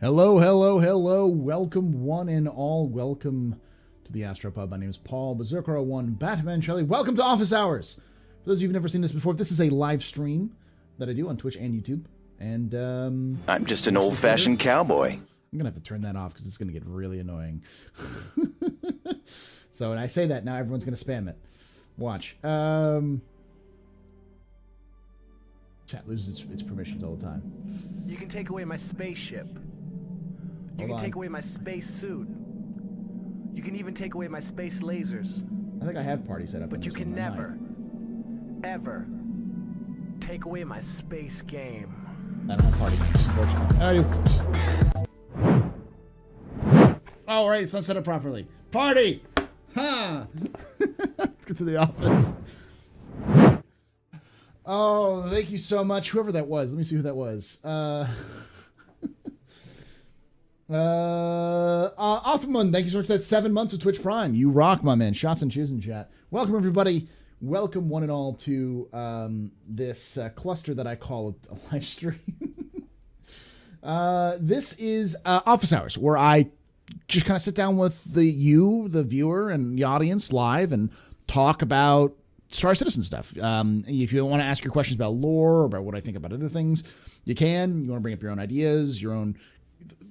Hello, hello, hello. Welcome, one and all. Welcome to the Astropub. My name is Paul, Berserker01, Batman Shelley. Welcome to Office Hours. For those of you who've never seen this before, this is a live stream that I do on Twitch and YouTube. And, I'm just an old-fashioned cowboy. I'm going to have to turn that off because it's going to get really annoying. So when I say that, now everyone's going to spam it. Watch. Chat loses its permissions all the time. You can take away my spaceship. You can take away my space suit. You can even take away my space lasers. I think I have party set up. But you can never, ever take away my space game. I don't have party, unfortunately. I do. All right, it's not set up properly. Party! Huh! Let's get to the office. Oh, thank you so much. Whoever that was. Let me see who that was. Othman, thank you so much for that 7 months of Twitch Prime. You rock, my man. Shots and cheers in chat. Welcome, everybody. Welcome, one and all, to this cluster that I call a live stream. This is Office Hours, where I just kind of sit down with the viewer, and the audience live and talk about Star Citizen stuff. If you want to ask your questions about lore or about what I think about other things, you can. You want to bring up your own ideas, your own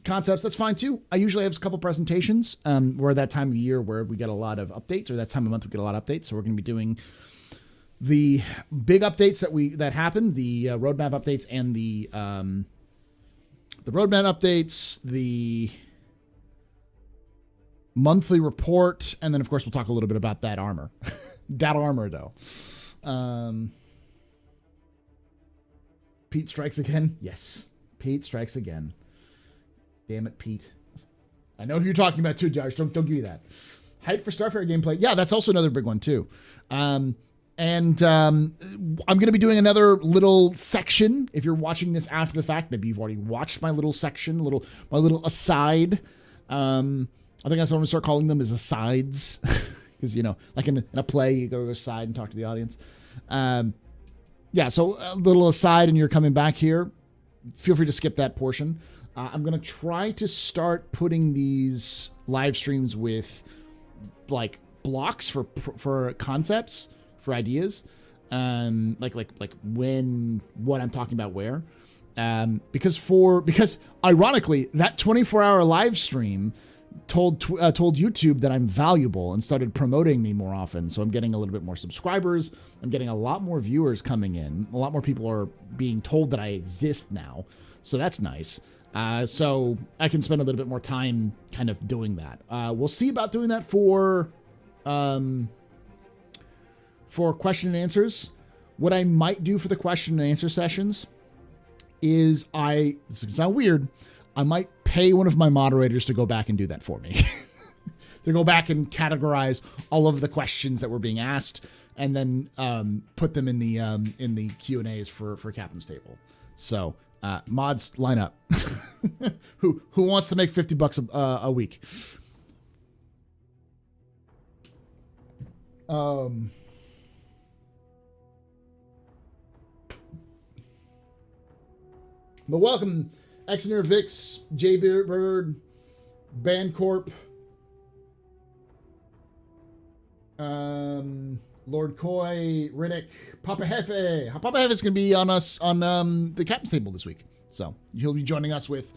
concepts, that's fine too. I usually have a couple presentations. We're at that time of year where we get a lot of updates, or that time of month we get a lot of updates. So we're going to be doing the big updates that happen, the roadmap updates, and the roadmap updates, the monthly report, and then of course we'll talk a little bit about that armor. That armor, though. Pete strikes again. Yes, Pete strikes again. Damn it, Pete. I know who you're talking about too, Josh. Don't give me that. Hype for Starfare gameplay. Yeah, that's also another big one too. I'm going to be doing another little section. If you're watching this after the fact, maybe you've already watched my little section, my little aside. I think that's what I'm going to start calling them, is asides. Because, you know, like in a play, you go to a side and talk to the audience. Yeah, so a little aside, and you're coming back here. Feel free to skip that portion. I'm going to try to start putting these live streams with, like, blocks for concepts, for ideas. Like when, what I'm talking about where. Because ironically, that 24-hour live stream told YouTube that I'm valuable and started promoting me more often. So I'm getting a little bit more subscribers. I'm getting a lot more viewers coming in. A lot more people are being told that I exist now. So that's nice. So I can spend a little bit more time kind of doing that. We'll see about doing that for question and answers. What I might do for the question and answer sessions is this is gonna sound weird, I might pay one of my moderators to go back and do that for me. To go back and categorize all of the questions that were being asked, and then put them in the Q&As for Captain's Table. So mods, line up. Who wants to make $50 a week? But welcome, Exeter Vix, J Bird, Bandcorp, Lord Coy, Riddick, Papa Hefe. Papa Hefe is going to be on us on the Captain's Table this week. So he'll be joining us with,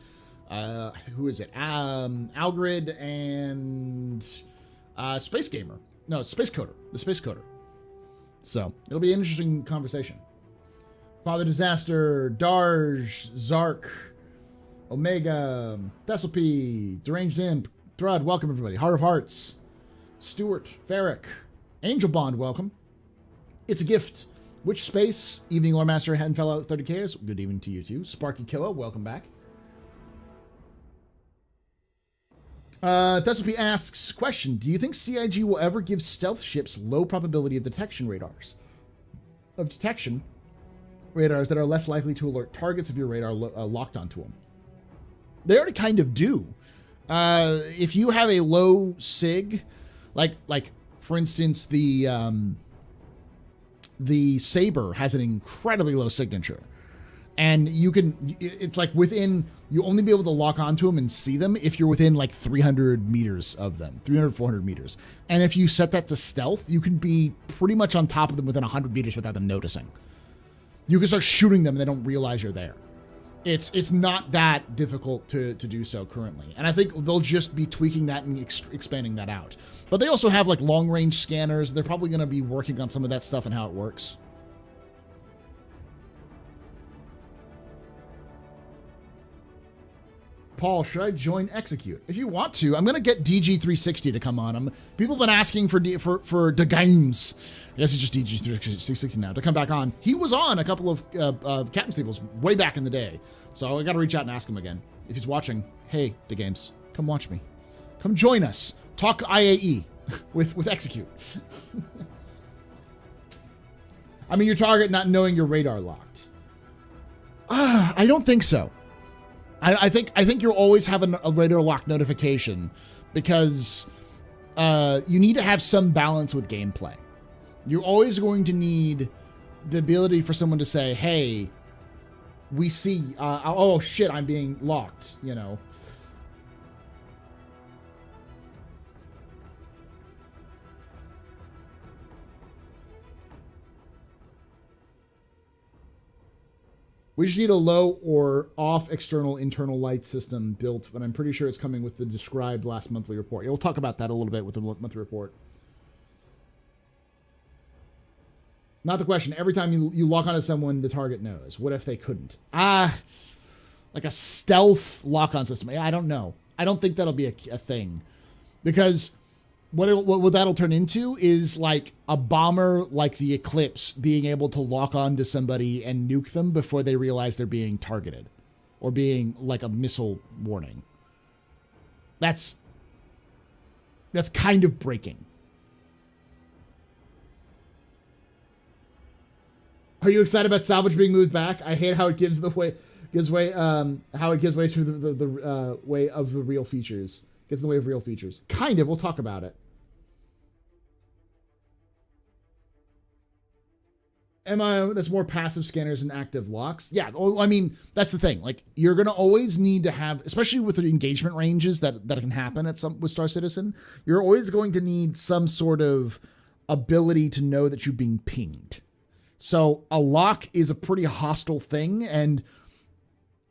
who is it? Algrid and Space Gamer. No, Space Coder. The Space Coder. So it'll be an interesting conversation. Father Disaster, Darj, Zark, Omega, Thessalpe, Deranged Imp, Thrud, welcome everybody. Heart of Hearts, Stuart, Farrick, Angel Bond, welcome. It's a Gift. Which Space? Evening Lore Master hadn't fell out 30Ks. Good evening to you too. Sparky Killa, welcome back. Thessalpe asks, question, do you think CIG will ever give stealth ships low probability of detection radars? Of detection radars that are less likely to alert targets if your radar locked onto them? They already kind of do. If you have a low sig, like for instance, the Saber has an incredibly low signature. And it's like you only be able to lock onto them and see them if you're within like 300 meters of them, 300, 400 meters. And if you set that to stealth, you can be pretty much on top of them within 100 meters without them noticing. You can start shooting them and they don't realize you're there. It's not that difficult to do so currently. And I think they'll just be tweaking that and expanding that out. But they also have like long range scanners. They're probably going to be working on some of that stuff and how it works. Paul, should I join Execute? If you want to, I'm going to get DG360 to come on. People have been asking for the games. I guess it's just DG360 now to come back on. He was on a couple of Captain Stables way back in the day. So I got to reach out and ask him again. If he's watching, hey, the games, come watch me. Come join us. Talk IAE with Execute. I mean, your target not knowing your radar locked. I don't think so. I think you'll always have a radar lock notification because you need to have some balance with gameplay. You're always going to need the ability for someone to say, hey, we see, oh shit, I'm being locked, you know. We just need a low or off external internal light system built, but I'm pretty sure it's coming with the described last monthly report. Yeah, we'll talk about that a little bit with the monthly report. Not the question. Every time you lock onto someone, the target knows. What if they couldn't? Like a stealth lock-on system. I don't know. I don't think that'll be a thing. Because what that'll turn into is like a bomber like the Eclipse being able to lock on to somebody and nuke them before they realize they're being targeted. Or being like a missile warning. That's kind of breaking. Are you excited about Salvage being moved back? I hate how it gives way to the way of the real features. Gets in the way of real features. Kind of. We'll talk about it. That's more passive scanners and active locks. Yeah, I mean, that's the thing. Like, you're going to always need to have, especially with the engagement ranges that can happen with Star Citizen, you're always going to need some sort of ability to know that you're being pinged. So a lock is a pretty hostile thing, and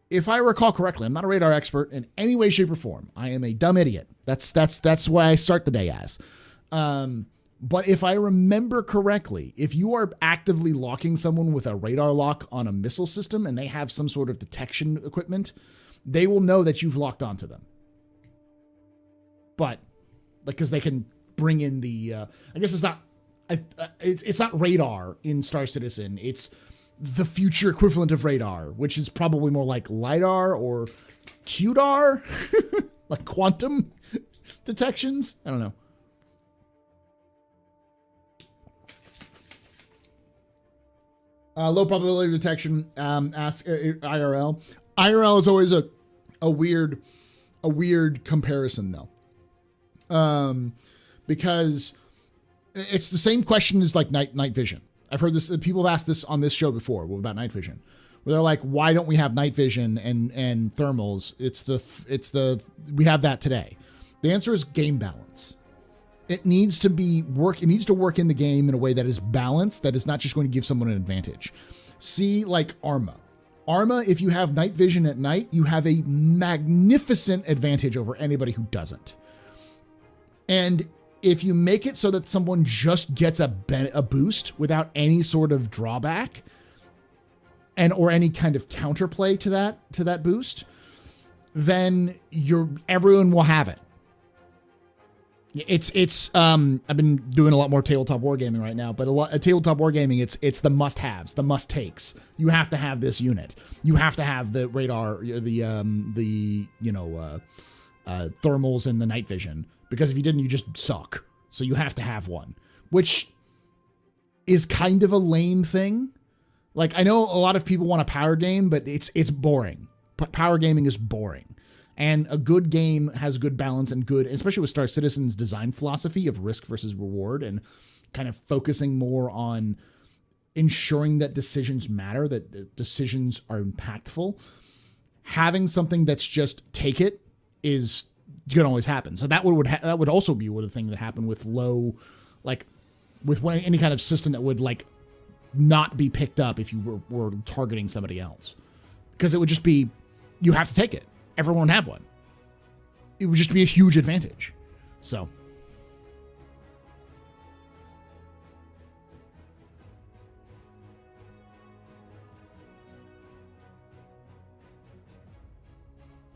if I recall correctly, I'm not a radar expert in any way, shape, or form. I am a dumb idiot. That's why I start the day as. But if I remember correctly, if you are actively locking someone with a radar lock on a missile system and they have some sort of detection equipment, they will know that you've locked onto them. But because they can bring in the, I guess it's not radar in Star Citizen. It's the future equivalent of radar, which is probably more like LiDAR or QDAR, like quantum detections. I don't know. Low probability of detection. Ask IRL. IRL is always a weird comparison though, because it's the same question as like night vision. I've heard this. People have asked this on this show before about night vision, where they're like, "Why don't we have night vision and thermals?" We have that today. The answer is game balance. It needs to work in the game in a way that is balanced, that is not just going to give someone an advantage. See, like Arma. Arma, if you have night vision at night, you have a magnificent advantage over anybody who doesn't. And if you make it so that someone just gets a boost without any sort of drawback or any kind of counterplay to that boost, then everyone will have it. I've been doing a lot more tabletop wargaming right now, but tabletop wargaming, it's the must-haves, the must-takes. You have to have this unit. You have to have the radar, the thermals and the night vision, because if you didn't, you just suck. So you have to have one, which is kind of a lame thing. Like, I know a lot of people want a power game, but it's boring. Power gaming is boring. And a good game has good balance and especially with Star Citizen's design philosophy of risk versus reward and kind of focusing more on ensuring that decisions matter, that decisions are impactful, having something that's just take it is going to always happen. So that would also be a thing that happened with low, like with any kind of system that would like not be picked up if you were targeting somebody else, because it would just be, you have to take it. Everyone would have one. It would just be a huge advantage. So.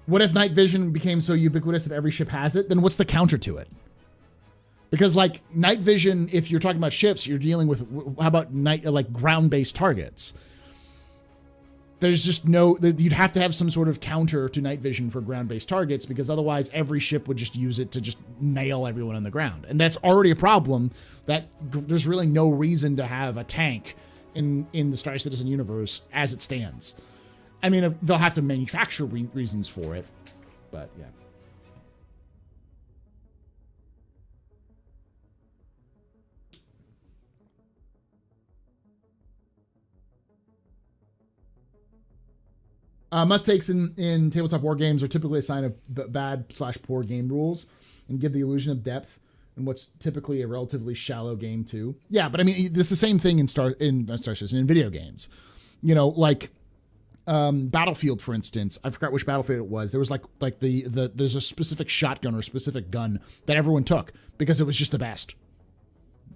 What if night vision became so ubiquitous that every ship has it? Then what's the counter to it? Because like night vision, if you're talking about ships, you're dealing with, how about like ground-based targets? There's just no, you'd have to have some sort of counter to night vision for ground-based targets, because otherwise every ship would just use it to just nail everyone on the ground. And that's already a problem, that there's really no reason to have a tank in the Star Citizen universe as it stands. I mean, they'll have to manufacture reasons for it, but yeah. Must-takes in tabletop war games are typically a sign of bad/poor game rules and give the illusion of depth in what's typically a relatively shallow game too. Yeah, but I mean, it's the same thing in video games. You know, like Battlefield, for instance. I forgot which Battlefield it was. There was like there's a specific shotgun or a specific gun that everyone took because it was just the best.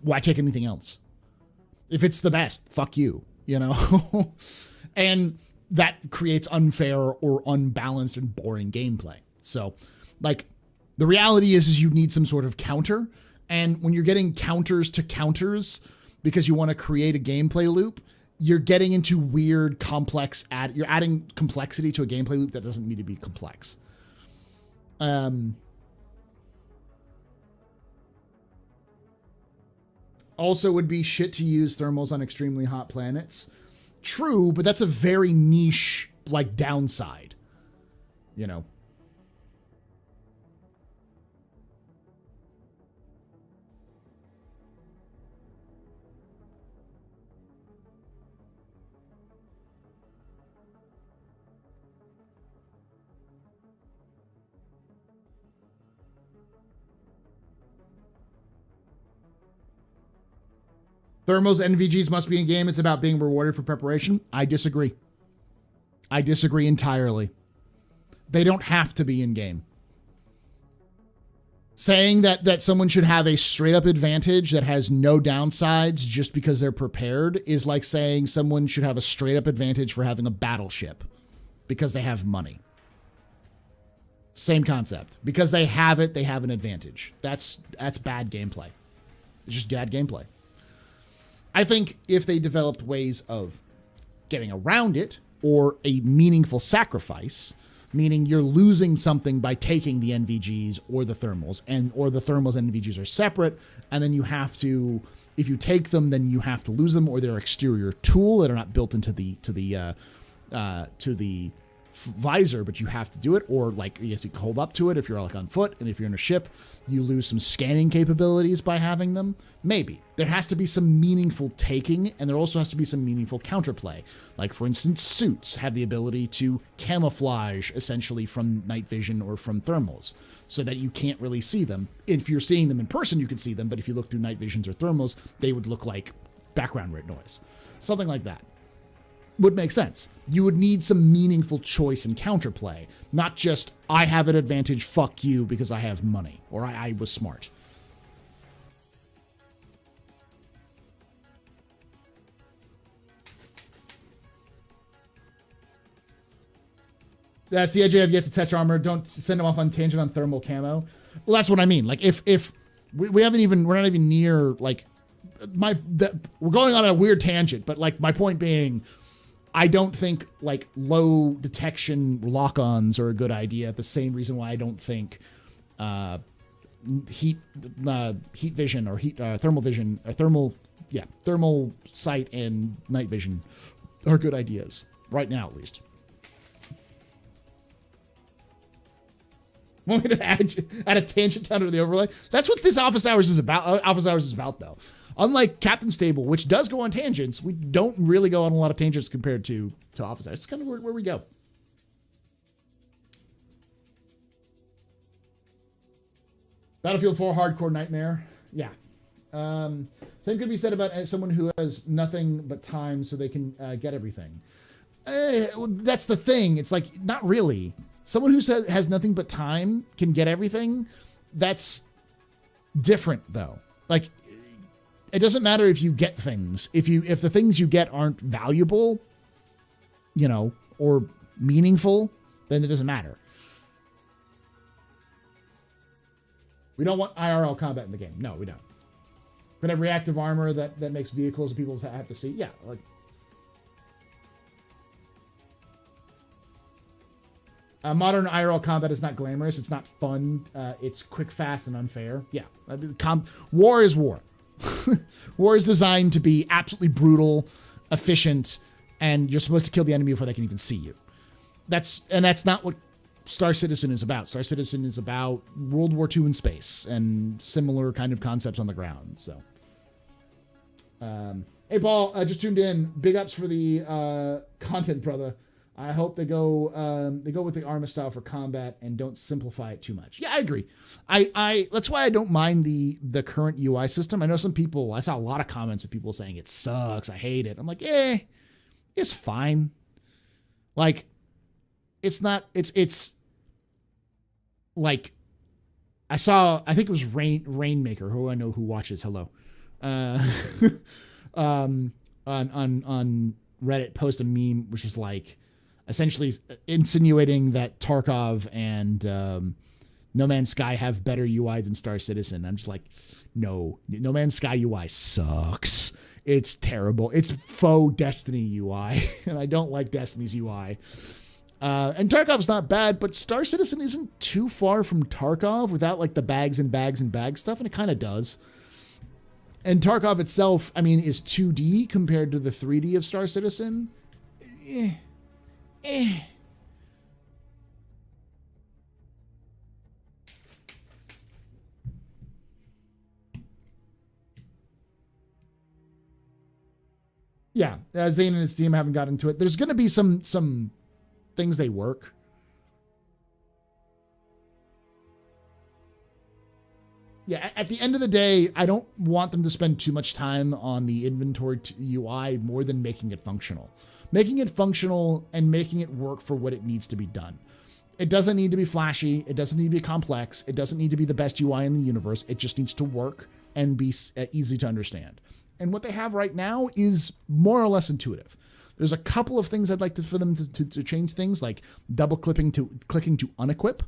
Why take anything else? If it's the best, fuck you, you know? And that creates unfair or unbalanced and boring gameplay. So, like, the reality is you need some sort of counter. And when you're getting counters to counters because you want to create a gameplay loop, you're getting into weird, complex, you're adding complexity to a gameplay loop that doesn't need to be complex. Also would be shit to use thermals on extremely hot planets. True, but that's a very niche, like, downside, you know. Thermals, NVGs must be in game. It's about being rewarded for preparation. I disagree. I disagree entirely. They don't have to be in game. Saying that someone should have a straight up advantage that has no downsides just because they're prepared is like saying someone should have a straight up advantage for having a battleship because they have money. Same concept. Because they have it, they have an advantage. That's bad gameplay. It's just bad gameplay. I think if they developed ways of getting around it, or a meaningful sacrifice, meaning you're losing something by taking the NVGs or the thermals, or the thermals and NVGs are separate, and then you have to, if you take them, then you have to lose them, or they're exterior tool that are not built into the visor, but you have to do it, or like you have to hold up to it if you're like on foot, and if you're in a ship, you lose some scanning capabilities by having them. Maybe there has to be some meaningful taking, and there also has to be some meaningful counterplay. Like, for instance, suits have the ability to camouflage essentially from night vision or from thermals, so that you can't really see them. If you're seeing them in person, you can see them, but if you look through night visions or thermals, they would look like background noise, something like that. Would make sense. You would need some meaningful choice and counterplay, not just, I have an advantage, fuck you, because I have money, or I was smart. CIJ have yet to touch armor. Don't send them off on tangent on thermal camo. Well, that's what I mean. Like, if we're not even near, like, we're going on a weird tangent, but like, my point being, I don't think like low detection lock-ons are a good idea. The same reason why I don't think heat vision or thermal vision or thermal sight and night vision are good ideas right now, at least. Want me to add a tangent counter to the overlay? That's what this office hours is about. Office hours is about, though. Unlike Captain's Table, which does go on tangents, we don't really go on a lot of tangents compared to Office Hours. It's kind of where we go. Battlefield 4 Hardcore Nightmare. Yeah. Same could be said about someone who has nothing but time so they can get everything. Well, that's the thing. It's like, not really. Someone who has nothing but time can get everything. That's different, though. Like, it doesn't matter if you get things. If the things you get aren't valuable, you know, or meaningful, then it doesn't matter. We don't want IRL combat in the game. No, we don't. We're gonna have reactive armor that makes vehicles people have to see. Yeah, like. Modern IRL combat is not glamorous. It's not fun. It's quick, fast, and unfair. Yeah, I mean, war is war. War is designed to be absolutely brutal, efficient, and you're supposed to kill the enemy before they can even see you. That's not what Star Citizen is about. Star Citizen is about World War II in space and similar kind of concepts on the ground. So, hey Paul, just tuned in. Big ups for the content, brother. I hope they go with the Arma style for combat and don't simplify it too much. Yeah, I agree. I that's why I don't mind the current UI system. I know some people, I saw a lot of comments of people saying it sucks, I hate it. I'm like, it's fine. Like, it's like, I think it was Rainmaker, who I know who watches, hello. On Reddit, post a meme which is like, essentially insinuating that Tarkov and No Man's Sky have better UI than Star Citizen. I'm just like, no. No Man's Sky UI sucks. It's terrible. It's faux Destiny UI, and I don't like Destiny's UI. And Tarkov's not bad, but Star Citizen isn't too far from Tarkov without like the bags and bags and bags stuff, and it kind of does. And Tarkov itself, I mean, is 2D compared to the 3D of Star Citizen. Yeah, Zane and his team haven't gotten into it. There's going to be some things they work. Yeah, at the end of the day, I don't want them to spend too much time on the inventory UI more than making it functional. Making it functional and making it work for what it needs to be done. It doesn't need to be flashy. It doesn't need to be complex. It doesn't need to be the best UI in the universe. It just needs to work and be easy to understand. And what they have right now is more or less intuitive. There's a couple of things I'd like for them to change things, like double clicking to unequip.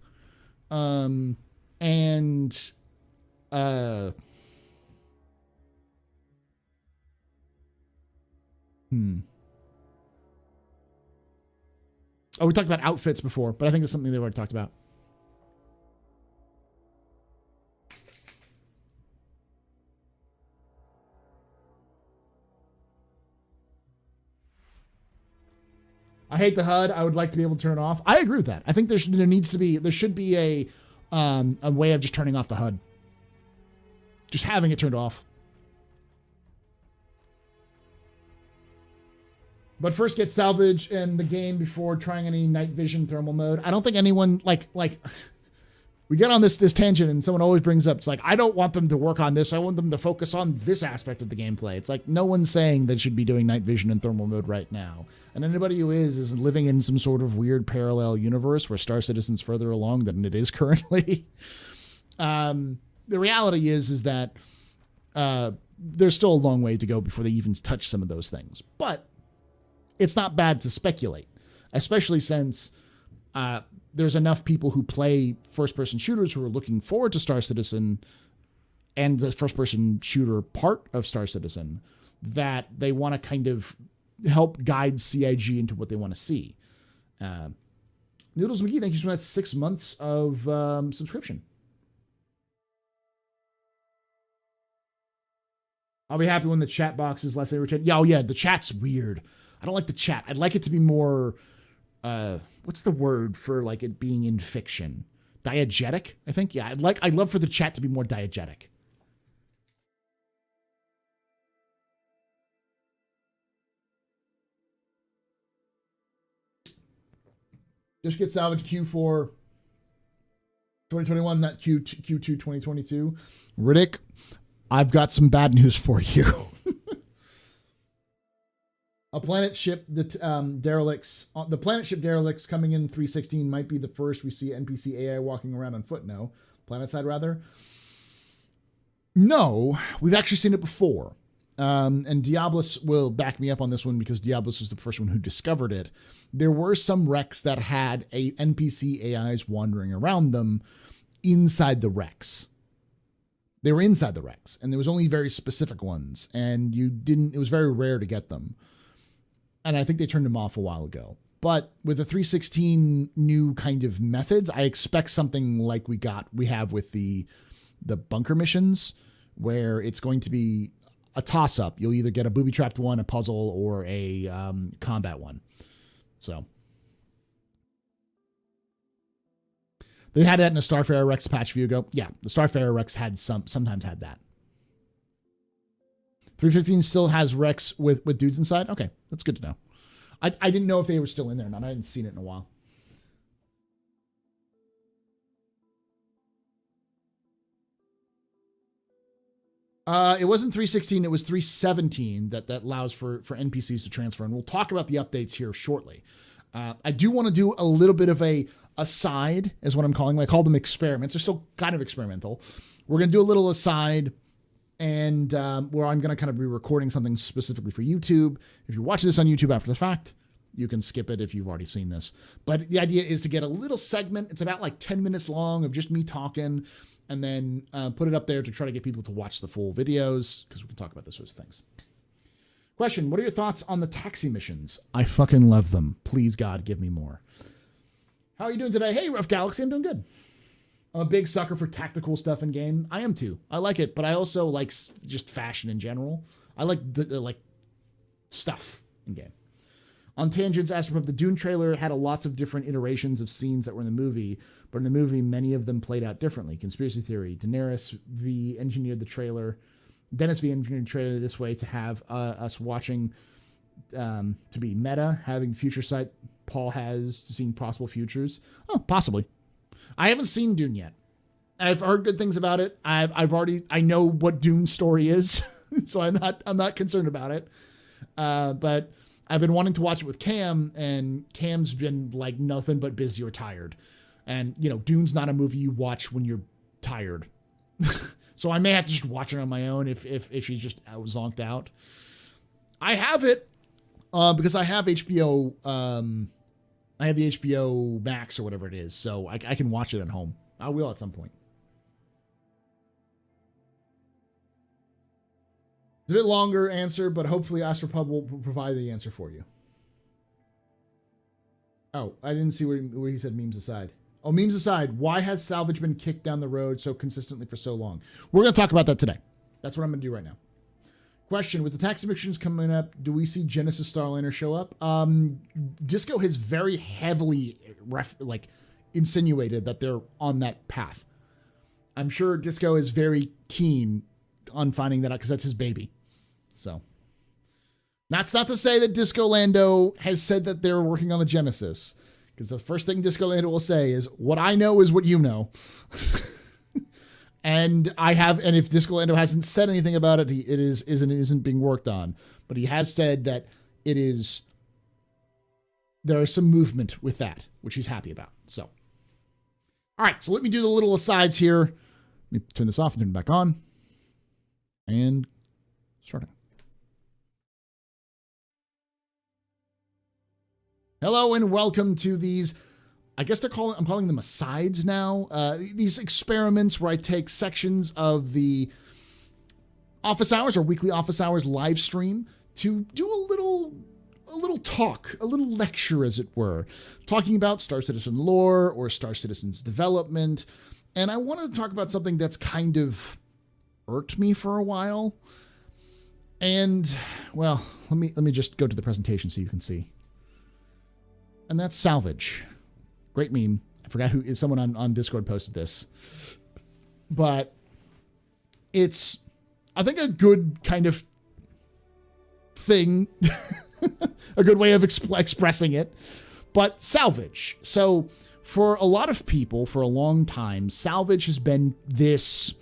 Oh, we talked about outfits before, but I think it's something they've already talked about. I hate the HUD. I would like to be able to turn it off. I agree with that. I think there should be a way of just turning off the HUD. Just having it turned off. But first get Salvage in the game before trying any night vision thermal mode. I don't think anyone, like we get on this tangent and someone always brings up, it's like, I don't want them to work on this. I want them to focus on this aspect of the gameplay. It's like, no one's saying they should be doing night vision and thermal mode right now. And anybody who is living in some sort of weird parallel universe where Star Citizen's further along than it is currently. The reality is that there's still a long way to go before they even touch some of those things. But it's not bad to speculate, especially since there's enough people who play first-person shooters who are looking forward to Star Citizen and the first-person shooter part of Star Citizen that they want to kind of help guide CIG into what they want to see. Noodles McGee, thank you for that 6 months of subscription. I'll be happy when the chat box is less irritating. Yeah, oh yeah, the chat's weird. I don't like the chat. I'd like it to be more, what's the word for like it being in fiction? Diegetic, I think. Yeah, I'd love for the chat to be more diegetic. Just get Salvage Q4 2021, not Q2 2022. Riddick, I've got some bad news for you. A planet ship, the planet ship derelicts coming in 316 might be the first we see NPC AI walking around on foot. No, planet side rather. No, we've actually seen it before. And Diablos will back me up on this one because Diablos was the first one who discovered it. There were some wrecks that had NPC AIs wandering around them inside the wrecks. They were inside the wrecks, and there was only very specific ones, and it was very rare to get them. And I think they turned them off a while ago. But with the 316 new kind of methods, I expect something like we have with the bunker missions, where it's going to be a toss-up. You'll either get a booby-trapped one, a puzzle, or a combat one. So they had that in the Starfarer Rex patch a few ago. Yeah, the Starfarer Rex had sometimes had that. 315 still has Rex with dudes inside. Okay, that's good to know. I didn't know if they were still in there or not. I hadn't seen it in a while. It wasn't 316, it was 317 that allows for NPCs to transfer. And we'll talk about the updates here shortly. I do want to do a little bit of a aside, is what I'm calling them. I call them experiments. They're still kind of experimental. We're going to do a little aside, and where I'm going to kind of be recording something specifically for YouTube. If you're watching this on YouTube after the fact, you can skip it if you've already seen this. But the idea is to get a little segment. It's about like 10 minutes long of just me talking, and then put it up there to try to get people to watch the full videos, because we can talk about those sorts of things. Question, what are your thoughts on the taxi missions? I fucking love them. Please, God, give me more. How are you doing today? Hey, Rough Galaxy, I'm doing good. I'm a big sucker for tactical stuff in game. I am too. I like it, but I also like just fashion in general. I like like stuff in game. On tangents, Astropub, the Dune trailer had lots of different iterations of scenes that were in the movie, but in the movie, many of them played out differently. Conspiracy theory, Dennis V engineered the trailer this way to have us watching to be meta, having future sight. Paul has seen possible futures. Oh, possibly. I haven't seen Dune yet. I've heard good things about it. I know what Dune's story is, so I'm not concerned about it. But I've been wanting to watch it with Cam, and Cam's been like nothing but busy or tired. And, you know, Dune's not a movie you watch when you're tired. So I may have to just watch it on my own if she's just zonked out. I have it because I have HBO. I have the HBO Max or whatever it is, so I can watch it at home. I will at some point. It's a bit longer answer, but hopefully Astropub will provide the answer for you. Oh, I didn't see where he said memes aside. Oh, memes aside, why has Salvage been kicked down the road so consistently for so long? We're going to talk about that today. That's what I'm going to do right now. Question, with the taxi missions coming up, do we see Genesis Starliner show up? Disco has very heavily insinuated that they're on that path. I'm sure Disco is very keen on finding that out because that's his baby. So that's not to say that Disco Lando has said that they're working on the Genesis, because the first thing Disco Lando will say is, what I know is what you know. And if Disco Lando hasn't said anything about it, it isn't being worked on. But he has said that there is some movement with that, which he's happy about. So, all right, so let me do the little asides here. Let me turn this off and turn it back on. And starting. Hello and welcome to these, I guess I'm calling them asides now. These experiments where I take sections of the office hours or weekly office hours live stream to do a little talk, a little lecture, as it were, talking about Star Citizen lore or Star Citizen's development. And I wanted to talk about something that's kind of irked me for a while. And, well, let me just go to the presentation so you can see. And that's Salvage. Great meme. I forgot who is someone on Discord posted this. But it's, I think, a good kind of thing. A good way of expressing it. But Salvage. So for a lot of people, for a long time, Salvage has been this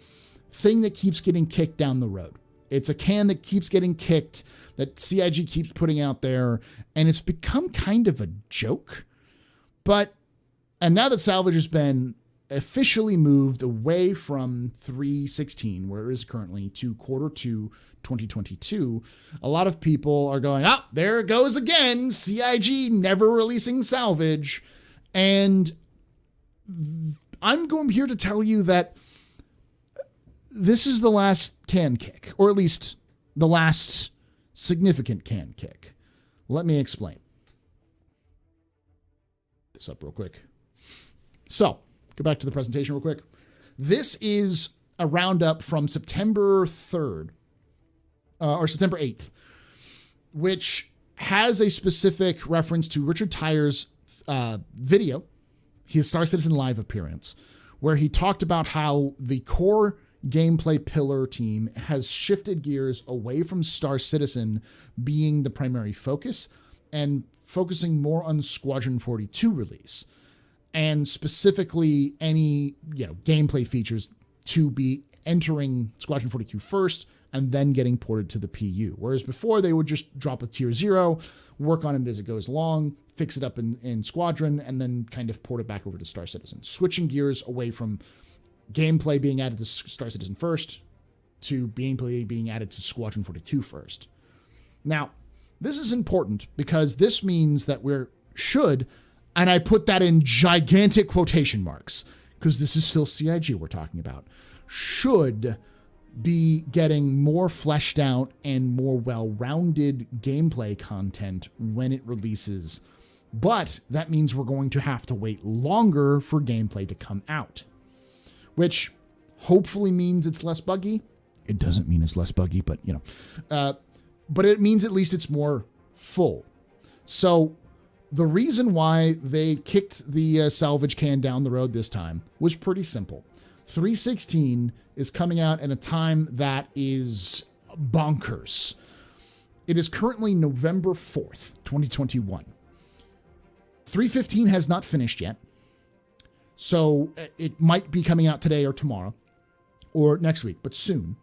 thing that keeps getting kicked down the road. It's a can that keeps getting kicked, that CIG keeps putting out there, and it's become kind of a joke. And now that Salvage has been officially moved away from 3.16, where it is currently, to Q2 2022, a lot of people are going, there it goes again, CIG never releasing Salvage. And I'm here to tell you that this is the last can kick, or at least the last significant can kick. Let me explain. This up real quick. So, go back to the presentation real quick. This is a roundup from September 3rd, or September 8th, which has a specific reference to Richard Tyer's video, his Star Citizen Live appearance, where he talked about how the core gameplay pillar team has shifted gears away from Star Citizen being the primary focus and focusing more on Squadron 42 release, and specifically any gameplay features to be entering Squadron 42 first and then getting ported to the PU. Whereas before they would just drop a tier 0, work on it as it goes along, fix it up in Squadron, and then kind of port it back over to Star Citizen. Switching gears away from gameplay being added to Star Citizen first to gameplay being added to Squadron 42 first. Now, this is important because this means that and I put that in gigantic quotation marks because this is still CIG we're talking about, should be getting more fleshed out and more well-rounded gameplay content when it releases. But that means we're going to have to wait longer for gameplay to come out, which hopefully means it's less buggy. It doesn't mean it's less buggy, but but it means at least it's more full. So the reason why they kicked the Salvage can down the road this time was pretty simple. 3.16 is coming out at a time that is bonkers. It is currently November 4th, 2021. 3.15 has not finished yet. So it might be coming out today or tomorrow or next week, but soon.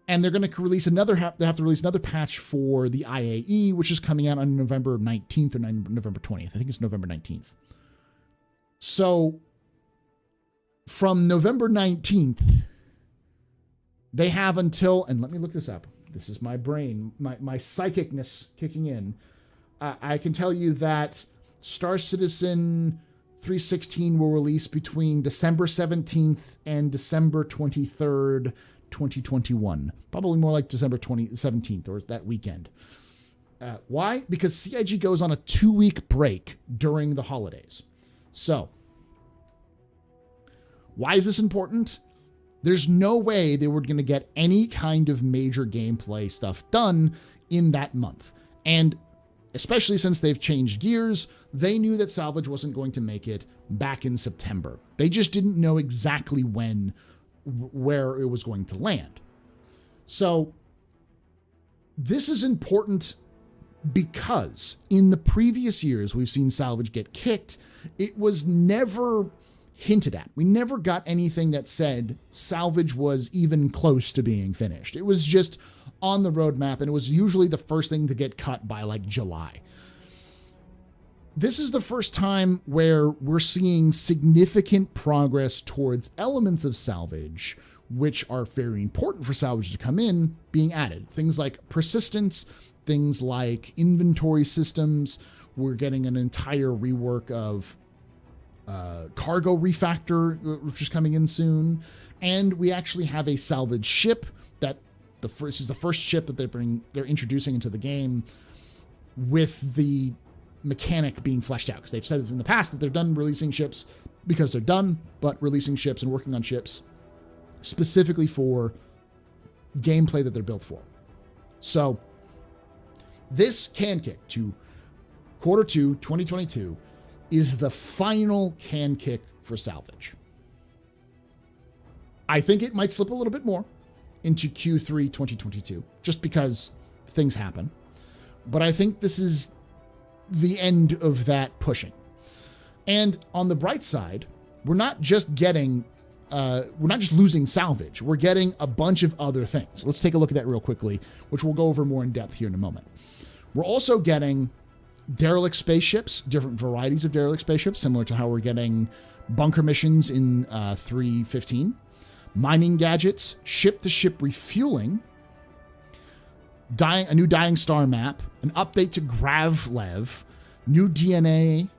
And they're going to release they have to release another patch for the IAE, which is coming out on November 19th or November 20th. I think it's November 19th. So from November 19th, they have until, and let me look this up. This is my brain, my psychicness kicking in. I can tell you that Star Citizen 3.16 will release between December 17th and December 23rd, 2021. Probably more like December 17th or that weekend. Why? Because CIG goes on a 2-week break during the holidays. So, why is this important? There's no way they were going to get any kind of major gameplay stuff done in that month. And especially since they've changed gears, they knew that Salvage wasn't going to make it back in September. They just didn't know exactly where it was going to land. So this is important because in the previous years we've seen Salvage get kicked. It was never hinted at. We never got anything that said Salvage was even close to being finished. It was just on the roadmap, and it was usually the first thing to get cut by like July. This is the first time where we're seeing significant progress towards elements of Salvage, which are very important for Salvage to come in, being added. Things like persistence, things like inventory systems. We're getting an entire rework of cargo refactor, which is coming in soon. And we actually have a salvage ship that this is the first ship that they're introducing into the game with the mechanic being fleshed out. Because they've said in the past that they're done releasing ships because they're done, but releasing ships and working on ships specifically for gameplay that they're built for. So this can kick to Q2 2022 is the final can kick for Salvage. I think it might slip a little bit more into Q3 2022 just because things happen. But I think this is the end of that pushing. And on the bright side, we're not just losing salvage. We're getting a bunch of other things. Let's take a look at that real quickly, which we'll go over more in depth here in a moment. We're also getting derelict spaceships, different varieties of derelict spaceships, similar to how we're getting bunker missions in 3.15, mining gadgets, ship-to-ship refueling, a new Dying Star map, an update to Gravlev, new DNA,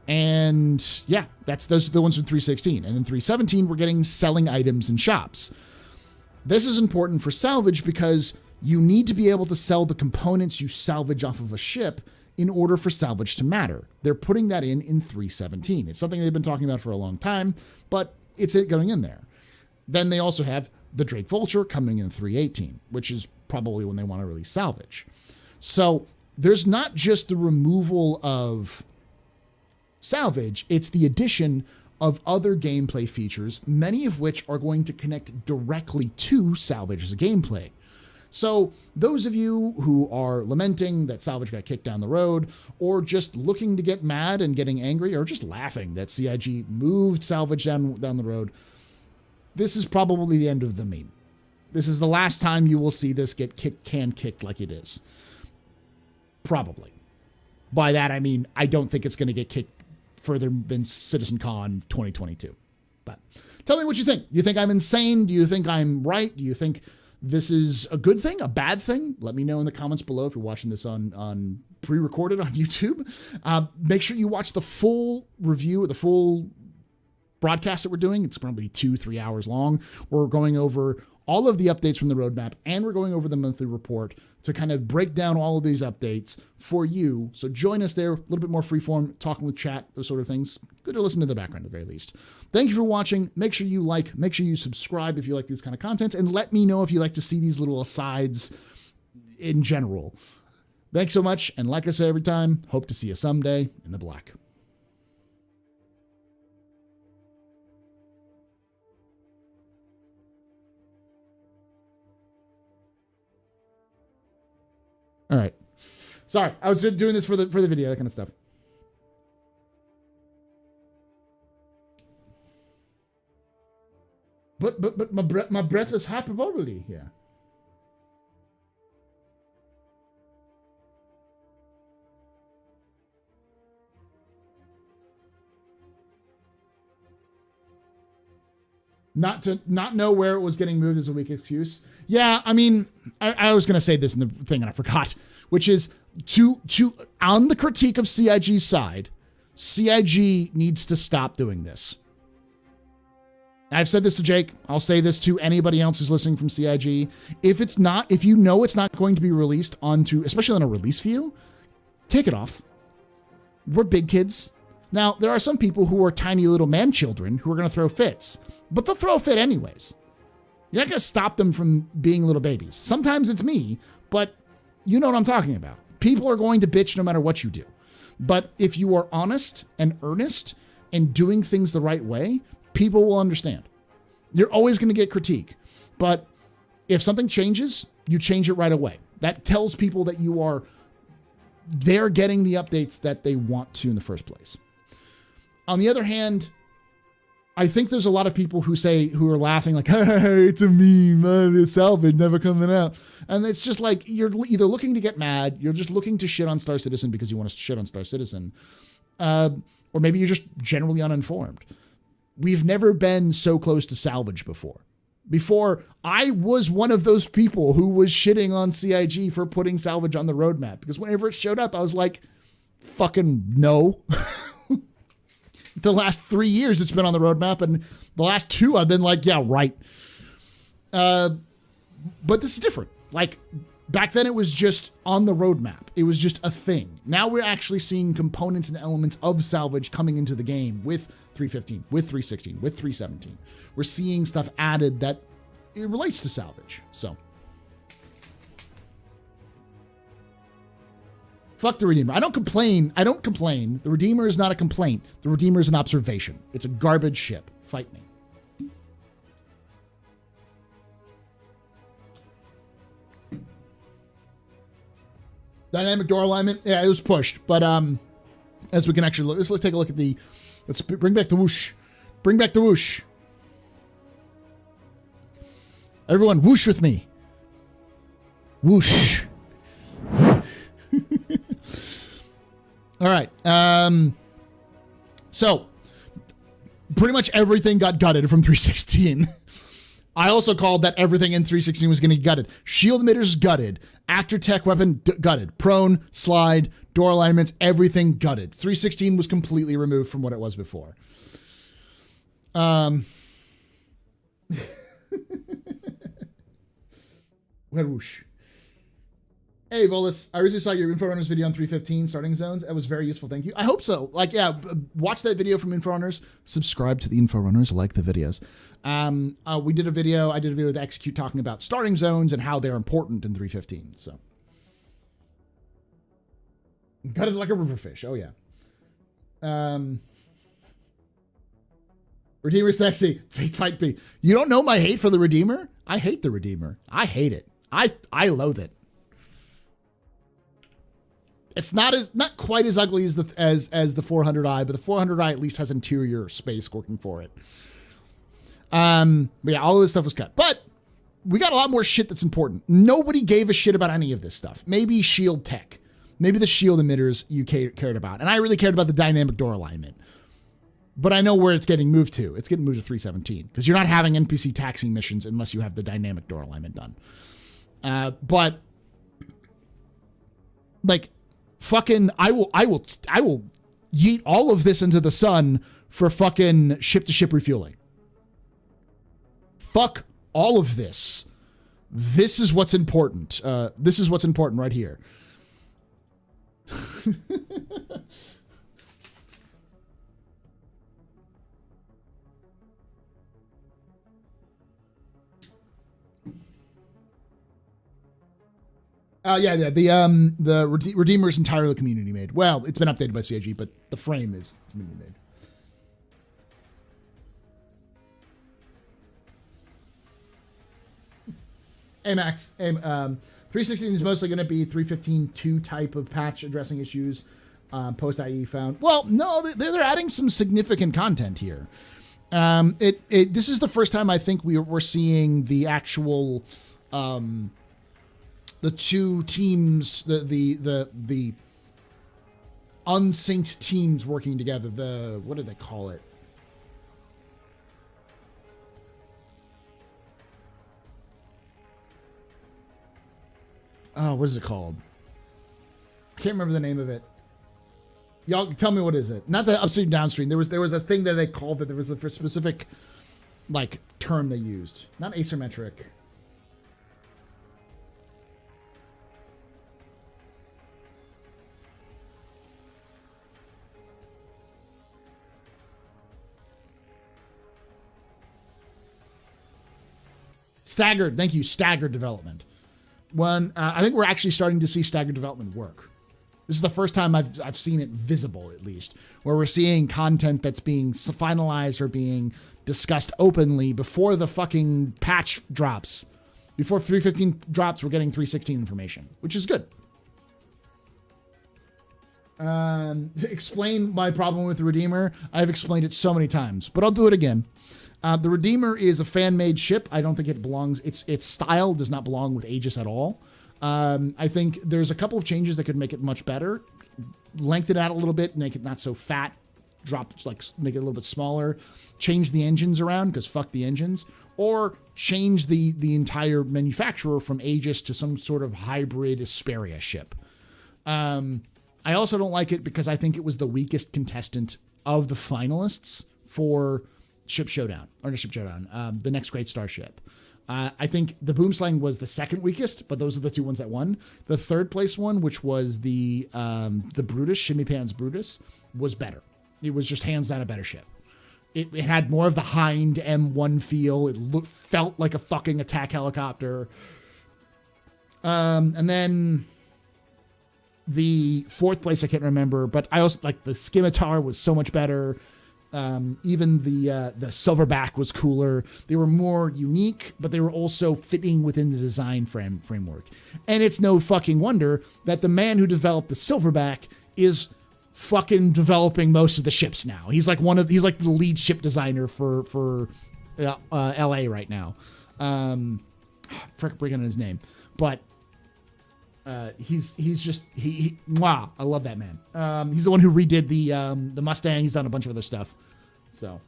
and yeah, those are the ones from 3.16. And in 3.17, we're getting selling items in shops. This is important for salvage because you need to be able to sell the components you salvage off of a ship in order for salvage to matter. They're putting that in 3.17. It's something they've been talking about for a long time, but it's going in there. Then they also have the Drake Vulture coming in 3.18, which is probably when they want to release salvage. So there's not just the removal of salvage, it's the addition of other gameplay features, many of which are going to connect directly to salvage as a gameplay. So those of you who are lamenting that salvage got kicked down the road, or just looking to get mad and getting angry, or just laughing that CIG moved salvage down the road, this is probably the end of the meme. This is the last time you will see this get kicked like it is. Probably. By that, I mean, I don't think it's going to get kicked further than CitizenCon 2022. But tell me what you think. Do you think I'm insane? Do you think I'm right? Do you think this is a good thing, a bad thing? Let me know in the comments below if you're watching this on pre-recorded on YouTube. Make sure you watch the full review or the full broadcast that we're doing. It's probably 2-3 hours long. We're going over all of the updates from the roadmap, and we're going over the monthly report to kind of break down all of these updates for you. So join us there, a little bit more freeform, talking with chat, those sort of things. Good to listen to the background at the very least. Thank you for watching. Make sure you like, make sure you subscribe if you like these kind of contents, and let me know if you like to see these little asides in general. Thanks so much, and like I say every time, hope to see you someday in the black. All right. Sorry, I was doing this for the video, that kind of stuff. But my breath is hyperbole here. Not know where it was getting moved is a weak excuse. Yeah, I mean, I was going to say this in the thing and I forgot, which is to on the critique of CIG's side, CIG needs to stop doing this. I've said this to Jake. I'll say this to anybody else who's listening from CIG. If you know it's not going to be released onto, especially on a release view, take it off. We're big kids. Now, there are some people who are tiny little man children who are going to throw fits, but they'll throw a fit anyways. You're not going to stop them from being little babies. Sometimes it's me, but you know what I'm talking about. People are going to bitch no matter what you do. But if you are honest and earnest and doing things the right way, people will understand. You're always going to get critique. But if something changes, you change it right away. That tells people that they're getting the updates that they want to in the first place. On the other hand, I think there's a lot of people who are laughing like, hey, it's a meme, the salvage never coming out. And it's just like, you're either looking to get mad, you're just looking to shit on Star Citizen because you want to shit on Star Citizen, or maybe you're just generally uninformed. We've never been so close to salvage before. Before, I was one of those people who was shitting on CIG for putting salvage on the roadmap, because whenever it showed up, I was like, fucking no. The last 3 years it's been on the roadmap, and the last 2 I've been like, yeah, right. But this is different. Like, back then it was just on the roadmap. It was just a thing. Now we're actually seeing components and elements of salvage coming into the game with 3.15, with 3.16, with 3.17. We're seeing stuff added that it relates to salvage. So fuck the Redeemer. I don't complain. The Redeemer is not a complaint. The Redeemer is an observation. It's a garbage ship. Fight me. Dynamic door alignment. Yeah, it was pushed, but as we can actually look, let's take a look at the. Let's bring back the whoosh. Bring back the whoosh. Everyone, whoosh with me. Whoosh. All right. So pretty much everything got gutted from 316. I also called that everything in 316 was going to get gutted. Shield emitters gutted. Actor tech weapon gutted. Prone, slide, door alignments, everything gutted. 316 was completely removed from what it was before. Whoosh. Hey, Volus, I recently saw your Inforunners video on 315 starting zones. That was very useful. Thank you. I hope so. Like, yeah, watch that video from Inforunners. Subscribe to the Inforunners. Like the videos. We did a video. I did a video with Execute talking about starting zones and how they're important in 315. So, gutted like a riverfish. Oh yeah. Redeemer sexy. Faith fight B. You don't know my hate for the Redeemer? I hate the Redeemer. I hate it. I loathe it. It's not quite as ugly as the 400i, but the 400i at least has interior space working for it. But yeah, all of this stuff was cut. But we got a lot more shit that's important. Nobody gave a shit about any of this stuff. Maybe shield tech. Maybe the shield emitters you cared about. And I really cared about the dynamic door alignment. But I know where it's getting moved to. It's getting moved to 317. Because you're not having NPC taxing missions unless you have the dynamic door alignment done. But like fucking I will yeet all of this into the sun for fucking ship to ship refueling. Fuck all of this. This is what's important. This is what's important right here. The Redeemer is entirely community made. Well, it's been updated by CIG, but the frame is community made. Hey Max, 316 is mostly going to be 315.2 type of patch addressing issues post IE found. Well, no, they're adding some significant content here. This is the first time I think we're seeing the actual the two teams, the unsynced teams working together. What do they call it? Oh, what is it called? I can't remember the name of it. Y'all tell me, what is it? Not the upstream downstream. There was a thing that they called it. There was a specific like term they used. Not asymmetric. Staggered. Thank you. Staggered development. I think we're actually starting to see staggered development work. This is the first time I've seen it visible, at least, where we're seeing content that's being finalized or being discussed openly before the fucking patch drops. Before 315 drops, we're getting 316 information, which is good. Explain my problem with the Redeemer. I've explained it so many times, but I'll do it again. The Redeemer is a fan-made ship. I don't think it belongs. Its style does not belong with Aegis at all. I think there's a couple of changes that could make it much better. Lengthen it out a little bit, make it not so fat. Make it a little bit smaller. Change the engines around, because fuck the engines. Or change the entire manufacturer from Aegis to some sort of hybrid Asperia ship. I also don't like it because I think it was the weakest contestant of the finalists for the next Great Starship. I think the Boomslang was the second weakest, but those are the two ones that won. The third place one, which was the Brutus, Shimmy Pan's Brutus, was better. It was just hands down a better ship. It had more of the Hind M1 feel. It felt like a fucking attack helicopter. And then the fourth place, I can't remember, but I also like the Scimitar was so much better. Even the Silverback was cooler. They were more unique, but they were also fitting within the design framework. And it's no fucking wonder that the man who developed the Silverback is fucking developing most of the ships now. He's like the lead ship designer for LA right now. Frick, bringing on his name, but he's just wow, I love that man. He's the one who redid the Mustang. He's done a bunch of other stuff. So,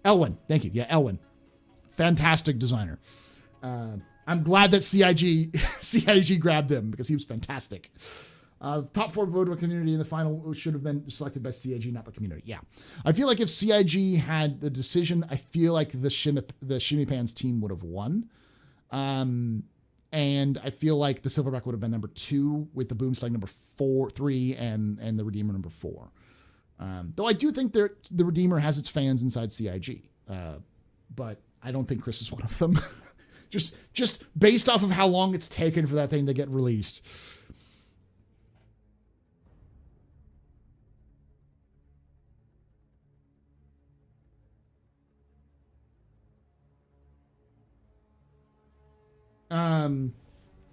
Elwin, thank you. Yeah, Elwin, fantastic designer. I'm glad that CIG grabbed him because he was fantastic. Top 4 vote of a community in the final should have been selected by CIG, not the community. Yeah. I feel like if CIG had the decision, I feel like the Shimmy Pants team would have won. And I feel like the Silverback would have been number 2 with the Boomslang number 3 and the Redeemer number 4. Though I do think the Redeemer has its fans inside CIG. But I don't think Chris is one of them. just based off of how long it's taken for that thing to get released.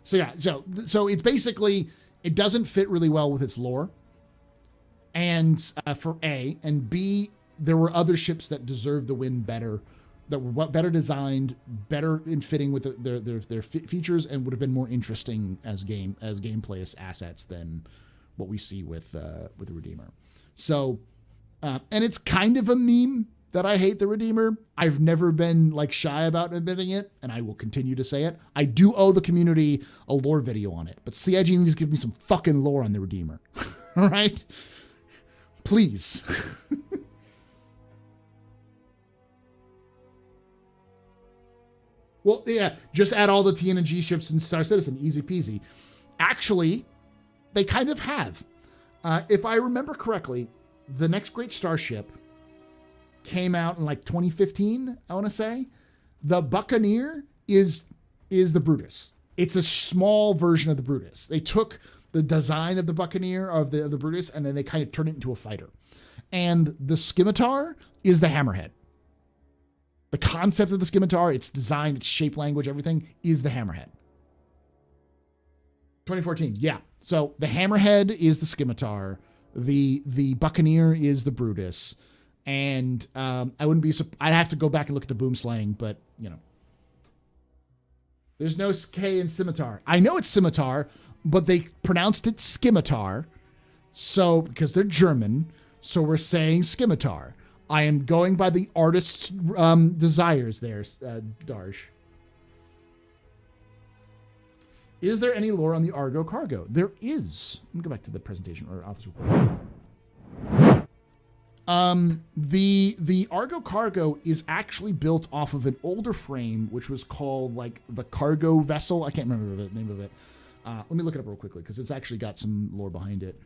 So it's basically, it doesn't fit really well with its lore. And for A, and B, there were other ships that deserved the win better, that were better designed, better in fitting with their features, and would have been more interesting as gameplay assets than what we see with the Redeemer. So, and it's kind of a meme that I hate the Redeemer. I've never been like shy about admitting it, and I will continue to say it. I do owe the community a lore video on it, but CIG needs to give me some fucking lore on the Redeemer. All right? Please. Well, yeah, just add all the TNG ships and Star Citizen, easy peasy. Actually, they kind of have. If I remember correctly, the next great starship came out in like 2015, I want to say. The Buccaneer is the Brutus. It's a small version of the Brutus. They took the design of the Buccaneer, of the Brutus, and then they kind of turned it into a fighter. And the Scimitar is the Hammerhead. The concept of the Scimitar, its design, its shape, language, everything, is the Hammerhead. 2014, yeah. So the Hammerhead is the Scimitar. The Buccaneer is the Brutus. And I wouldn't be, I'd have to go back and look at the Boomslang, but, you know. There's no K in Scimitar. I know it's Scimitar, but they pronounced it Scimitar. So, because they're German, so we're saying Scimitar. I am going by the artist's desires there, Darsh. Is there any lore on the Argo cargo? There is. Let me go back to the presentation or office report. The Argo cargo is actually built off of an older frame, which was called like the cargo vessel. I can't remember the name of it. Let me look it up real quickly because it's actually got some lore behind it.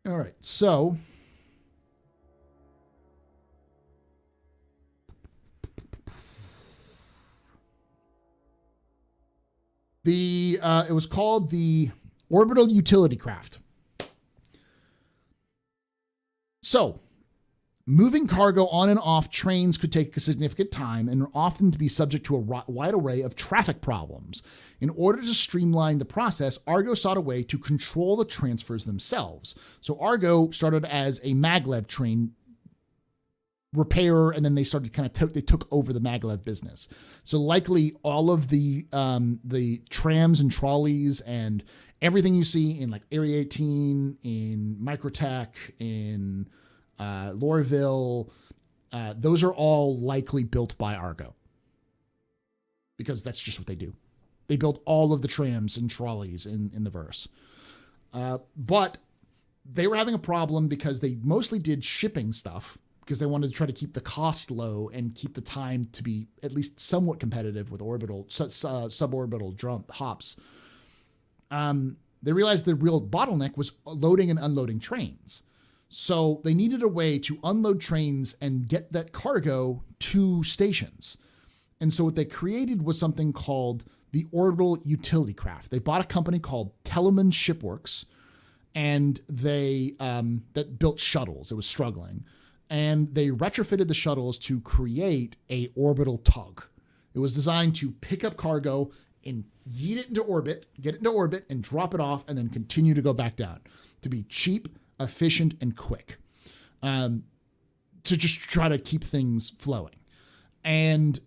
All right, so it was called the Orbital Utility Craft. So, moving cargo on and off trains could take a significant time and are often to be subject to a wide array of traffic problems. In order to streamline the process, Argo sought a way to control the transfers themselves. So Argo started as a maglev train repairer, and then they started they took over the maglev business. So likely all of the trams and trolleys and everything you see in like Area 18, in Microtech, in Lorville, those are all likely built by Argo. Because that's just what they do. They built all of the trams and trolleys in the verse. But they were having a problem because they mostly did shipping stuff because they wanted to try to keep the cost low and keep the time to be at least somewhat competitive with orbital, suborbital hops. They realized the real bottleneck was loading and unloading trains. So they needed a way to unload trains and get that cargo to stations. And so what they created was something called the Orbital Utility Craft. They bought a company called Telemann Shipworks, and they that built shuttles. It was struggling. And they retrofitted the shuttles to create a orbital tug. It was designed to pick up cargo and yeet it into orbit, get it into orbit, and drop it off, and then continue to go back down. To be cheap, efficient, and quick. To just try to keep things flowing. And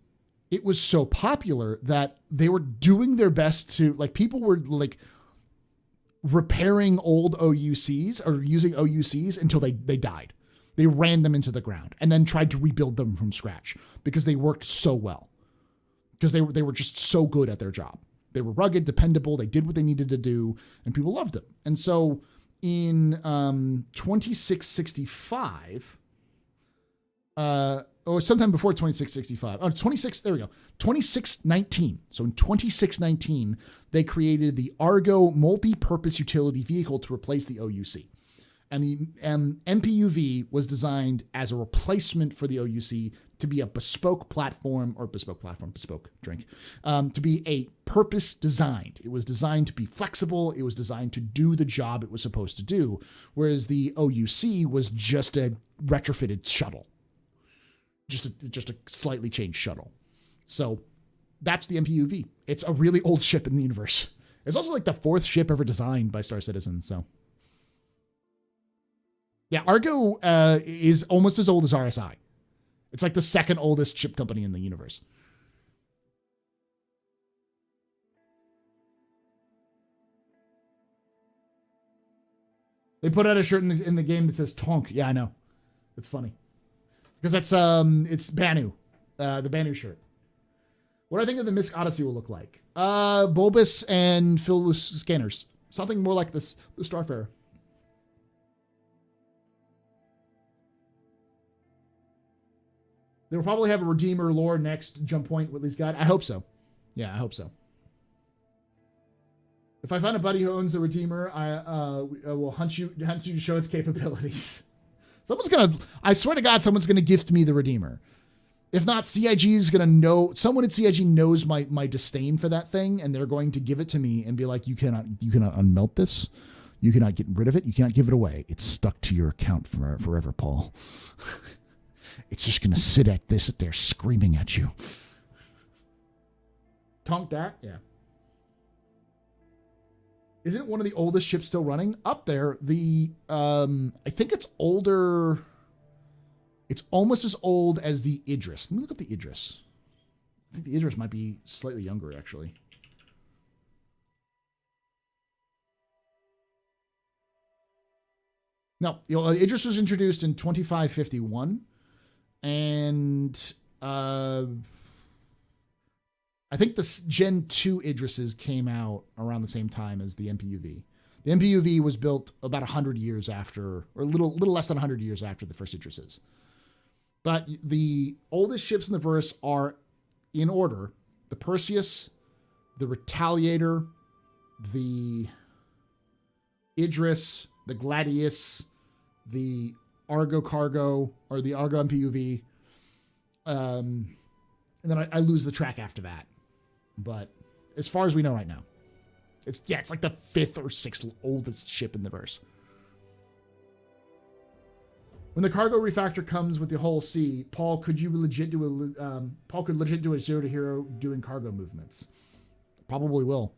it was so popular that they were doing their best to, like, people were like repairing old OUCs or using OUCs until they died. They ran them into the ground and then tried to rebuild them from scratch because they worked so well. Because they were just so good at their job. They were rugged, dependable. They did what they needed to do, and people loved them. And so in 2665, or sometime before 2665, there we go, 2619. So in 2619, they created the Argo Multi-Purpose Utility Vehicle to replace the OUC. And the MPUV was designed as a replacement for the OUC to be a bespoke drink, to be a purpose designed. It was designed to be flexible. It was designed to do the job it was supposed to do. Whereas the OUC was just a retrofitted shuttle, just a slightly changed shuttle. So that's the MPUV. It's a really old ship in the universe. It's also like the fourth ship ever designed by Star Citizen. So yeah, Argo is almost as old as RSI. It's like the second oldest ship company in the universe. They put out a shirt in the game that says Tonk. Yeah, I know. It's funny. Because that's it's Banu. The Banu shirt. What do I think of the Misk Odyssey will look like? Bulbous and filled with scanners. Something more like this, the Starfarer. They'll probably have a Redeemer lore next jump point with these guys. I hope so. Yeah, I hope so. If I find a buddy who owns the Redeemer, I will hunt you to show its capabilities. I swear to God, someone's gonna gift me the Redeemer. If not, CIG is gonna know. Someone at CIG knows my disdain for that thing, and they're going to give it to me and be like, "You cannot unmelt this. You cannot get rid of it. You cannot give it away. It's stuck to your account forever, Paul." It's just going to sit there screaming at you. Tonk that? Yeah. Isn't one of the oldest ships still running? Up there, I think it's older. It's almost as old as the Idris. Let me look up the Idris. I think the Idris might be slightly younger, actually. No, Idris was introduced in 2551. And I think the Gen 2 Idrises came out around the same time as the MPUV. The MPUV was built about 100 years after, or a little less than 100 years after the first Idrises. But the oldest ships in the verse are in order: the Perseus, the Retaliator, the Idris, the Gladius, the Argo Cargo, or the Argo MPUV. And then I lose the track after that. But as far as we know right now, it's like the fifth or sixth oldest ship in the verse. When the cargo refactor comes with the whole C, Paul could legit do a zero to hero doing cargo movements. Probably will.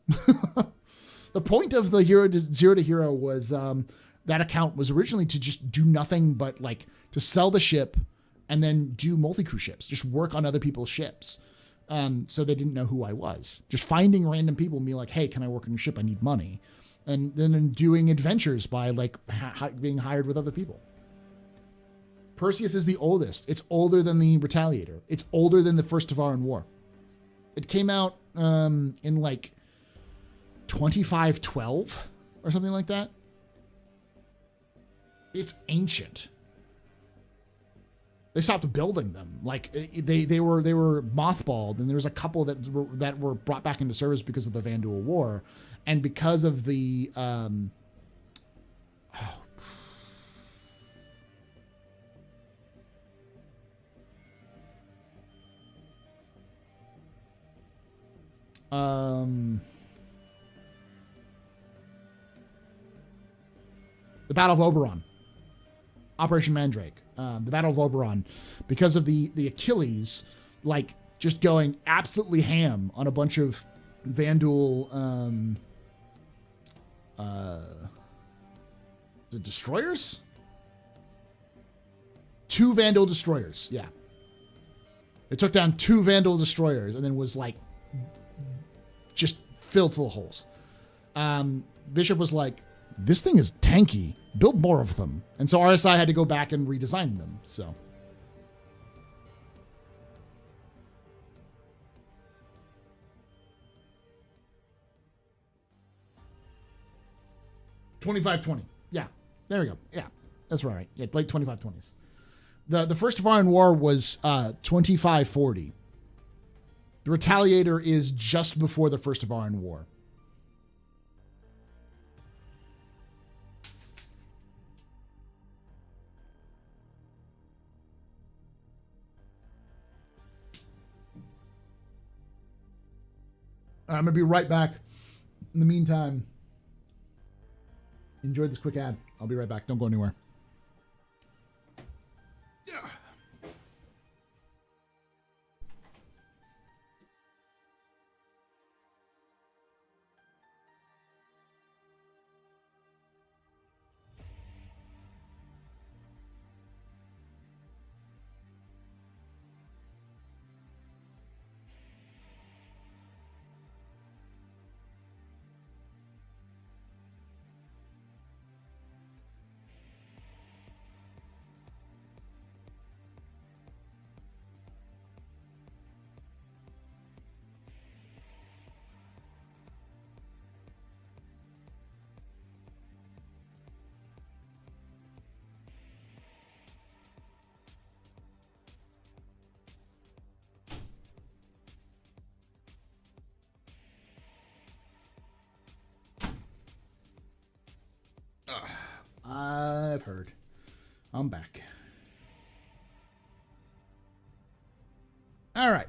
The point of the zero to hero was that account was originally to just do nothing but like to sell the ship and then do multi-crew ships, just work on other people's ships. So they didn't know who I was. Just finding random people and being like, "Hey, can I work on your ship? I need money." And then doing adventures by like being hired with other people. Perseus is the oldest. It's older than the Retaliator. It's older than the first Tavaran War. It came out in like 2512 or something like that. It's ancient. They stopped building them. Like they were mothballed, and there was a couple that were brought back into service because of the Vanduul War, and because of the The Battle of Oberon. Operation Mandrake. The Battle of Oberon. Because of the Achilles, like, just going absolutely ham on a bunch of Vandal, the destroyers? 2 Vandal destroyers, yeah. It took down 2 Vandal destroyers and then was like just filled full of holes. Bishop was like, this thing is tanky. Build more of them. And so RSI had to go back and redesign them. So 2520. Yeah. There we go. Yeah. That's right. Yeah, late 2520s. The first Varan War was 2540. The Retaliator is just before the first Varan War. I'm going to be right back. In the meantime, enjoy this quick ad. I'll be right back. Don't go anywhere. I've heard. I'm back. All right.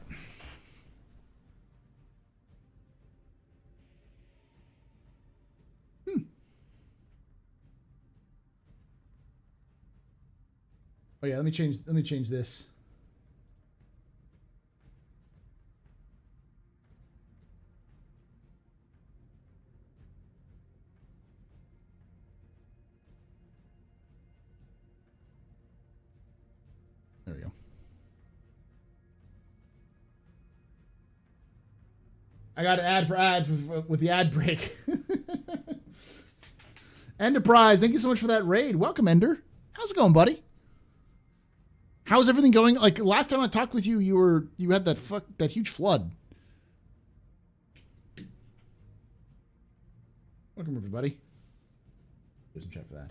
Oh yeah, let me change this. There we go. I got an ad for ads with the ad break. Enterprise, thank you so much for that raid. Welcome, Ender. How's it going, buddy? How's everything going? Like last time I talked with you, you had that huge flood. Welcome, everybody. There's some chat for that.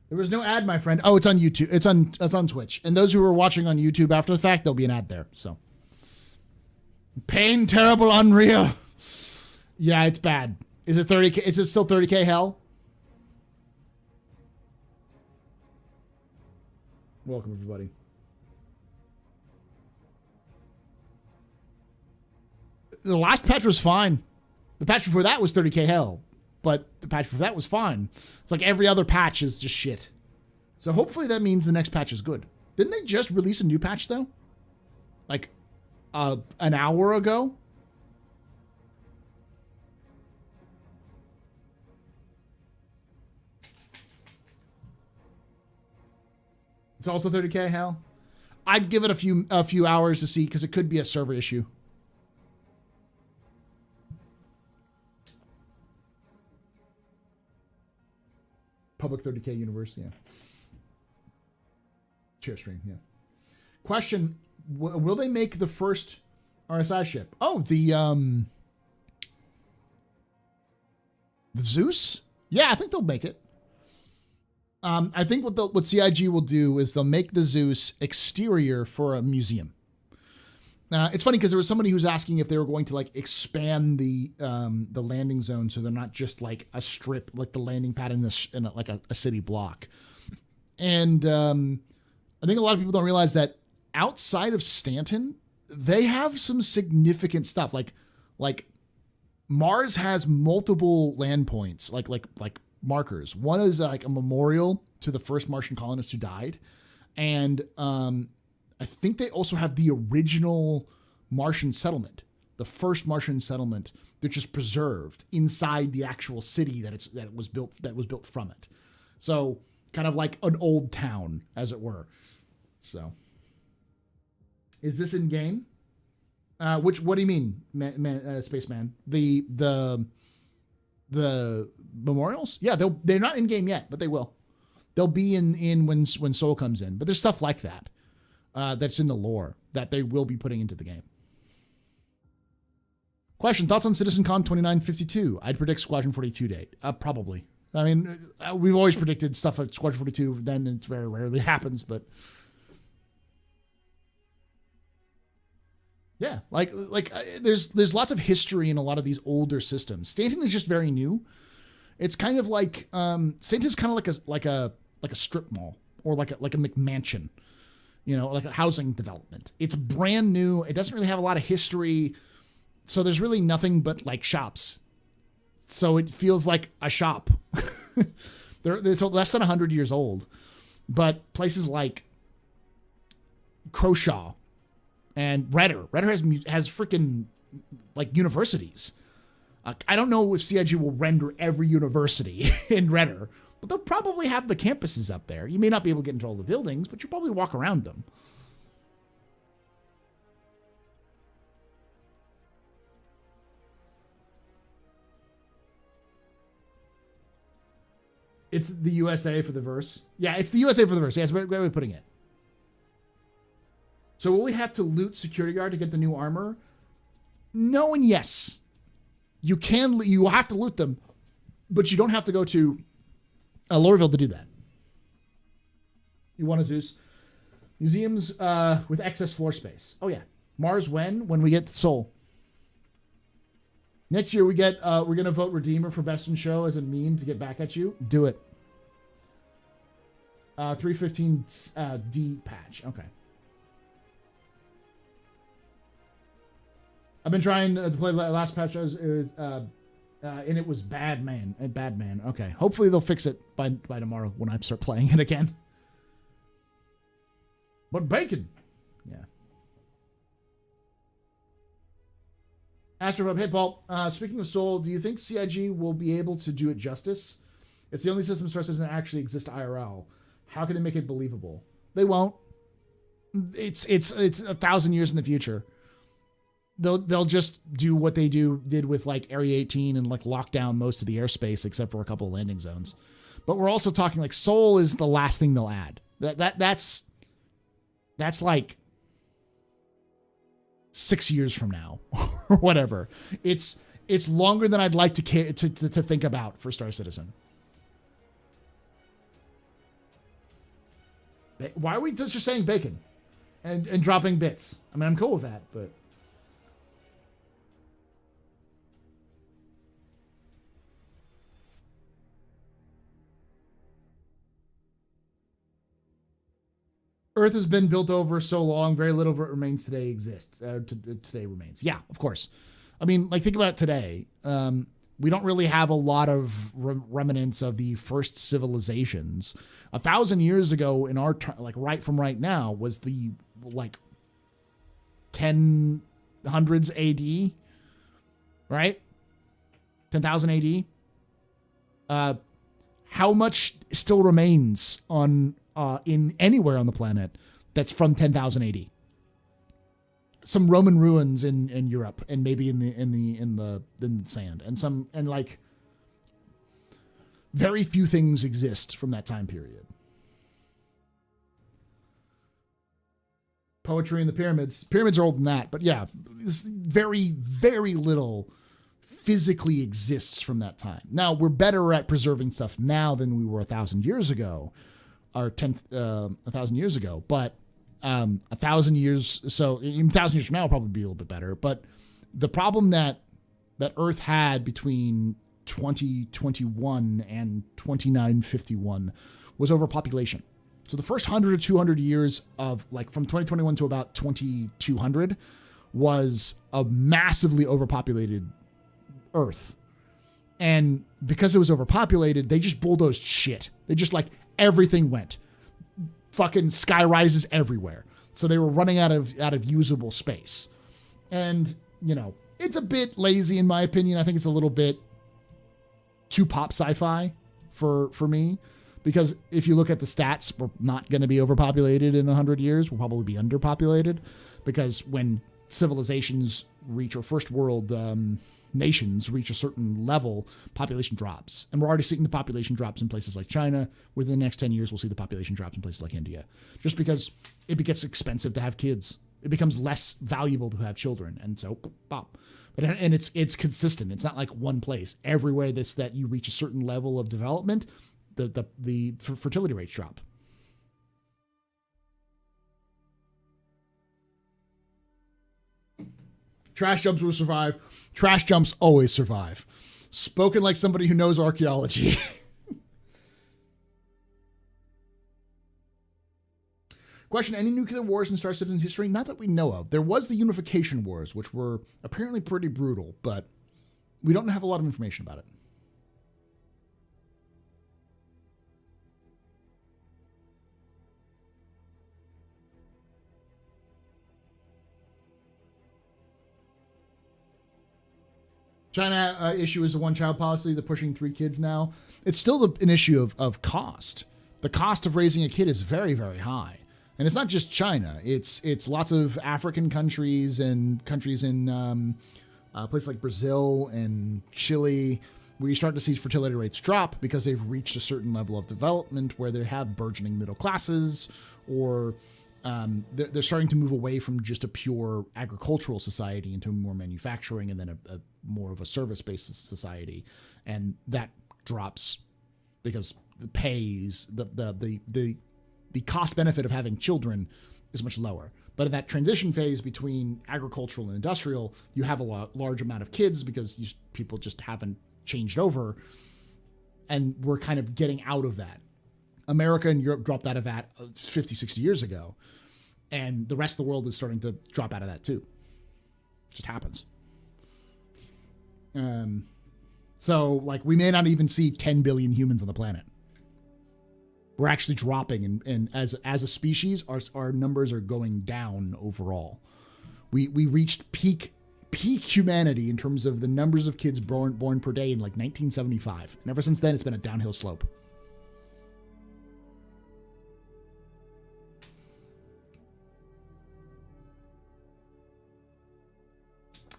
There was no ad, my friend. Oh, it's on YouTube. It's on Twitch. And those who are watching on YouTube after the fact, there'll be an ad there. So, pain, terrible, unreal. Yeah, it's bad. Is it 30K? Is it still 30K hell? Welcome, everybody. The last patch was fine. The patch before that was 30K hell. But the patch before that was fine. It's like every other patch is just shit. So hopefully that means the next patch is good. Didn't they just release a new patch, though? Like, an hour ago? It's also 30K hell? I'd give it a few hours to see, because it could be a server issue. Public 30K universe, yeah. Chair stream, yeah. Question, will they make the first RSI ship? Oh, the Zeus? Yeah, I think they'll make it. I think what CIG will do is they'll make the Zeus exterior for a museum. It's funny because there was somebody who's asking if they were going to like expand the landing zone so they're not just like a strip, like the landing pad in a city block. And I think a lot of people don't realize that outside of Stanton, they have some significant stuff. Like Like Mars has multiple land points, like markers. One is like a memorial to the first Martian colonists who died, and I think they also have the original Martian settlement, the first Martian settlement, which is preserved inside the actual city that was built from it. So kind of like an old town, as it were. So, is this in game? What do you mean, Spaceman? The memorials? Yeah, they're not in game yet, but they will. They'll be in when Soul comes in. But there's stuff like that that's in the lore that they will be putting into the game. Question: thoughts on CitizenCon 2952? I'd predict Squadron 42 date. Probably. I mean, we've always predicted stuff at Squadron 42. Then it very rarely happens, but. Yeah, like there's lots of history in a lot of these older systems. Stanton is just very new. It's kind of like Stanton's kind of like a strip mall or like a McMansion, like a housing development. It's brand new. It doesn't really have a lot of history, so there's really nothing but like shops. So it feels like a shop. They're less than 100 years old, but places like Croshaw and Redder has freaking like universities. I don't know if CIG will render every university in Redder, but they'll probably have the campuses up there. You may not be able to get into all the buildings, but you'll probably walk around them. It's the USA for the verse. Yeah, it's the USA for the verse. Yeah, that's a great way of putting it. So will we have to loot security guard to get the new armor? No and yes. You have to loot them, but you don't have to go to Lorville to do that. You want a Zeus? Museums with excess floor space. Oh yeah. Mars when we get Soul. Next year we're gonna vote Redeemer for Best in Show as a meme to get back at you. Do it. 315 D patch. Okay. I've been trying to play the last patch, and it was bad, man. Okay, hopefully they'll fix it by tomorrow when I start playing it again. But bacon, yeah. Astro, hey Paul. Speaking of Soul, do you think CIG will be able to do it justice? It's the only system Star doesn't actually exist IRL. How can they make it believable? They won't. It's 1,000 years in the future. They'll just do what they did with like Area 18 and like lock down most of the airspace except for a couple of landing zones. But we're also talking like Soul is the last thing they'll add. That's like 6 years from now or whatever. It's longer than I'd like to think about for Star Citizen. Why are we just saying bacon and dropping bits? I mean, I'm cool with that, but. Earth has been built over so long, very little of what remains today exists. Today remains. Yeah, of course. I mean, like, think about today. We don't really have a lot of remnants of the first civilizations. 1,000 years ago, in our right now, was the like 1000s AD, right? 10,000 AD. How much still remains on in anywhere on the planet that's from 10,000 AD? Some Roman ruins in Europe and maybe in the sand and like very few things exist from that time period. Poetry in the pyramids. Pyramids are older than that, but yeah, very, very little physically exists from that time. Now we're better at preserving stuff now than we were 1,000 years ago. Or 1,000 years ago, but 1,000 years, so in 1,000 years from now, will probably be a little bit better. But the problem that Earth had between 2021 and 2951 was overpopulation. So the first 100 or 200 years of like from 2021 to about 2200 was a massively overpopulated Earth. And because it was overpopulated, they just bulldozed shit. They just like everything went. Fucking sky rises everywhere. So they were running out of usable space. And, you know, it's a bit lazy in my opinion. I think it's a little bit too pop sci-fi for me. Because if you look at the stats, we're not going to be overpopulated in 100 years. We'll probably be underpopulated. Because when civilizations reach, or first world nations reach a certain level, population drops. And we're already seeing the population drops in places like China. Within the next 10 years, we'll see the population drops in places like India. Just because it gets expensive to have kids. It becomes less valuable to have children. And so, pop. And it's consistent. It's not like one place. Everywhere that you reach a certain level of development, the fertility rates drop. Trash jumps will survive. Trash jumps always survive. Spoken like somebody who knows archaeology. Question, any nuclear wars in Star Citizen history? Not that we know of. There was the Unification Wars, which were apparently pretty brutal, but we don't have a lot of information about it. China issue is a one-child policy. They're pushing 3 kids now. It's still an issue of cost. The cost of raising a kid is very, very high. And it's not just China. It's lots of African countries and countries in places like Brazil and Chile, where you start to see fertility rates drop because they've reached a certain level of development where they have burgeoning middle classes, or they're starting to move away from just a pure agricultural society into more manufacturing and then a more of a service-based society. And that drops because the pays, the cost benefit of having children is much lower. But in that transition phase between agricultural and industrial, you have a large amount of kids because people just haven't changed over. And we're kind of getting out of that. America and Europe dropped out of that 50, 60 years ago. And the rest of the world is starting to drop out of that too. It just happens. So like we may not even see 10 billion humans on the planet. We're actually dropping, and as a species, our numbers are going down overall. We reached peak humanity in terms of the numbers of kids born per day in like 1975. And ever since then, it's been a downhill slope.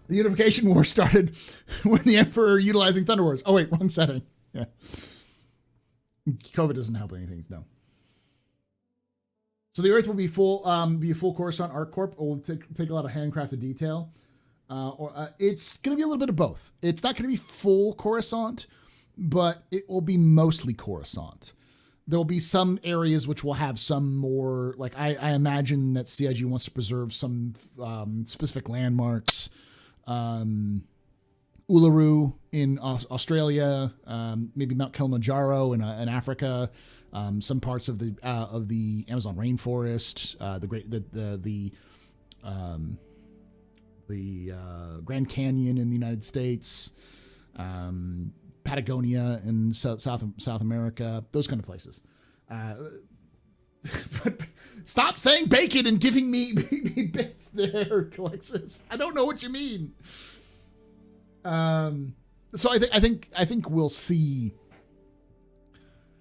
The Unification War started when the Emperor utilizing Thunder Wars. Oh wait, wrong setting. Yeah. COVID doesn't help anything, no. So the Earth will be a full Coruscant ArcCorp, or will take a lot of handcrafted detail. It's going to be a little bit of both. It's not going to be full Coruscant, but it will be mostly Coruscant. There will be some areas which will have some more, like I imagine that CIG wants to preserve some specific landmarks. Uluru in Australia, maybe Mount Kilimanjaro in Africa, some parts of the Amazon rainforest, the Grand Canyon in the United States, Patagonia in South America, those kind of places. But stop saying bacon and giving me bits there, Alexis. I don't know what you mean. So I think we'll see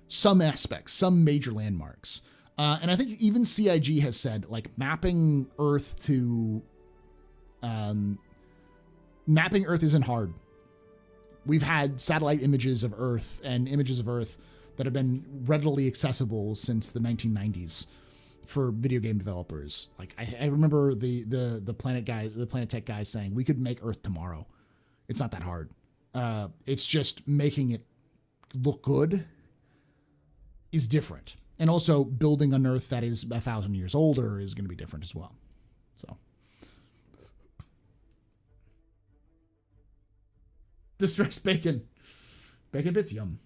some aspects, some major landmarks. And I think even CIG has said, like, mapping Earth isn't hard. We've had satellite images of Earth and images of Earth that have been readily accessible since the 1990s for video game developers. Like I remember the Planet Tech guy saying we could make Earth tomorrow. It's not that hard. It's just making it look good is different. And also building an Earth that is 1,000 years older is going to be different as well. So. Distressed bacon. Bacon bits, yum.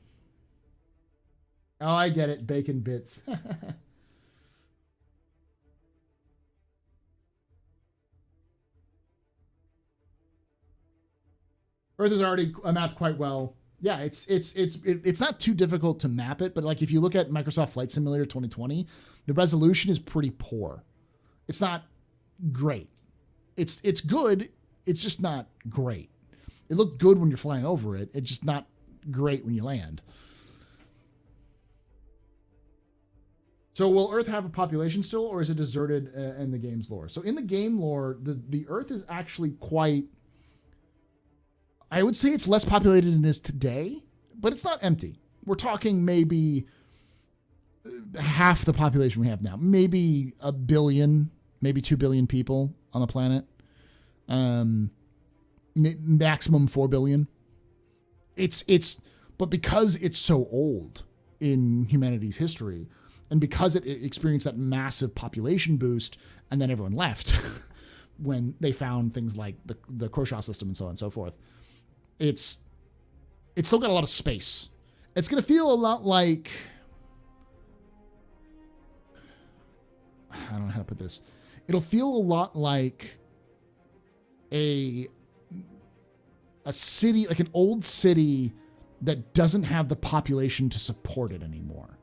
Oh, I get it. Bacon bits. Earth is already mapped quite well. Yeah, it's not too difficult to map it, but like if you look at Microsoft Flight Simulator 2020, the resolution is pretty poor. It's not great. It's good. It's just not great. It looked good when you're flying over it. It's just not great when you land. So will Earth have a population still, or is it deserted in the game's lore? So in the game lore, the Earth is actually quite... I would say it's less populated than it is today, but it's not empty. We're talking maybe half the population we have now. Maybe 1 billion, maybe 2 billion people on the planet. Maximum 4 billion. But because it's so old in humanity's history, and because it experienced that massive population boost, and then everyone left when they found things like the Croshaw system and so on and so forth, it's still got a lot of space. It's going to feel a lot like, I don't know how to put this. It'll feel a lot like a city, like an old city that doesn't have the population to support it anymore.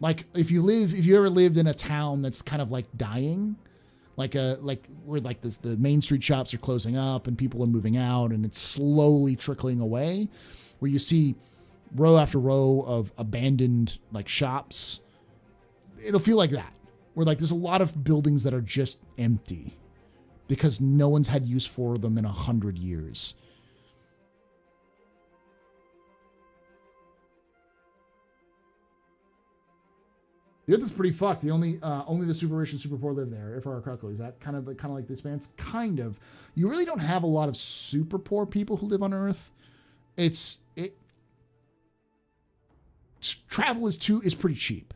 Like if you ever lived in a town that's kind of like dying, like where like this, the main street shops are closing up and people are moving out and it's slowly trickling away, where you see row after row of abandoned like shops. It'll feel like that, where like there's a lot of buildings that are just empty because no one's had use for them in 100 years. The Earth is pretty fucked. The only the super rich and super poor live there, if I recall correctly. Is that kind of like the Expanse? Kind of. You really don't have a lot of super poor people who live on Earth. Travel is pretty cheap.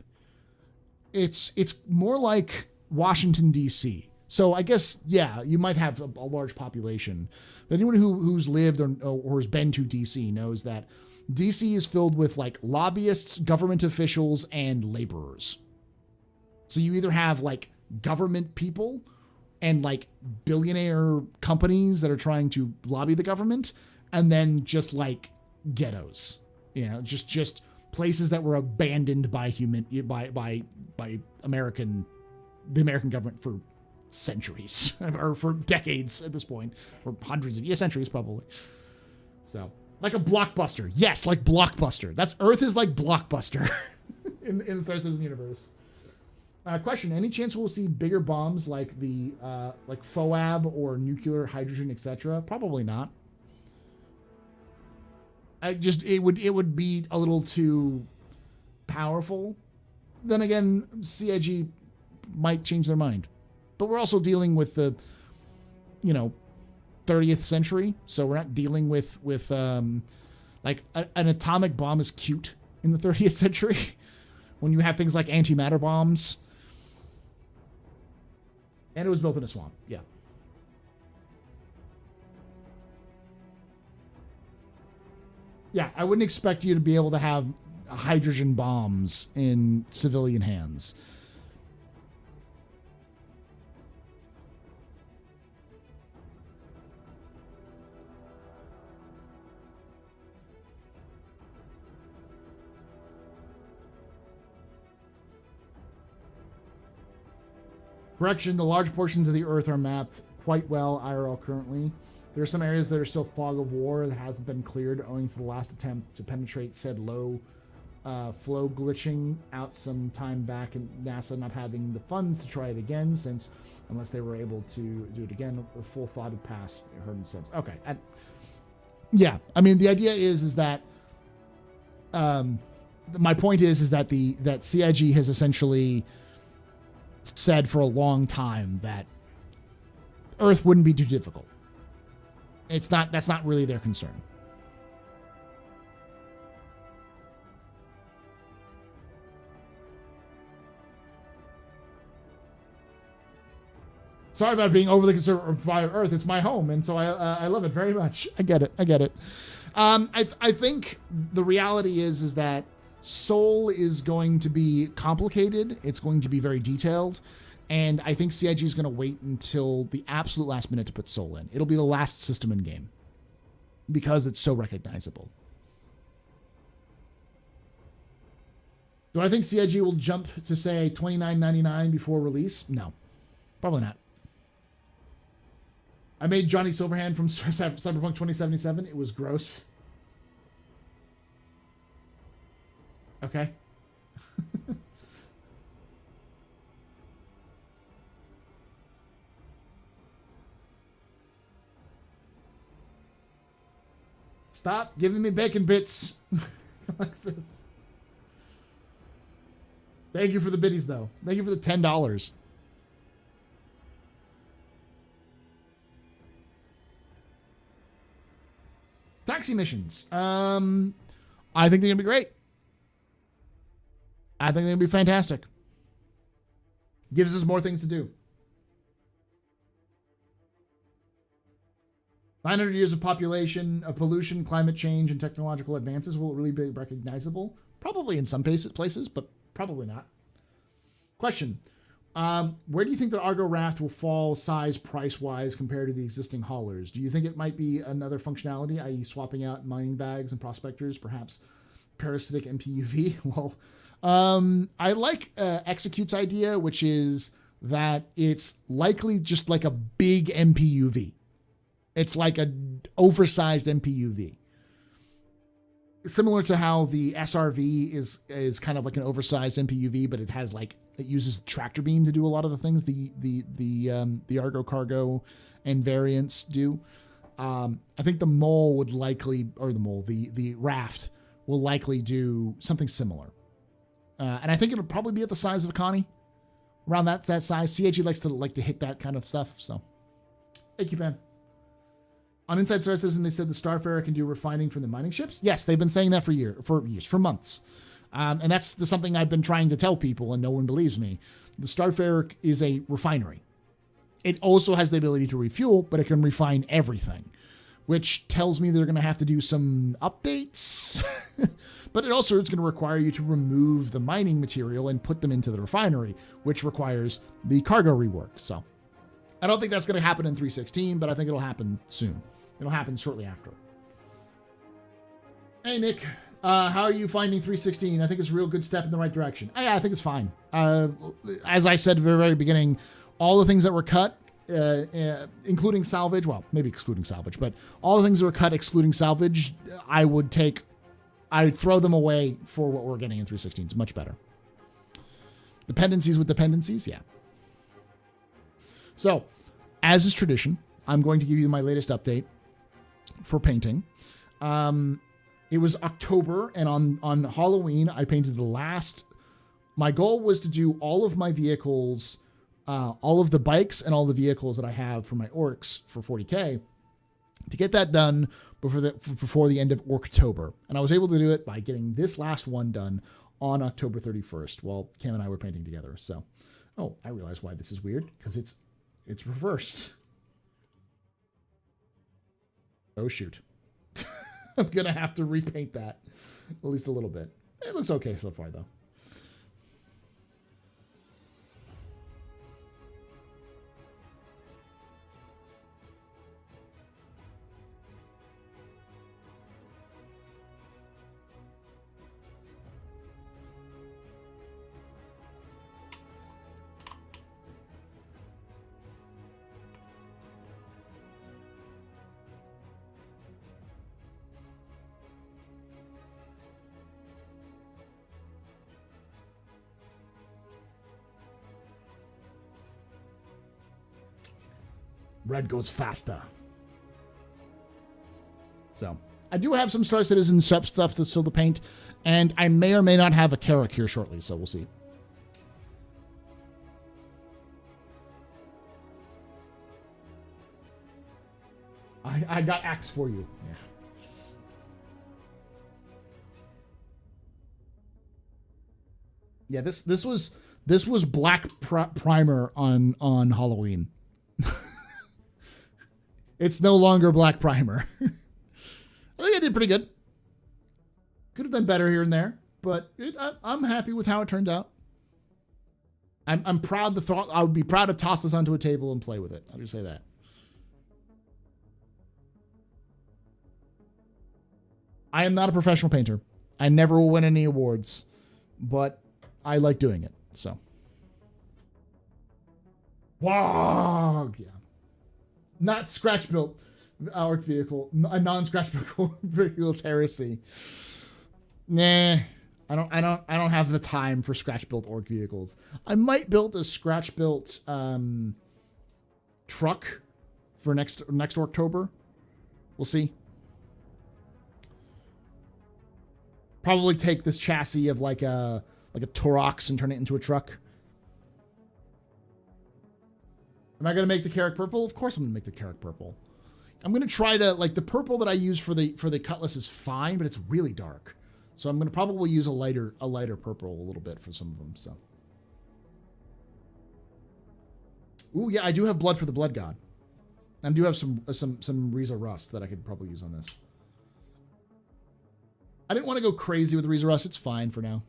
It's more like Washington D.C. So I guess you might have a large population, but anyone who's lived or has been to D.C. knows that DC is filled with like lobbyists, government officials, and laborers. So you either have like government people and like billionaire companies that are trying to lobby the government, and then just like ghettos, just places that were abandoned by the American government for centuries or for decades at this point, or hundreds of centuries probably. So. Like a Blockbuster. Yes, like Blockbuster. Earth is like Blockbuster in the Star Citizen universe. Question, any chance we'll see bigger bombs like the like FOAB or nuclear, hydrogen, etc.? Probably not. It would be a little too powerful. Then again, CIG might change their mind. But we're also dealing with the 30th century, so we're not dealing with like an atomic bomb is cute in the 30th century when you have things like antimatter bombs, and it was built in a swamp. I wouldn't expect you to be able to have hydrogen bombs in civilian hands. Correction, the large portions of the Earth are mapped quite well IRL currently. There are some areas that are still fog of war that hasn't been cleared owing to the last attempt to penetrate said low flow glitching out some time back, and NASA not having the funds to try it again, since unless they were able to do it again, the full thought had passed. It heard sense. Okay. I mean, the idea is that my point is that that CIG has essentially said for a long time that Earth wouldn't be too difficult. That's not really their concern. Sorry about being overly concerned by Earth. It's my home, and so I love it very much. I get it. I think the reality is that Soul is going to be complicated. It's going to be very detailed. And I think CIG is going to wait until the absolute last minute to put Soul in. It'll be the last system in game because it's so recognizable. Do I think CIG will jump to, say, $29.99 before release? No, probably not. I made Johnny Silverhand from Cyberpunk 2077. It was gross. Okay. Stop giving me bacon bits, Alexis. Thank you for the biddies, though. Thank you for the $10. Taxi missions. I think they're gonna be great. I think they're gonna be fantastic. Gives us more things to do. 900 years of population, of pollution, climate change, and technological advances. Will it really be recognizable? Probably in some places, but probably not. Question. Where do you think the Argo Raft will fall size, price-wise, compared to the existing haulers? Do you think it might be another functionality, i.e. swapping out mining bags and prospectors, perhaps parasitic MPUV? Well, I like Execute's idea, which is that it's likely just like a big MPUV. It's like an oversized MPUV. Similar to how the SRV is kind of like an oversized MPUV, but it has like, it uses tractor beam to do a lot of the things the Argo Cargo and variants do. I think the Mole would likely, or the Raft will likely do something similar. And I think it'll probably be at the size of a Connie, around that size. CIG likes to hit that kind of stuff. So, thank you, Ben. On Inside Star Citizen, they said the Starfarer can do refining from the mining ships. Yes, they've been saying that for months. And that's something I've been trying to tell people, and no one believes me. The Starfarer is a refinery. It also has the ability to refuel, but it can refine everything, which tells me they're going to have to do some updates. But it also is going to require you to remove the mining material and put them into the refinery, which requires the cargo rework. So I don't think that's going to happen in 3.16, but I think it'll happen soon. It'll happen shortly after. Hey, Nick. How are you finding 3.16? I think it's a real good step in the right direction. Yeah, I think it's fine. As I said at the very beginning, all the things that were cut, including salvage, well, maybe excluding salvage, but all the things that were cut excluding salvage, I'd throw them away for what we're getting in 3.16. It's much better. Dependencies with dependencies, yeah. So, as is tradition, I'm going to give you my latest update for painting. It was October, and on Halloween, I painted the last. My goal was to do all of my vehicles, all of the bikes and all the vehicles that I have for my orcs for 40K, to get that done before the end of Orktober. And I was able to do it by getting this last one done on October 31st while Cam and I were painting together. So, oh, I realize why this is weird, because it's reversed. Oh, shoot. I'm going to have to repaint that at least a little bit. It looks okay so far, though. Red goes faster. So, I do have some Star Citizen stuff that's still to paint, and I may or may not have a Carrack here shortly, so we'll see. I got Axe for you. Yeah. Yeah, this was black primer on Halloween. It's no longer black primer. I think I did pretty good. Could have done better here and there. but I'm happy with how it turned out. I'm proud to throw. I would be proud to toss this onto a table and play with it. I'll just say that. I am not a professional painter. I never will win any awards, but I like doing it. So, wow, yeah, not scratch built arc vehicle, a non-scratch built vehicle's heresy. Nah. I don't have the time for scratch built orc vehicles. I might build a scratch built truck for next October. We'll see. Probably take this chassis of like a Torox and turn it into a truck. Am I gonna make the Carrack purple? Of course I'm gonna make the Carrack purple. I'm gonna try to, like, the purple that I use for the Cutlass is fine, but it's really dark. So I'm going to probably use a lighter purple a little bit for some of them. So, ooh, yeah, I do have blood for the Blood God. I do have some Riza Rust that I could probably use on this. I didn't want to go crazy with Riza Rust. It's fine for now.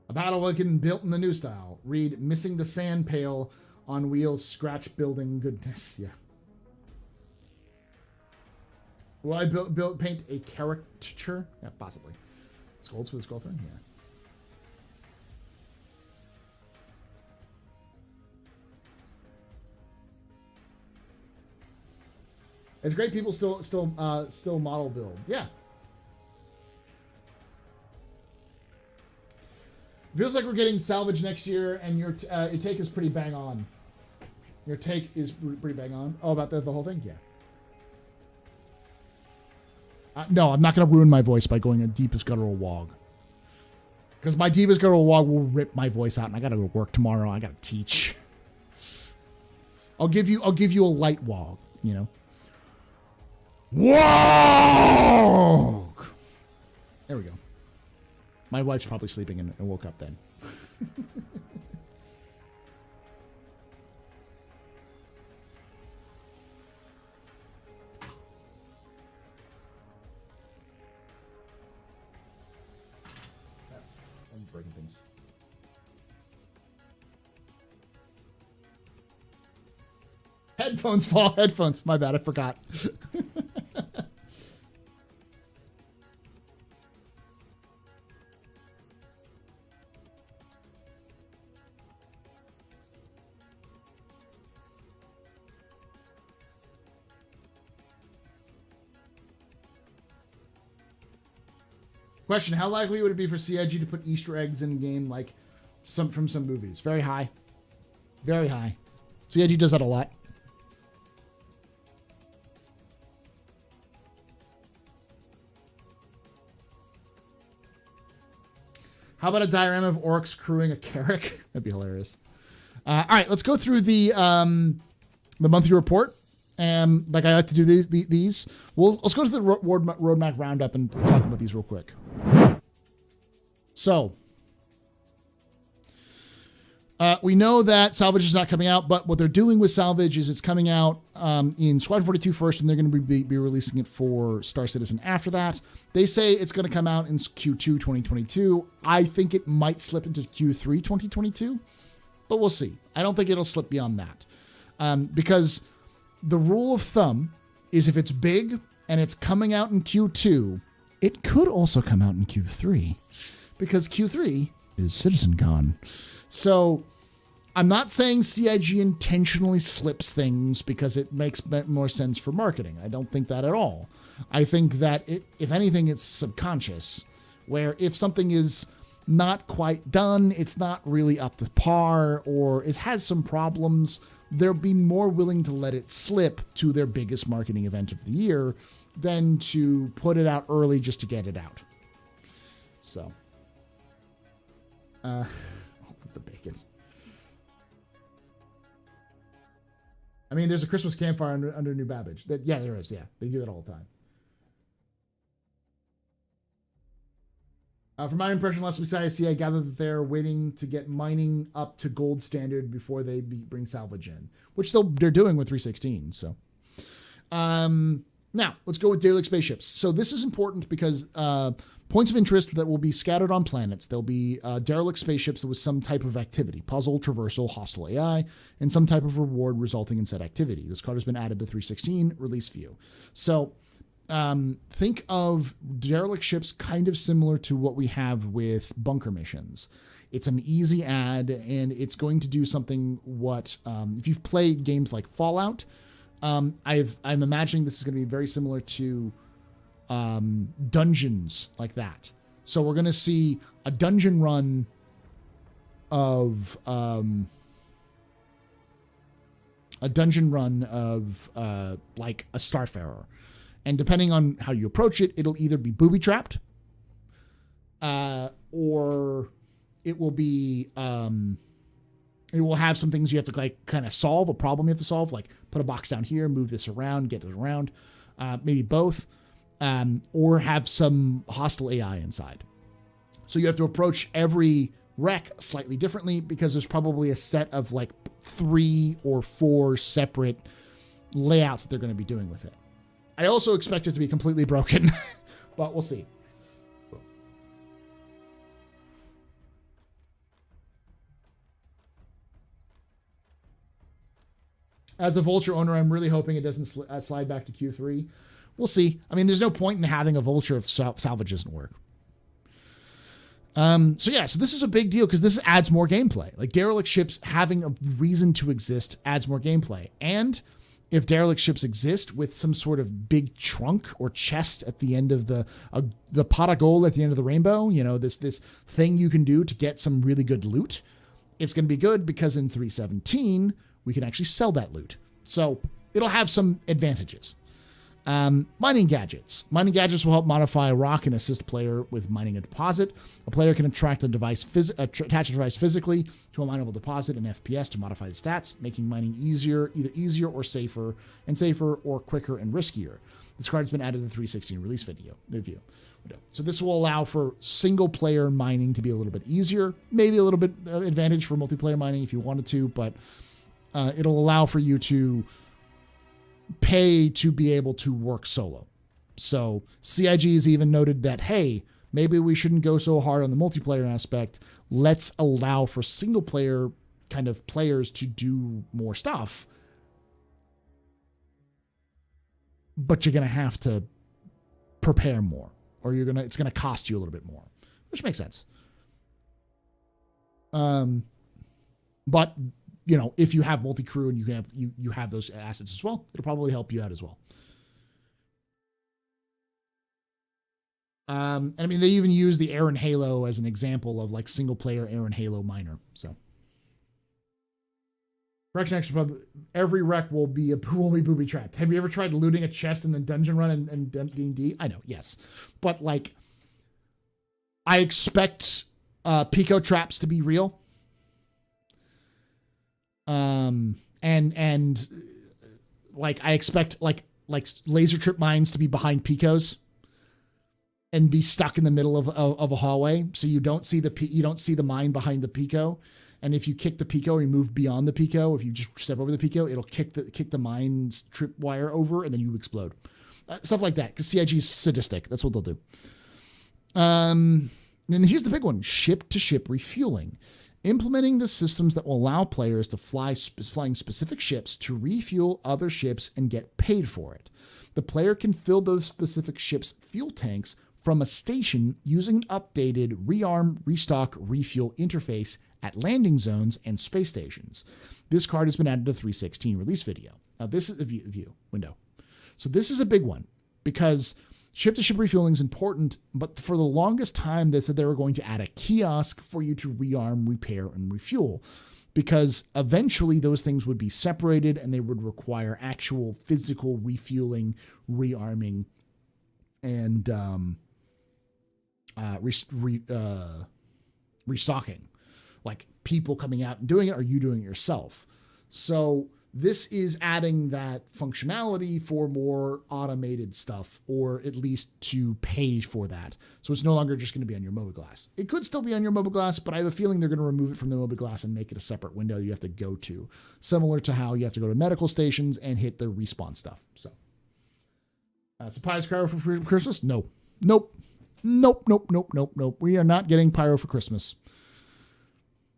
A battle wagon built in the new style. Read missing the sand pail on wheels, scratch building goodness. Yeah. Will I paint a caricature? Yeah, possibly. Scolds for the skull thing? Yeah. It's great people still model build. Yeah. Feels like we're getting Salvage next year, and your take is pretty bang on. Your take is pretty bang on. Oh, about the whole thing? Yeah. No, I'm not going to ruin my voice by going a deepest guttural wog. Because my deepest guttural wog will rip my voice out, and I got to go to work tomorrow. I got to teach. I'll give you a light wog, you know. Wog! There we go. My wife's probably sleeping and woke up then. I'm breaking things. Headphones fall. Headphones. My bad. I forgot. Question, how likely would it be for CIG to put Easter eggs in game like from some movies? Very high. Very high. CIG does that a lot. How about a diorama of orcs crewing a Carrack? That'd be hilarious. All right, let's go through the monthly report. Like I like to do these. Let's go to the roadmap roundup and talk about these real quick. So, we know that Salvage is not coming out, but what they're doing with Salvage is it's coming out in Squadron 42 first, and they're going to be releasing it for Star Citizen after that. They say it's going to come out in Q2 2022. I think it might slip into Q3 2022, but we'll see. I don't think it'll slip beyond that because the rule of thumb is if it's big and it's coming out in Q2, it could also come out in Q3 because Q3 is CitizenCon. So I'm not saying CIG intentionally slips things because it makes more sense for marketing. I don't think that at all. I think that if anything, it's subconscious, where if something is not quite done, it's not really up to par, or it has some problems, they'll be more willing to let it slip to their biggest marketing event of the year than to put it out early just to get it out. So, the bacon. I mean, there's a Christmas campfire under New Babbage. Yeah, there is. Yeah, they do it all the time. From my impression last week's ISC, I gathered that they're waiting to get mining up to gold standard before they bring salvage in, which they're doing with 316. So, now let's go with derelict spaceships. So this is important because points of interest that will be scattered on planets. There'll be derelict spaceships with some type of activity, puzzle, traversal, hostile AI, and some type of reward resulting in said activity. This card has been added to 316 release view. So think of derelict ships kind of similar to what we have with bunker missions. It's an easy add, and it's going to do something what, if you've played games like Fallout, I'm imagining this is going to be very similar to dungeons like that. So we're going to see a dungeon run of like a Starfarer. And depending on how you approach it, it'll either be booby-trapped, or it will be, it will have some things you have to like kind of solve, a problem you have to solve, like put a box down here, move this around, get it around, maybe both, or have some hostile AI inside. So you have to approach every wreck slightly differently because there's probably a set of like 3 or 4 separate layouts that they're going to be doing with it. I also expect it to be completely broken, but we'll see. As a Vulture owner, I'm really hoping it doesn't slide back to Q3. We'll see. I mean, there's no point in having a Vulture if salvage doesn't work. So this is a big deal because this adds more gameplay. Like derelict ships having a reason to exist adds more gameplay. And if derelict ships exist with some sort of big trunk or chest at the end of the pot of gold at the end of the rainbow, this thing you can do to get some really good loot, it's going to be good because in 317 we can actually sell that loot. So it'll have some advantages. Mining gadgets. Mining gadgets will help modify a rock and assist player with mining a deposit. A player can attach a device physically to a mineable deposit in FPS to modify the stats, making mining either easier or safer or quicker and riskier. This card has been added to the 316 release review. So this will allow for single player mining to be a little bit easier, maybe a little bit advantage for multiplayer mining if you wanted to, but it'll allow for you to pay to be able to work solo. So CIG has even noted that, hey, maybe we shouldn't go so hard on the multiplayer aspect. Let's allow for single player kind of players to do more stuff. But you're going to have to prepare more, or it's going to cost you a little bit more, which makes sense. But if you have multi-crew and you have those assets as well, it'll probably help you out as well. And I mean, they even use the Aaron Halo as an example of like single player Aaron Halo miner. So correction, actually, every wreck will be booby trapped. Have you ever tried looting a chest in a dungeon run and D&D? I know, yes, but like, I expect Pico traps to be real. And like I expect like laser trip mines to be behind Picos and be stuck in the middle of a hallway, so you don't see the mine behind the Pico. And if you kick the Pico or you move beyond the Pico, if you just step over the Pico, it'll kick the mine's trip wire over, and then you explode. Stuff like that, because CIG is sadistic. That's what they'll do. And here's the big one: ship-to-ship refueling. Implementing the systems that will allow players to flying specific ships to refuel other ships and get paid for it. The player can fill those specific ships' fuel tanks from a station using an updated rearm, restock, refuel interface at landing zones and space stations. This card has been added to 316 release video. Now this is the view window. So this is a big one because ship-to-ship refueling is important, but for the longest time, they said they were going to add a kiosk for you to rearm, repair, and refuel, because eventually those things would be separated and they would require actual physical refueling, rearming, and restocking. Like people coming out and doing it, or you doing it yourself. So This is adding that functionality for more automated stuff, or at least to pay for that. So it's no longer just going to be on your mobiGlas. It could still be on your mobiGlas, but I have a feeling they're going to remove it from the mobiGlas and make it a separate window you have to go to, similar to how you have to go to medical stations and hit the respawn stuff. So, surprise pyro for Christmas? No. Nope. We are not getting pyro for Christmas.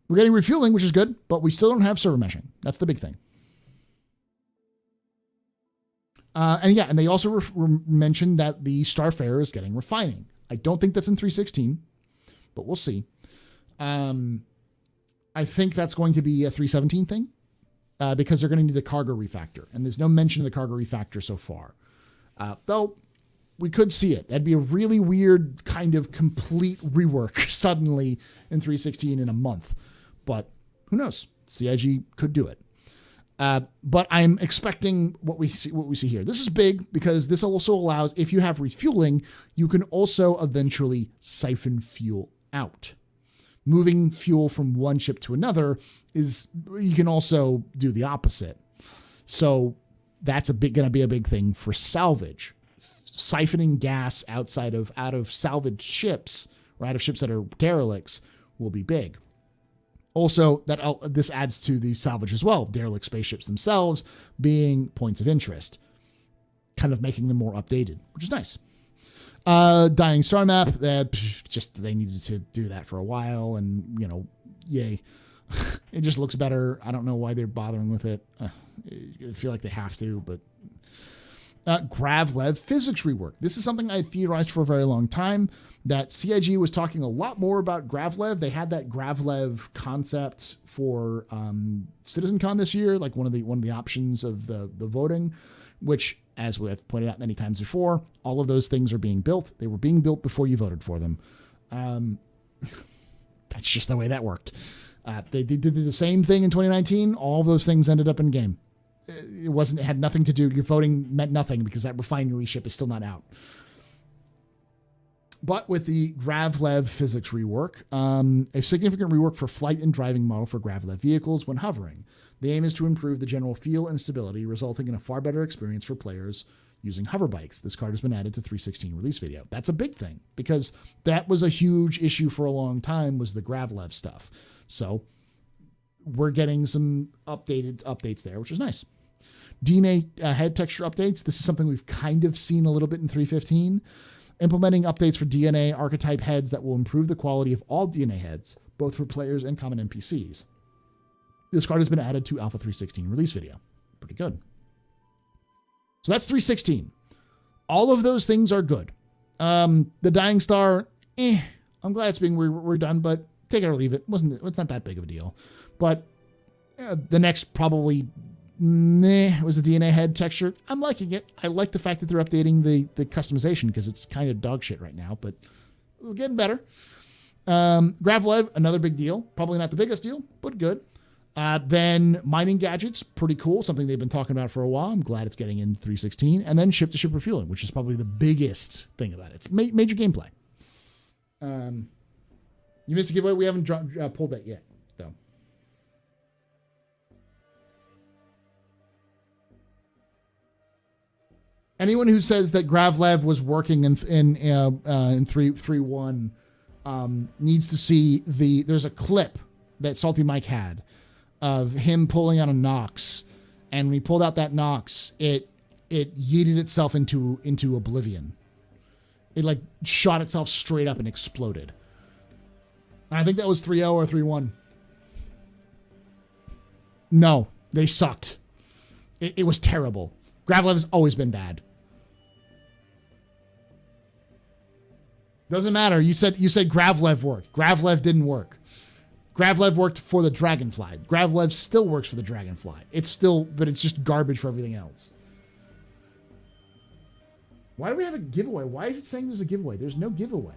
We're getting refueling, which is good, but we still don't have server meshing. That's the big thing. And they also mentioned that the Starfarer is getting refining. I don't think that's in 3.16, but we'll see. I think that's going to be a 3.17 thing because they're going to need the cargo refactor, and there's no mention of the cargo refactor so far. Though we could see it. That'd be a really weird kind of complete rework suddenly in 3.16 in a month. But who knows? CIG could do it. But I'm expecting what we see here. This is big because this also allows, if you have refueling, you can also eventually siphon fuel out. Moving fuel from one ship to another you can also do the opposite. So that's going to be a big thing for salvage. Siphoning gas out of salvaged ships or out of ships that are derelicts will be big. Also, this adds to the salvage as well. Derelict spaceships themselves being points of interest, kind of making them more updated, which is nice. Dying star map. They needed to do that for a while, and yay. It just looks better. I don't know why they're bothering with it. I feel like they have to, but. Gravlev physics rework. This is something I theorized for a very long time, that CIG was talking a lot more about Gravlev. They had that Gravlev concept for CitizenCon this year, like one of the options of the voting, which, as we have pointed out many times before, all of those things are being built. They were being built before you voted for them. That's just the way that worked. They did the same thing in 2019. All of those things ended up in game. It had nothing to do. Your voting meant nothing because that refinery ship is still not out. But with the Gravlev physics rework, a significant rework for flight and driving model for Gravlev vehicles when hovering. The aim is to improve the general feel and stability, resulting in a far better experience for players using hover bikes. This card has been added to 3.16 release video. That's a big thing because that was a huge issue for a long time, was the Gravlev stuff. So we're getting some updates there, which is nice. DNA head texture updates. This is something we've kind of seen a little bit in 3.15. Implementing updates for DNA archetype heads that will improve the quality of all DNA heads, both for players and common NPCs. This card has been added to Alpha 3.16 release video. Pretty good. So that's 3.16. All of those things are good. The Dying Star, I'm glad it's being redone, but take it or leave it. It's not that big of a deal. But the next probably was the DNA head texture. I'm liking it. I like the fact that they're updating the customization because it's kind of dog shit right now, but it's getting better. Gravlev, another big deal. Probably not the biggest deal, but good. Then mining gadgets, pretty cool. Something they've been talking about for a while. I'm glad it's getting in 3.16. And then ship-to-ship refueling, which is probably the biggest thing about it. It's major gameplay. You missed a giveaway. We haven't pulled that yet, though. Anyone who says that Gravlev was working in 3.1 needs to see there's a clip that Salty Mike had of him pulling out a Nox, and when he pulled out that Nox, it yeeted itself into oblivion. It like shot itself straight up and exploded. And I think that was 3.0 or 3.1. No, they sucked. It was terrible. Gravlev has always been bad. Doesn't matter. You said Gravlev worked. Gravlev didn't work. Gravlev worked for the Dragonfly. Gravlev still works for the Dragonfly. But it's just garbage for everything else. Why do we have a giveaway? Why is it saying there's a giveaway? There's no giveaway.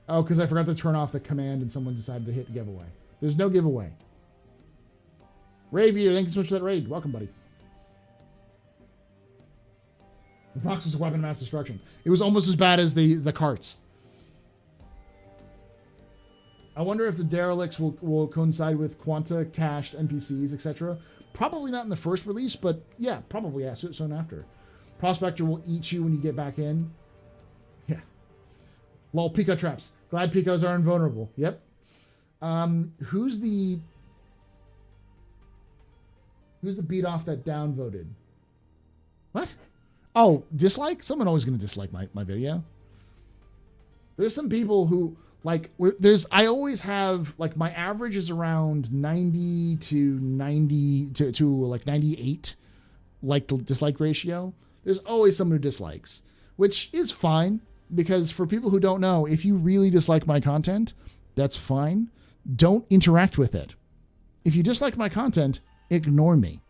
Oh, because I forgot to turn off the command and someone decided to hit giveaway. There's no giveaway. Ravier, thank you so much for that raid. Welcome, buddy. The Fox was a weapon of mass destruction. It was almost as bad as the carts. I wonder if the derelicts will coincide with Quanta cached NPCs, etc. Probably not in the first release, but yeah, probably soon after. Prospector will eat you when you get back in. Yeah. Lol, Pico traps. Glad Picos are invulnerable. Yep. Who's the beat off that downvoted? What? Oh, dislike? Someone always going to dislike my video. There's some people who like I always have like my average is around 90 to 90 to like 98 like the dislike ratio. There's always someone who dislikes, which is fine because for people who don't know, if you really dislike my content, that's fine. Don't interact with it. If you dislike my content, ignore me.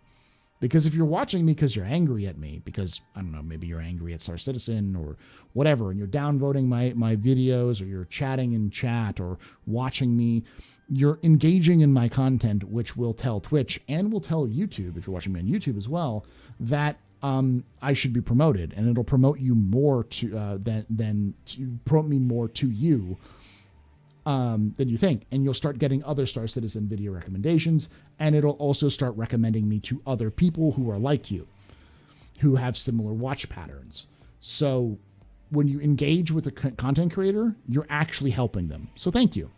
Because if you're watching me because you're angry at me, because, I don't know, maybe you're angry at Star Citizen or whatever, and you're downvoting my videos, or you're chatting in chat or watching me, you're engaging in my content, which will tell Twitch and will tell YouTube, if you're watching me on YouTube as well, that I should be promoted. And it'll promote you more to than to promote me more to you than you think. And you'll start getting other Star Citizen video recommendations, and it'll also start recommending me to other people who are like you, who have similar watch patterns. So when you engage with a content creator, you're actually helping them. So thank you.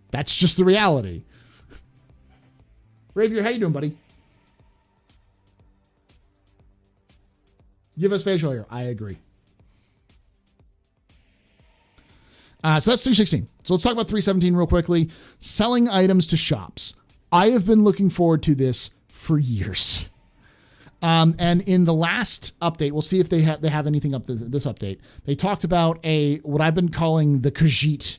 That's just the reality. Ravier, how you doing, buddy? Give us facial hair. I agree. So that's 316. So let's talk about 317 real quickly. Selling items to shops. I have been looking forward to this for years. And in the last update, we'll see if they have anything up this update. They talked about what I've been calling the Khajiit,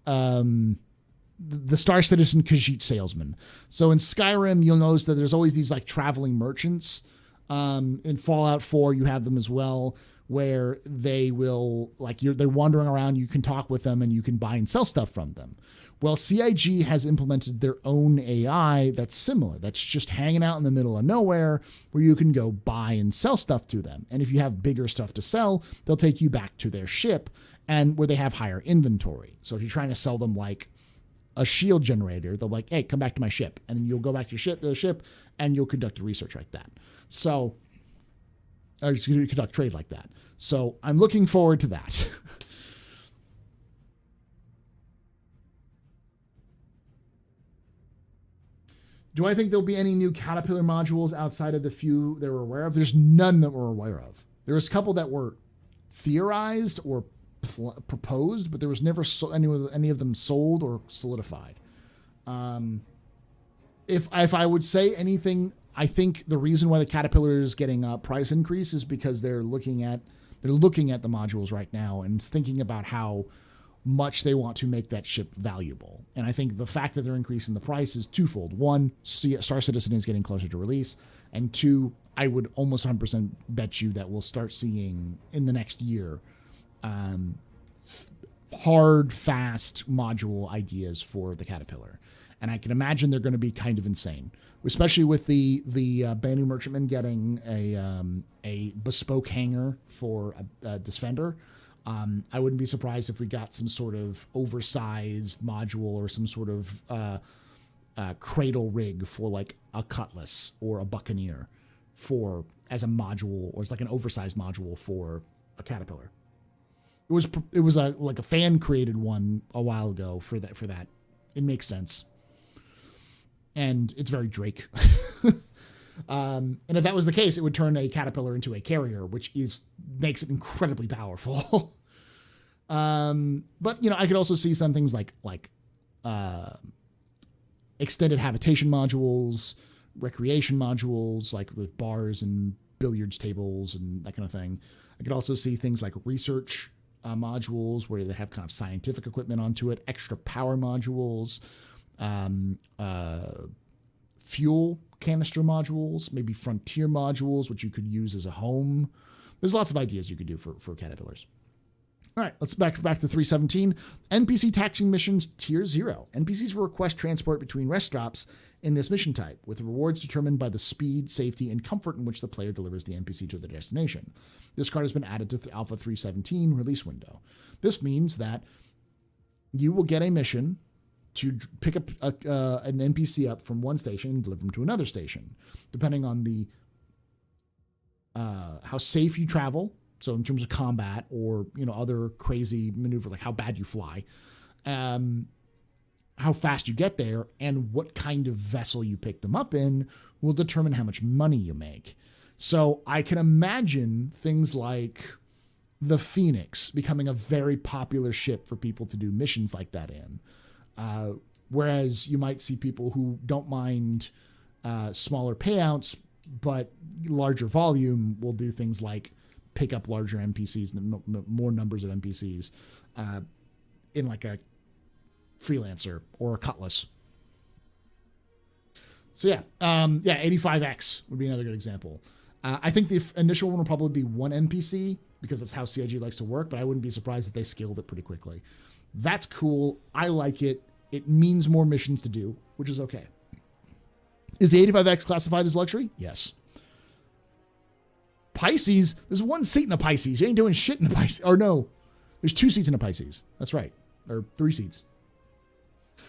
the Star Citizen Khajiit salesman. So in Skyrim, you'll notice that there's always these like traveling merchants. In Fallout 4, you have them as well, where they will they're wandering around. You can talk with them and you can buy and sell stuff from them. Well, CIG has implemented their own AI that's similar. That's just hanging out in the middle of nowhere where you can go buy and sell stuff to them. And if you have bigger stuff to sell, they'll take you back to their ship and where they have higher inventory. So if you're trying to sell them like a shield generator, they'll like, hey, come back to my ship. And then you'll go back to the ship and you'll conduct a research like that. So or you conduct trade like that. So I'm looking forward to that. Do I think there'll be any new Caterpillar modules outside of the few that we're aware of? There's none that we're aware of. There was a couple that were theorized or proposed, but there was never any of them sold or solidified. If I would say anything, I think the reason why the Caterpillar is getting a price increase is because they're looking at the modules right now and thinking about how much they want to make that ship valuable. And I think the fact that they're increasing the price is twofold. One, Star Citizen is getting closer to release. And two, I would almost 100% bet you that we'll start seeing in the next year hard, fast module ideas for the Caterpillar. And I can imagine they're going to be kind of insane, especially with the Banu Merchantman getting a bespoke hangar for a Defender. I wouldn't be surprised if we got some sort of oversized module or some sort of cradle rig for like a Cutlass or a Buccaneer as a module, or it's like an oversized module for a Caterpillar. It was like a fan created one a while ago for that. It makes sense. And it's very Drake. And if that was the case, it would turn a Caterpillar into a carrier, which makes it incredibly powerful. But I could also see some things like extended habitation modules, recreation modules, like with bars and billiards tables and that kind of thing. I could also see things like research modules where they have kind of scientific equipment onto it, extra power modules, fuel canister modules, maybe frontier modules, which you could use as a home. There's lots of ideas you could do for Caterpillars. All right, let's back to 317. NPC taxing missions tier 0. NPCs will request transport between rest stops in this mission type, with rewards determined by the speed, safety, and comfort in which the player delivers the NPC to their destination. This card has been added to the Alpha 317 release window. This means that you will get a mission to pick up an NPC up from one station and deliver them to another station, depending on the how safe you travel. So in terms of combat or, other crazy maneuver, like how bad you fly, how fast you get there, and what kind of vessel you pick them up in will determine how much money you make. So I can imagine things like the Phoenix becoming a very popular ship for people to do missions like that in. Whereas you might see people who don't mind smaller payouts, but larger volume will do things like pick up larger NPCs, more numbers of NPCs in like a freelancer or a cutlass. So yeah, 85X would be another good example. I think the initial one will probably be one NPC because that's how CIG likes to work, but I wouldn't be surprised if they scaled it pretty quickly. That's cool. I like it. It means more missions to do, which is okay. Is the 85X classified as luxury? Yes. Pisces, there's one seat in a Pisces. You ain't doing shit in a Pisces. Or no, there's 2 seats in a Pisces. That's right. Or 3 seats.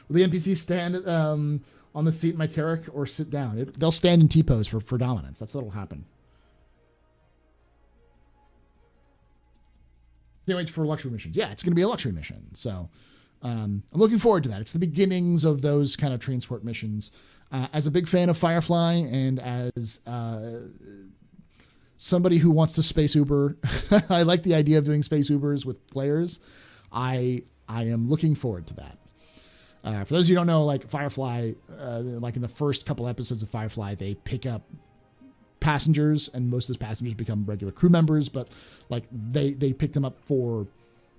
Will the NPCs stand on the seat in my character or sit down? They'll stand in T-pose for dominance. That's what'll happen. Can't wait for luxury missions. Yeah, it's going to be a luxury mission. So I'm looking forward to that. It's the beginnings of those kind of transport missions. As a big fan of Firefly and as somebody who wants to space Uber, I like the idea of doing space Ubers with players. I am looking forward to that. For those of you who don't know, like Firefly, like in the first couple episodes of Firefly, they pick up passengers and most of those passengers become regular crew members, but like they pick them up for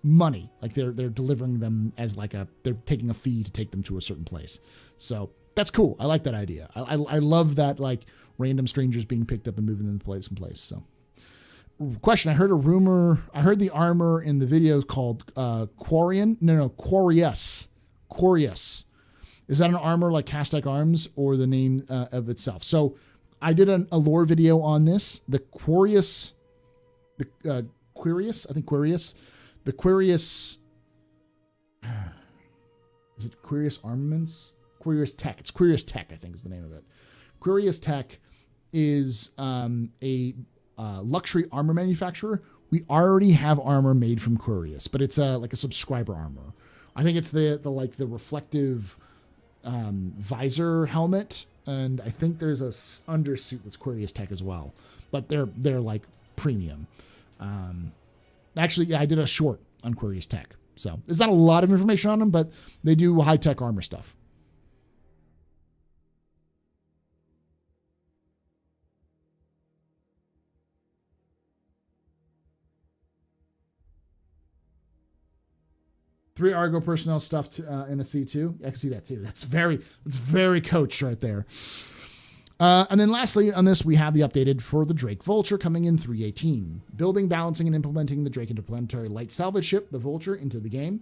money. Like they're delivering them as they're taking a fee to take them to a certain place. So that's cool. I like that idea. I love that, like random strangers being picked up and moving them to place. So question. I heard a rumor. I heard the armor in the video called Quarian. No, Quarius. Quarius. Is that an armor like Castek Arms or the name of itself? So I did a lore video on this. The Quarius, Quarius, I think Quarius, the Quarius, is it Quarius Armaments? Quarius Tech. It's Quarius Tech, I think is the name of it. Quarius Tech is a luxury armor manufacturer. We already have armor made from Quarius, but it's like a subscriber armor. I think it's the reflective visor helmet, and I think there's a undersuit that's Quarius Tech as well. But they're like premium. Actually, yeah, I did a short on Quarius Tech, so there's not a lot of information on them, but they do high tech armor stuff. Three Argo personnel stuffed in a C2. I can see that too. That's very coached right there. And then lastly on this, we have the updated for the Drake Vulture coming in 318. Building, balancing, and implementing the Drake interplanetary light salvage ship, the Vulture, into the game.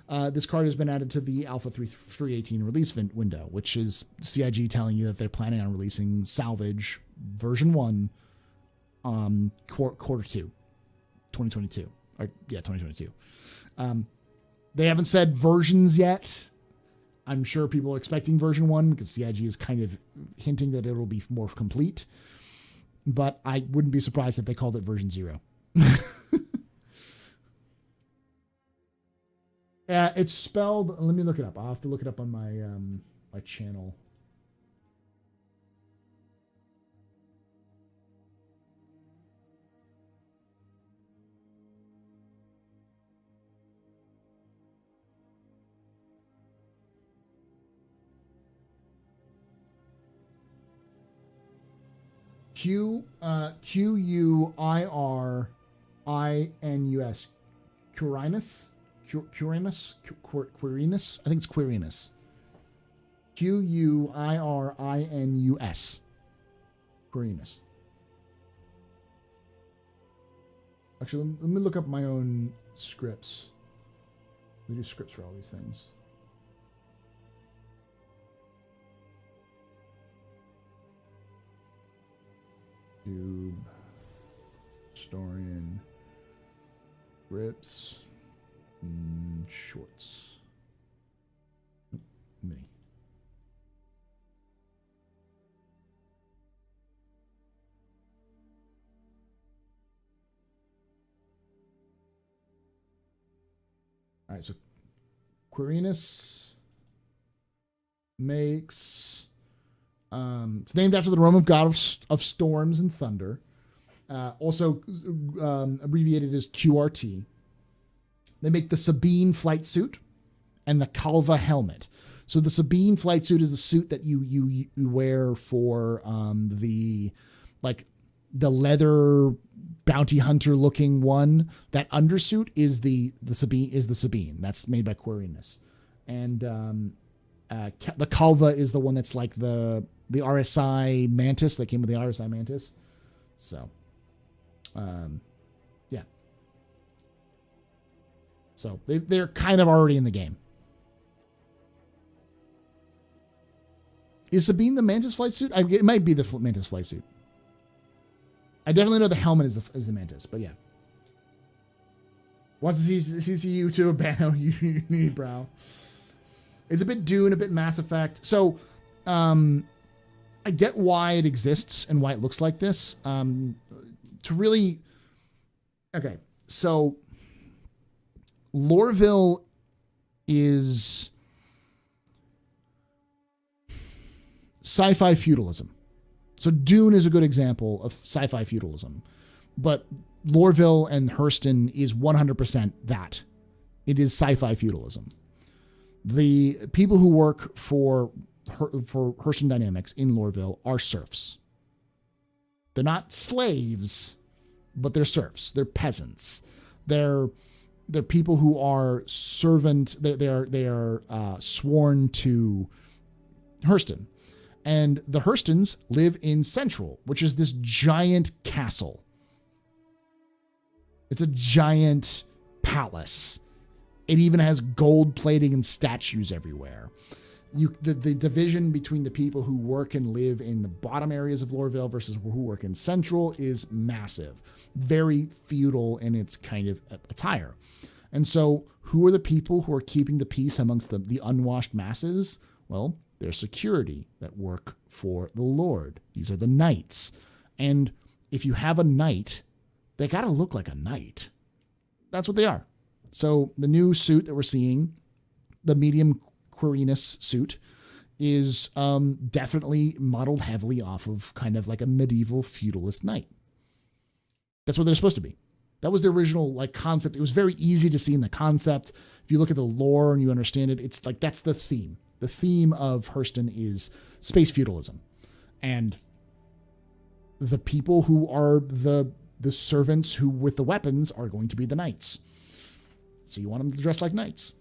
This card has been added to the Alpha 318 release window, which is CIG telling you that they're planning on releasing Salvage version 1 quarter 2, 2022. Or, yeah, 2022. They haven't said versions yet. I'm sure people are expecting version 1 because CIG is kind of hinting that it'll be more complete. But I wouldn't be surprised if they called it version 0. It's spelled, let me look it up. I'll have to look it up on my my channel. Quirinus. Quirinus. I think it's Quirinus. Quirinus. Quirinus. Actually, let me look up my own scripts. They do scripts for all these things. Tube, historian, scripts, shorts, mini. All right, so Quirinus makes. It's named after the Roman god of storms and thunder, also abbreviated as QRT. They make the Sabine flight suit and the Calva helmet. So the Sabine flight suit is the suit that you wear for the leather bounty hunter looking one. That undersuit is the Sabine. That's made by Quirinus. And the Calva is the one that's like the RSI Mantis that came with the RSI Mantis. So, yeah. So they're kind of already in the game. Is Sabine the Mantis flight suit? It might be the Mantis flight suit. I definitely know the helmet is the Mantis, but yeah. Wants to see you to a Bano unibrow. It's a bit Dune, a bit Mass Effect. So, I get why it exists and why it looks like this. Okay, so Lorville is sci-fi feudalism. So Dune is a good example of sci-fi feudalism, but Lorville and Hurston is 100% that. It is sci-fi feudalism. The people who work for Hurston Dynamics in Lorville are serfs. They're not slaves, but they're serfs. They're peasants. They're people who are servant. They are sworn to Hurston. And the Hurstons live in Central, which is this giant castle. It's a giant palace. It even has gold plating and statues everywhere. The division between the people who work and live in the bottom areas of Lorville versus who work in Central is massive. Very feudal in its kind of attire. And so who are the people who are keeping the peace amongst the unwashed masses? Well, they're security that work for the Lord. These are the knights. And if you have a knight, they got to look like a knight. That's what they are. So the new suit that we're seeing, the medium Quirinus suit, is definitely modeled heavily off of kind of like a medieval feudalist knight. That's what they're supposed to be. That was the original concept. It was very easy to see in the concept. If you look at the lore and you understand it, it's like that's the theme. The theme of Hurston is space feudalism. And the people who are the servants who with the weapons are going to be the knights. So you want them to dress like knights.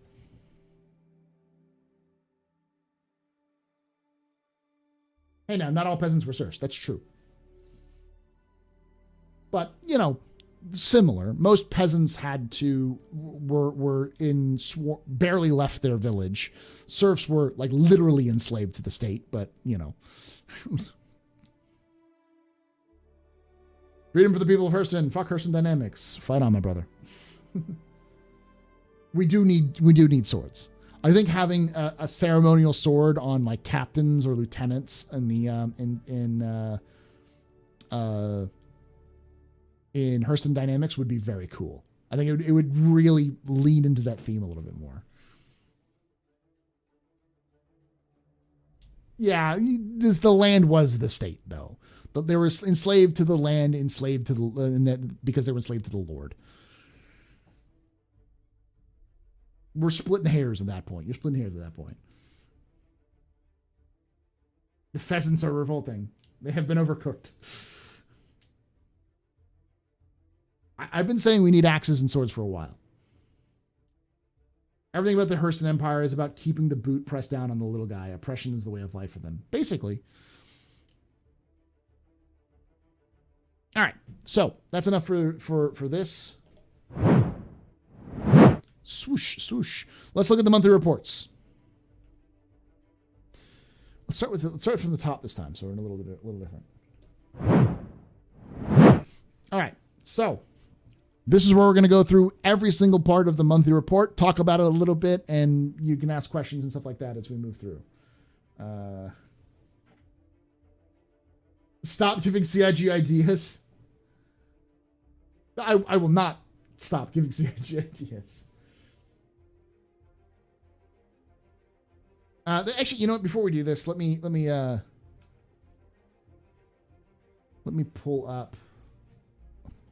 Hey, now, not all peasants were serfs. That's true. But, similar. Most peasants barely left their village. Serfs were literally enslaved to the state, but freedom for the people of Hurston. Fuck Hurston Dynamics. Fight on, my brother. We do need swords. I think having a ceremonial sword on captains or lieutenants in the in Hurston Dynamics would be very cool. I think it would really lean into that theme a little bit more. Yeah, the land was the state though. They were enslaved to the land, enslaved to because they were enslaved to the Lord. We're splitting hairs at that point. You're splitting hairs at that point. The pheasants are revolting. They have been overcooked. I've been saying we need axes and swords for a while. Everything about the Hurston Empire is about keeping the boot pressed down on the little guy. Oppression is the way of life for them. Basically. All right. So that's enough for this. Swoosh, swoosh. Let's look at the monthly reports. Let's start from the top this time, so we're in a little different. All right. So this is where we're going to go through every single part of the monthly report, talk about it a little bit, and you can ask questions and stuff like that as we move through. Stop giving CIG ideas. I will not stop giving CIG ideas. Actually, you know what? Before we do this, let me pull up.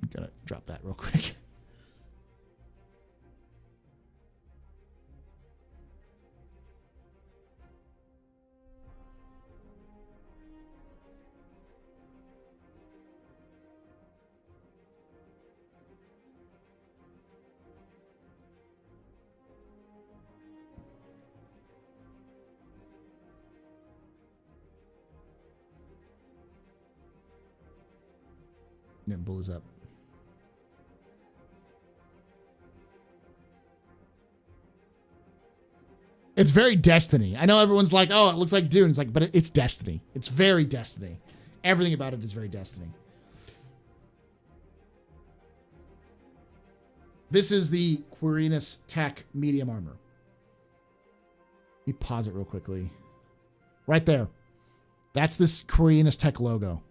I'm gonna drop that real quick. Then pull this up. It's very Destiny. I know everyone's like, oh, it looks like Dune. It's like, but it's Destiny. It's very Destiny. Everything about it is very Destiny. This is the Quirinus Tech medium armor. Let me pause it real quickly. Right there. That's this Quirinus Tech logo.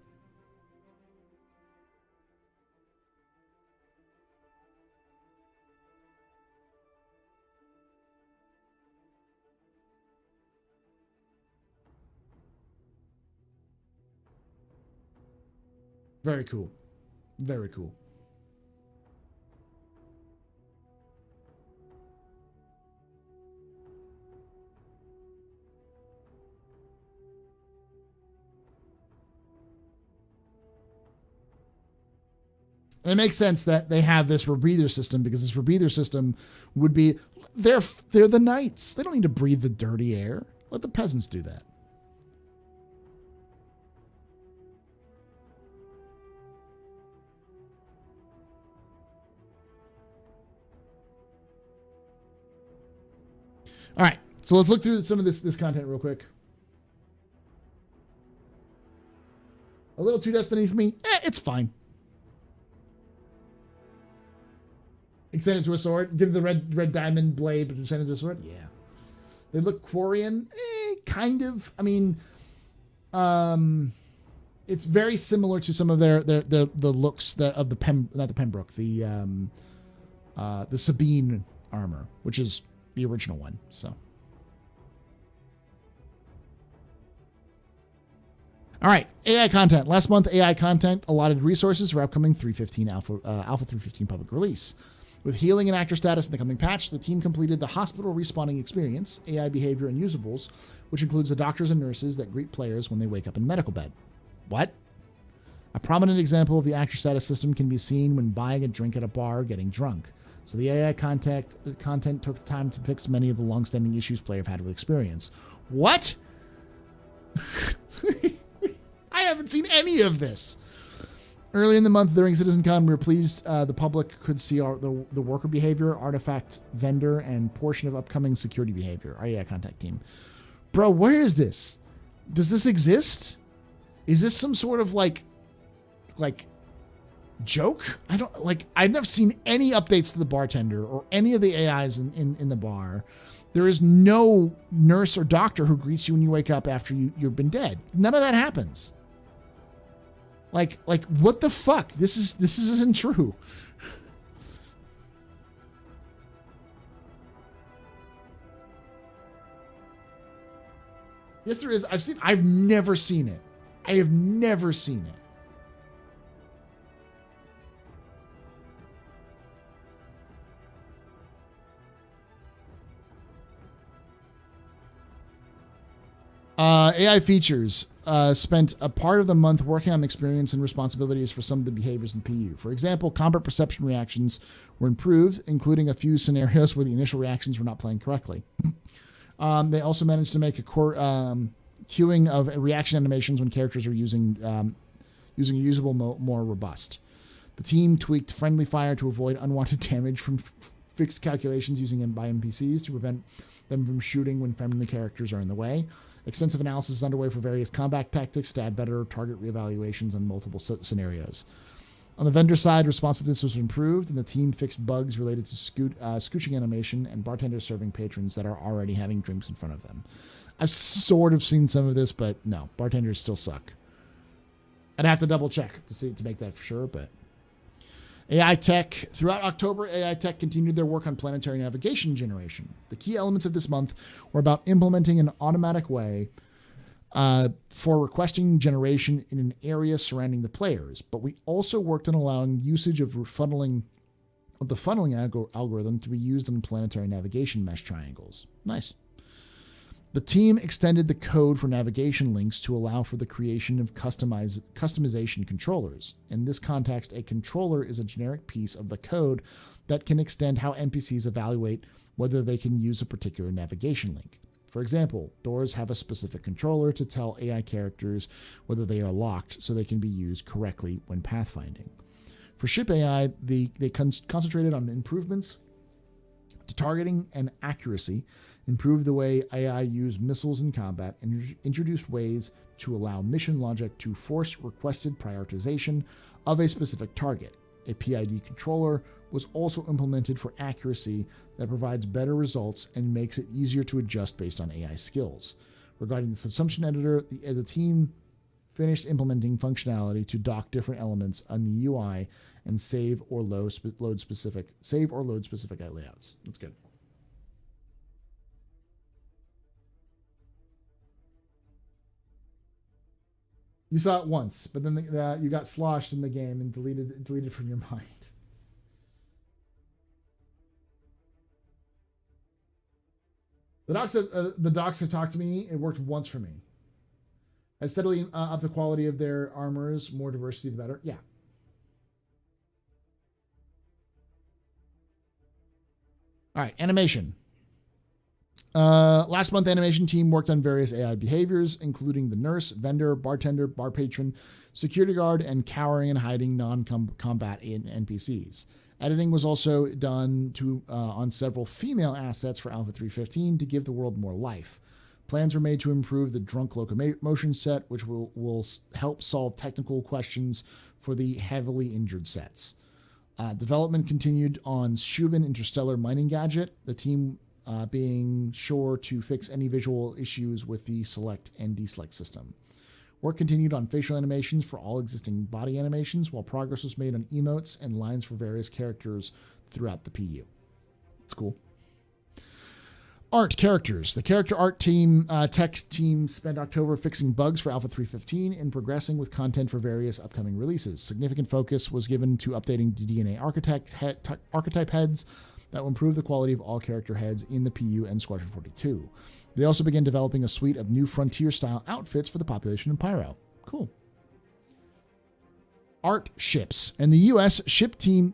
Very cool. Very cool. And it makes sense that they have this rebreather system, because this rebreather system would be, they're the knights. They don't need to breathe the dirty air. Let the peasants do that. All right, so let's look through some of this content real quick. A little too Destiny for me. It's fine. Extend it to a sword. Give the red diamond blade, but extend it to a sword. Yeah. They look Quarian. Kind of. I mean, it's very similar to some of the looks of the not the Pembroke, the Sabine armor, which is the original one. So, all right, AI content. Last month, AI content allotted resources for upcoming 3.15 Alpha 3.15 public release. With healing and actor status in the coming patch, the team completed the hospital respawning experience, AI behavior, and usables, which includes the doctors and nurses that greet players when they wake up in medical bed. What? A prominent example of the actor status system can be seen when buying a drink at a bar or getting drunk. So the AI content took time to fix many of the long-standing issues players have had with experience. What? I haven't seen any of this. Early in the month during CitizenCon, we were pleased the public could see the worker behavior, artifact vendor, and portion of upcoming security behavior. Our AI contact team. Bro, where is this? Does this exist? Is this some sort of like joke? I've never seen any updates to the bartender or any of the AIs in the bar. There is no nurse or doctor who greets you when you wake up after you've been dead. None of that happens. Like what the fuck? This isn't true. Yes, there is. I've never seen it. I have never seen it. AI features spent a part of the month working on experience and responsibilities for some of the behaviors in PU. For example, combat perception reactions were improved, including a few scenarios where the initial reactions were not playing correctly. They also managed to make a core queuing of reaction animations when characters are using using a usable more robust. The team tweaked friendly fire to avoid unwanted damage from fixed calculations using them by NPCs to prevent them from shooting when friendly characters are in the way. Extensive analysis is underway for various combat tactics to add better target reevaluations on multiple scenarios. On the vendor side, responsiveness was improved, and the team fixed bugs related to scooching animation and bartenders serving patrons that are already having drinks in front of them. I've sort of seen some of this, but no, bartenders still suck. I'd have to double check to make that for sure, but AI Tech. Throughout October, AI Tech continued their work on planetary navigation generation. The key elements of this month were about implementing an automatic way for requesting generation in an area surrounding the players, but we also worked on allowing usage of the funneling algorithm to be used on planetary navigation mesh triangles. Nice. The team extended the code for navigation links to allow for the creation of customization controllers. In this context, a controller is a generic piece of the code that can extend how NPCs evaluate whether they can use a particular navigation link. For example, doors have a specific controller to tell AI characters whether they are locked so they can be used correctly when pathfinding. For ship AI, they concentrated on improvements to targeting and accuracy, improved the way AI used missiles in combat, and introduced ways to allow mission logic to force requested prioritization of a specific target. A PID controller was also implemented for accuracy that provides better results and makes it easier to adjust based on AI skills. Regarding the subsumption editor, the team finished implementing functionality to dock different elements on the UI and save or load specific layouts. That's good. You saw it once, but then you got sloshed in the game and deleted from your mind. The docs have talked to me. It worked once for me. As steadily up the quality of their armors, more diversity, the better. Yeah. All right, animation. Last month, animation team worked on various AI behaviors, including the nurse, vendor, bartender, bar patron, security guard, and cowering and hiding non-combat NPCs. Editing was also done on several female assets for Alpha 315 to give the world more life. Plans were made to improve the drunk locomotion set, which will help solve technical questions for the heavily injured sets. Development continued on Shubin Interstellar Mining Gadget, the team being sure to fix any visual issues with the select and deselect system. Work continued on facial animations for all existing body animations, while progress was made on emotes and lines for various characters throughout the PU. It's cool. Art characters. The character art team, tech team spent October fixing bugs for Alpha 315 and progressing with content for various upcoming releases. Significant focus was given to updating the DNA archetype heads that will improve the quality of all character heads in the PU and Squadron 42. They also began developing a suite of new Frontier-style outfits for the population in Pyro. Cool. Art ships. And the U.S. ship team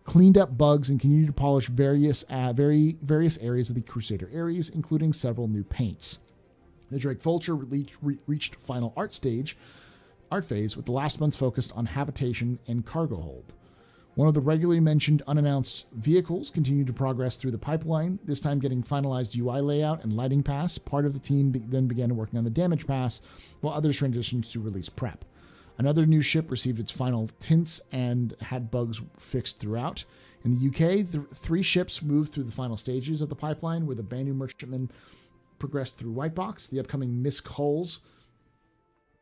cleaned up bugs and continued to polish various areas of the Crusader Ares, including several new paints. The Drake Vulture reached final art phase, with the last month's focused on habitation and cargo hold. One of the regularly mentioned unannounced vehicles continued to progress through the pipeline, this time getting finalized UI layout and lighting pass. Part of the team then began working on the damage pass, while others transitioned to release prep. Another new ship received its final tints and had bugs fixed throughout. In the UK, three ships moved through the final stages of the pipeline, where the Banu Merchantman progressed through Whitebox. The upcoming Misk hulls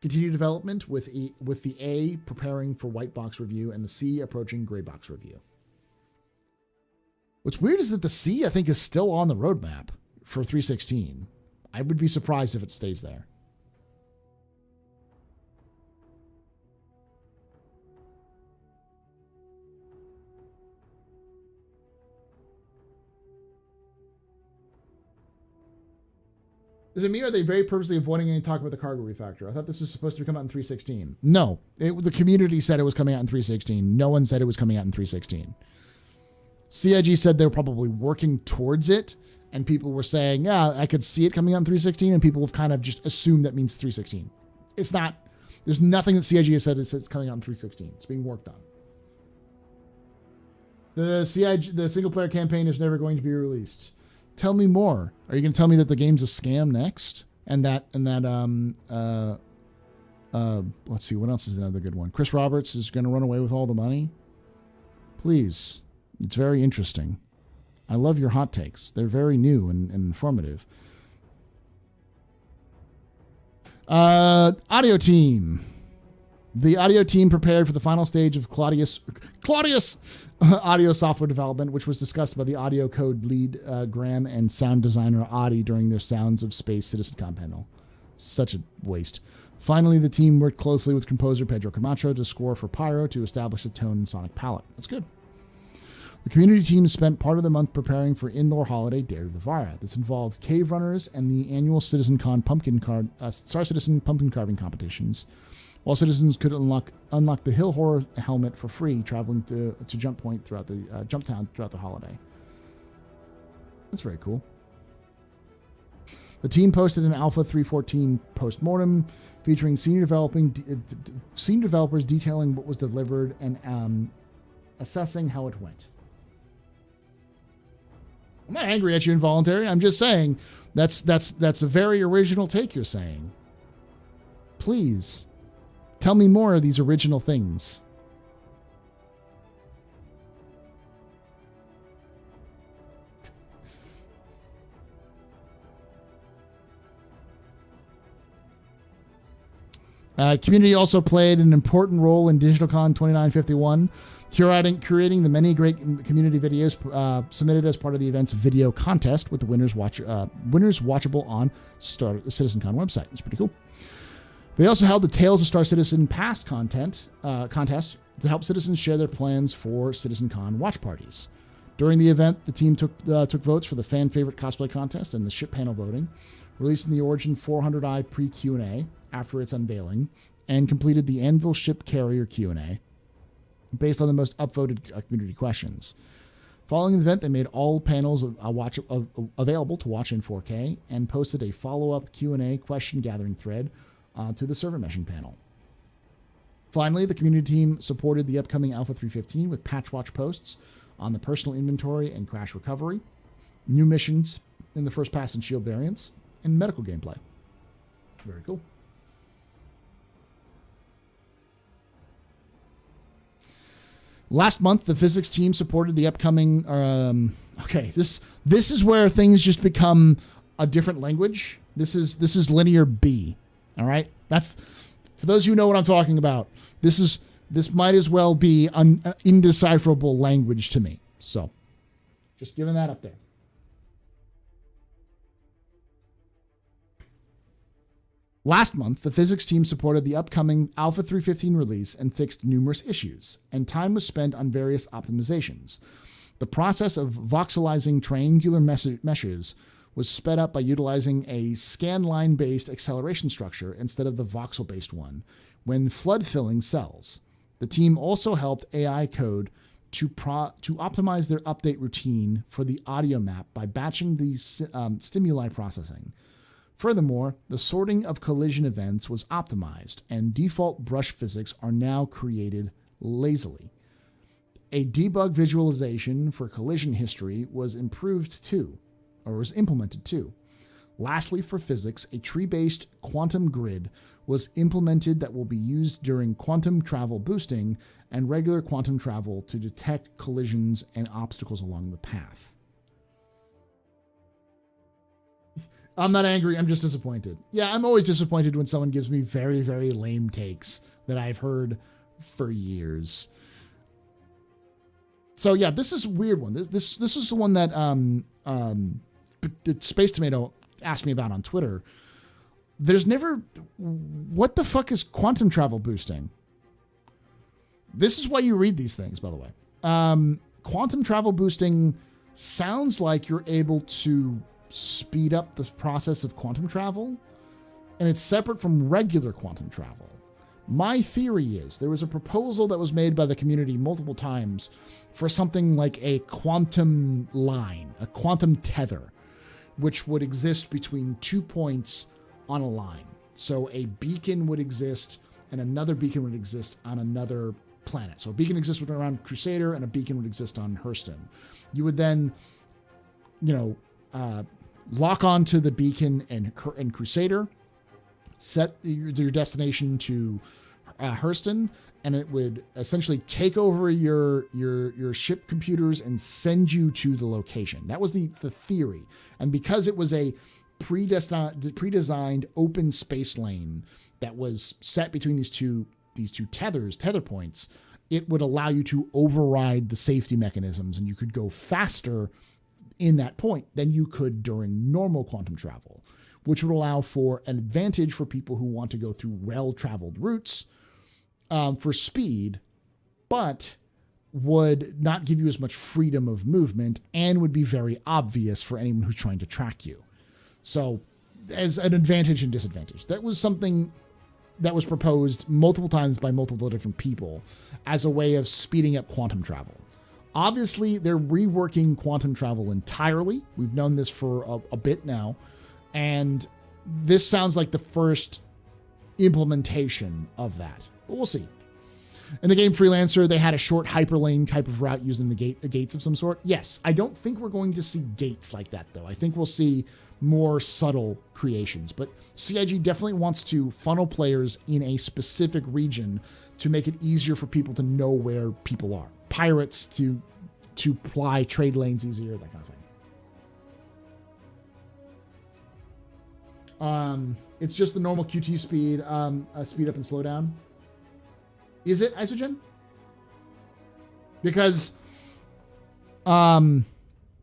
continue development, with the A preparing for white box review and the C approaching gray box review. What's weird is that the C, I think, is still on the roadmap for 316. I would be surprised if it stays there. Is it me, or are they very purposely avoiding any talk about the cargo refactor? I thought this was supposed to come out in 316. No, the community said it was coming out in 316. No one said it was coming out in 316. CIG said they were probably working towards it, and people were saying, yeah, I could see it coming out in 316, and people have kind of just assumed that means 316. It's not. There's nothing that CIG has said it's coming out in 3.16. It's being worked on. The single player campaign is never going to be released. Tell me more. Are you going to tell me that the game's a scam next? Let's see, what else is another good one? Chris Roberts is going to run away with all the money? Please. It's very interesting. I love your hot takes. They're very new and informative. Audio team. The audio team prepared for the final stage of Claudius audio software development, which was discussed by the audio code lead Graham and sound designer Adi during their Sounds of Space CitizenCon panel. Such a waste. Finally, the team worked closely with composer Pedro Camacho to score for Pyro to establish a tone and sonic palette. That's good. The community team spent part of the month preparing for Indoor Holiday Dare the Vara. This involved cave runners and the annual CitizenCon Star Citizen pumpkin carving competitions. While citizens could unlock the Hill Horror helmet for free, traveling to Jump Point throughout the Jump Town throughout the holiday. That's very cool. The team posted an Alpha 3.14 postmortem featuring senior developers detailing what was delivered and assessing how it went. I'm not angry at you, Involuntary. I'm just saying that's a very original take you're saying. Please tell me more of these original things. Community also played an important role in DigitalCon 2951, curating the many great community videos submitted as part of the event's video contest, with the winners watchable on CitizenCon website. It's pretty cool. They also held the Tales of Star Citizen Past contest to help citizens share their plans for CitizenCon watch parties. During the event, the team took votes for the fan favorite cosplay contest and the ship panel voting, releasing the Origin 400i pre-Q&A after its unveiling, and completed the Anvil ship carrier Q&A based on the most upvoted community questions. Following the event, they made all panels available to watch in 4K and posted a follow-up Q&A question gathering thread to the server meshing panel. Finally, the community team supported the upcoming Alpha 3.15 with patch watch posts on the personal inventory and crash recovery, new missions in the first pass and shield variants, and medical gameplay. Very cool. Last month, the physics team supported the upcoming. This is where things just become a different language. This is linear B. All right, that's for those who know what I'm talking about. This might as well be an indecipherable language to me. So, just giving that up there. Last month, the physics team supported the upcoming Alpha 3.15 release and fixed numerous issues, and time was spent on various optimizations. The process of voxelizing triangular meshes was sped up by utilizing a scanline-based acceleration structure instead of the voxel-based one when flood filling cells. The team also helped AI code to optimize their update routine for the audio map by batching the stimuli processing. Furthermore, the sorting of collision events was optimized, and default brush physics are now created lazily. A debug visualization for collision history was implemented too. Lastly, for physics, a tree-based quantum grid was implemented that will be used during quantum travel boosting and regular quantum travel to detect collisions and obstacles along the path. I'm not angry. I'm just disappointed. Yeah, I'm always disappointed when someone gives me very, very lame takes that I've heard for years. So yeah, this is a weird one. This is the one that Space Tomato asked me about on Twitter. There's never. What the fuck is quantum travel boosting? This is why you read these things, by the way. Quantum travel boosting sounds like you're able to speed up the process of quantum travel, and it's separate from regular quantum travel. My theory is there was a proposal that was made by the community multiple times for something like a quantum line, a quantum tether, which would exist between 2 points on a line. So a beacon would exist and another beacon would exist on another planet. So a beacon exists around Crusader, and a beacon would exist on Hurston. You would then, lock onto the beacon and Crusader, set your destination to Hurston, and it would essentially take over your ship computers and send you to the location. That was the theory. And because it was a pre-designed open space lane that was set between these two tether points, it would allow you to override the safety mechanisms, and you could go faster in that point than you could during normal quantum travel, which would allow for an advantage for people who want to go through well-traveled routes for speed, but would not give you as much freedom of movement and would be very obvious for anyone who's trying to track you. So as an advantage and disadvantage, that was something that was proposed multiple times by multiple different people as a way of speeding up quantum travel. Obviously, they're reworking quantum travel entirely. We've known this for a bit now. And this sounds like the first implementation of that. But we'll see. In the game Freelancer, they had a short hyperlane type of route using the gates of some sort. Yes, I don't think we're going to see gates like that, though. I think we'll see more subtle creations. But CIG definitely wants to funnel players in a specific region to make it easier for people to know where people are. Pirates to ply trade lanes easier, that kind of thing. It's just the normal QT speed, speed up and slow down. Is it, Isogen? Because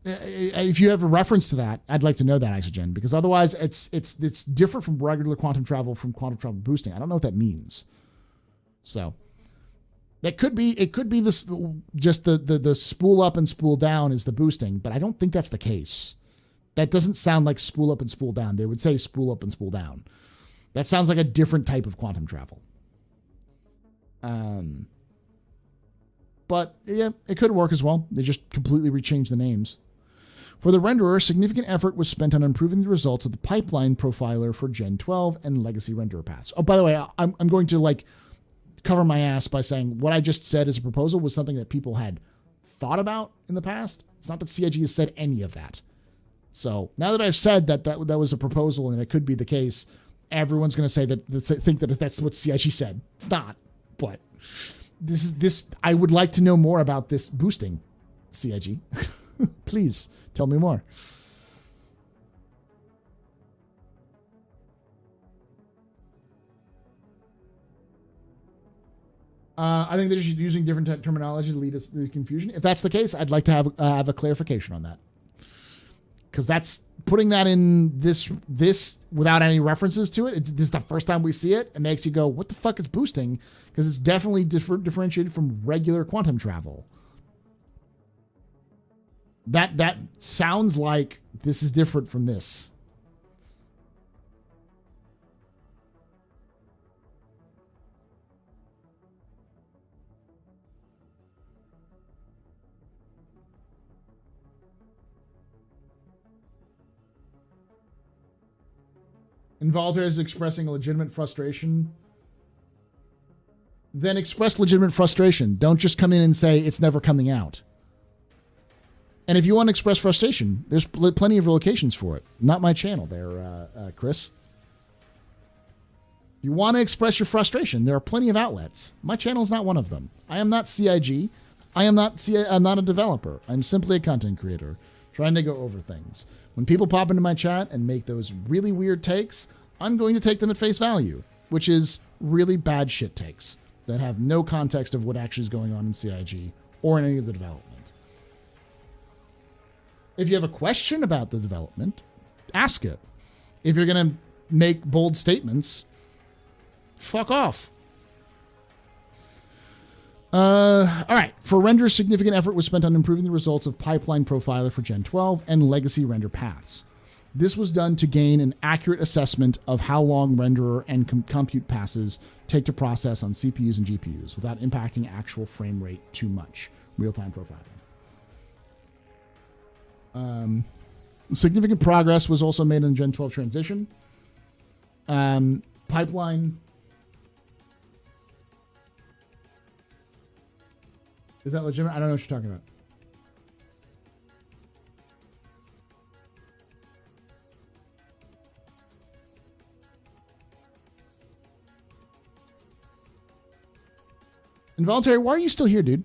if you have a reference to that, I'd like to know that, Isogen, because otherwise it's different from regular quantum travel from quantum travel boosting. I don't know what that means. So it could be this, just the spool up and spool down is the boosting, but I don't think that's the case. That doesn't sound like spool up and spool down. They would say spool up and spool down. That sounds like a different type of quantum travel. But yeah, it could work as well. They just completely rechanged the names. For the renderer, significant effort was spent on improving the results of the pipeline profiler for Gen 12 and legacy renderer paths. Oh, by the way, I'm going to cover my ass by saying what I just said as a proposal was something that people had thought about in the past. It's not that CIG has said any of that. So now that I've said that was a proposal and it could be the case, everyone's going to say think that that's what CIG said. It's not, but this I would like to know more about this boosting, CIG. Please tell me more. I think they're just using different terminology to lead us to confusion. If that's the case, I'd like to have a clarification on that. Because that's putting that in this without any references to it. This is the first time we see it. It makes you go, what the fuck is boosting? Because it's definitely differentiated from regular quantum travel. That sounds like this is different from this. Involuntary is expressing a legitimate frustration. Then express legitimate frustration. Don't just come in and say it's never coming out. And if you want to express frustration, there's plenty of locations for it. Not my channel there, Chris. You want to express your frustration, there are plenty of outlets. My channel is not one of them. I am not CIG. I'm not a developer. I'm simply a content creator trying to go over things. When people pop into my chat and make those really weird takes, I'm going to take them at face value, which is really bad shit takes that have no context of what actually is going on in CIG or in any of the development. If you have a question about the development, ask it. If you're going to make bold statements, fuck off. All right. For render, significant effort was spent on improving the results of Pipeline Profiler for Gen 12 and legacy render paths. This was done to gain an accurate assessment of how long renderer and compute passes take to process on CPUs and GPUs without impacting actual frame rate too much. Real-time profiling. Significant progress was also made in the Gen 12 transition. Pipeline Is that legitimate? I don't know what you're talking about. Involuntary, why are you still here, dude?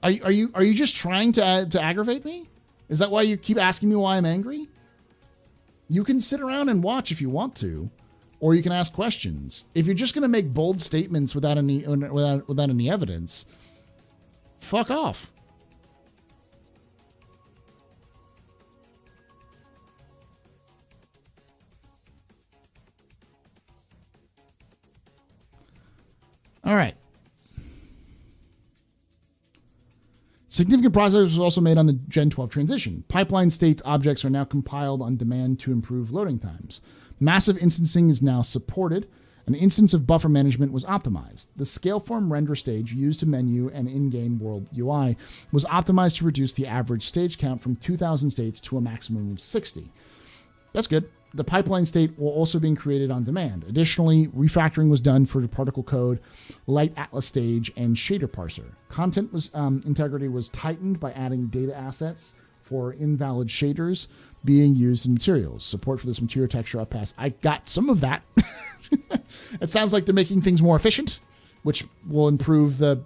Are you just trying to aggravate me? Is that why you keep asking me why I'm angry? You can sit around and watch if you want to, or you can ask questions. If you're just going to make bold statements without any evidence, fuck off. All right. Significant progress was also made on the Gen 12 transition. Pipeline state objects are now compiled on demand to improve loading times. Massive instancing is now supported. An instance of buffer management was optimized. The scaleform render stage used to menu and in-game world UI was optimized to reduce the average stage count from 2,000 states to a maximum of 60. That's good. The pipeline state will also be created on demand. Additionally, refactoring was done for the particle code, light atlas stage, and shader parser. Content integrity was tightened by adding data assets for invalid shaders being used in materials. Support for this material texture uppass. I got some of that. It sounds like they're making things more efficient, which will improve the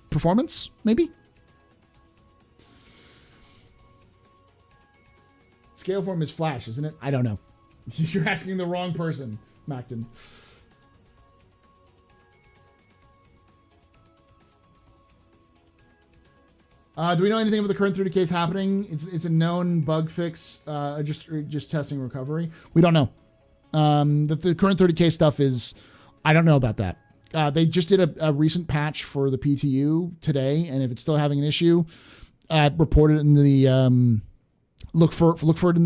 performance, maybe? Scaleform is Flash, isn't it? I don't know. You're asking the wrong person, Macton. Do we know anything about the current 30 case happening? It's a known bug fix, just testing recovery. We don't know. The current 30 case stuff is, I don't know about that. They just did a recent patch for the PTU today, and if it's still having an issue, report it in the look for it in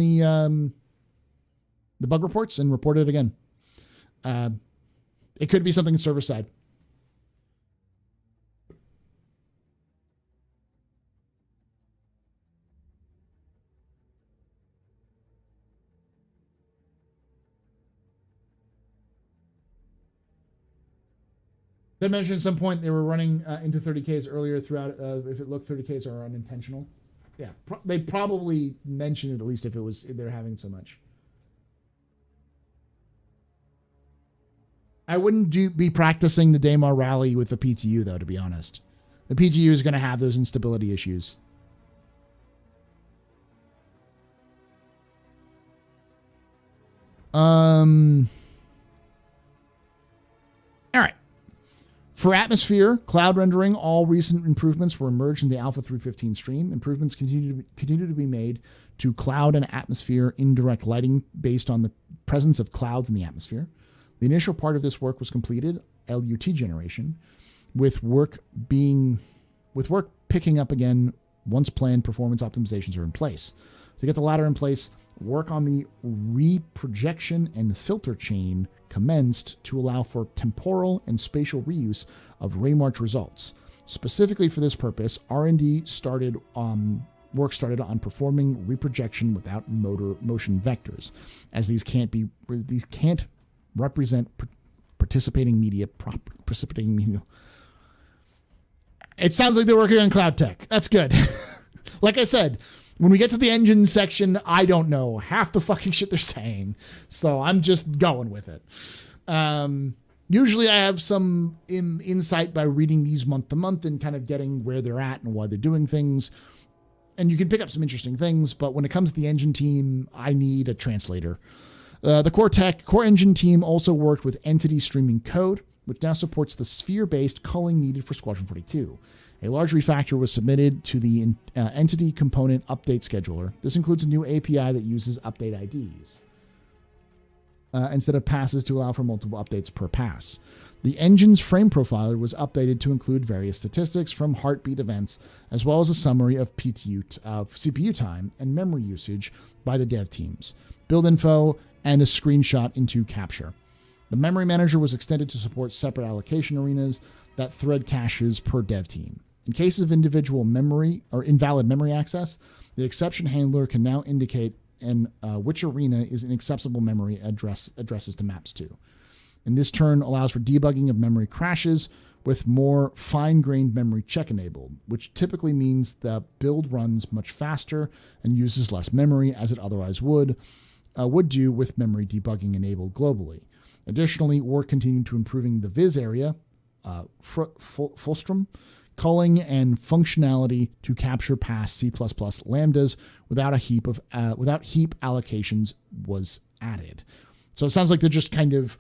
the bug reports and report it again. It could be something server side. They mentioned at some point they were running into 30Ks earlier throughout. If it looked 30Ks are unintentional. Yeah, they probably mentioned it, at least if they're having so much. I wouldn't be practicing the Daymar rally with the PTU, though, to be honest. The PTU is going to have those instability issues. All right. For Atmosphere, cloud rendering, all recent improvements were merged in the Alpha 3.15 stream. Improvements continue to be made to cloud and atmosphere indirect lighting based on the presence of clouds in the atmosphere. The initial part of this work was completed, LUT generation, with work picking up again once planned performance optimizations are in place. To get the latter in place, work on the reprojection and filter chain commenced to allow for temporal and spatial reuse of Raymarch results. Specifically for this purpose, R&D work started on performing reprojection without motion vectors, as these can't represent precipitating media. It sounds like they're working on cloud tech. That's good. Like I said, when we get to the engine section, I don't know half the fucking shit they're saying. So I'm just going with it. Usually I have some insight by reading these month to month and kind of getting where they're at and why they're doing things. And you can pick up some interesting things, but when it comes to the engine team, I need a translator. The core engine team also worked with entity streaming code, which now supports the sphere-based culling needed for Squadron 42. A large refactor was submitted to the entity component update scheduler. This includes a new API that uses update IDs instead of passes to allow for multiple updates per pass. The engine's frame profiler was updated to include various statistics from heartbeat events, as well as a summary of CPU time and memory usage by the dev teams, build info, and a screenshot into Capture. The memory manager was extended to support separate allocation arenas that thread caches per dev team. In cases of individual memory or invalid memory access, the exception handler can now indicate which arena is an acceptable memory addresses to maps to. And this turn allows for debugging of memory crashes with more fine-grained memory check enabled, which typically means the build runs much faster and uses less memory as it otherwise would do with memory debugging enabled globally. Additionally, work continued to improving the viz area, Fulstrom, culling and functionality to capture past C++ lambdas without heap allocations was added. So it sounds like they're just kind of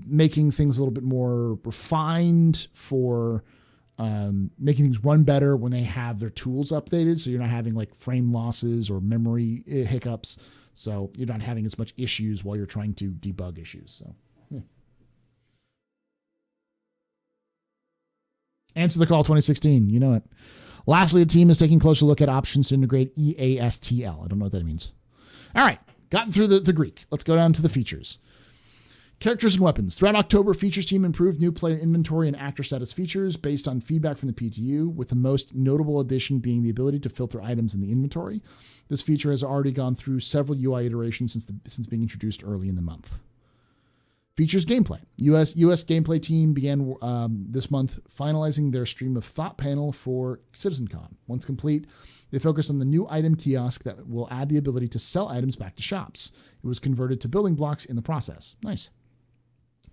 making things a little bit more refined for making things run better when they have their tools updated. So you're not having like frame losses or memory hiccups. So you're not having as much issues while you're trying to debug issues. So, yeah. Answer the call 2016. You know it. Lastly, the team is taking a closer look at options to integrate EASTL. I don't know what that means. All right. Gotten through the Greek. Let's go down to the features. Characters and weapons. Throughout October, features team improved new player inventory and actor status features based on feedback from the PTU, with the most notable addition being the ability to filter items in the inventory. This feature has already gone through several UI iterations since being introduced early in the month. Features gameplay. US gameplay team began this month finalizing their stream of thought panel for CitizenCon. Once complete, they focused on the new item kiosk that will add the ability to sell items back to shops. It was converted to building blocks in the process. Nice.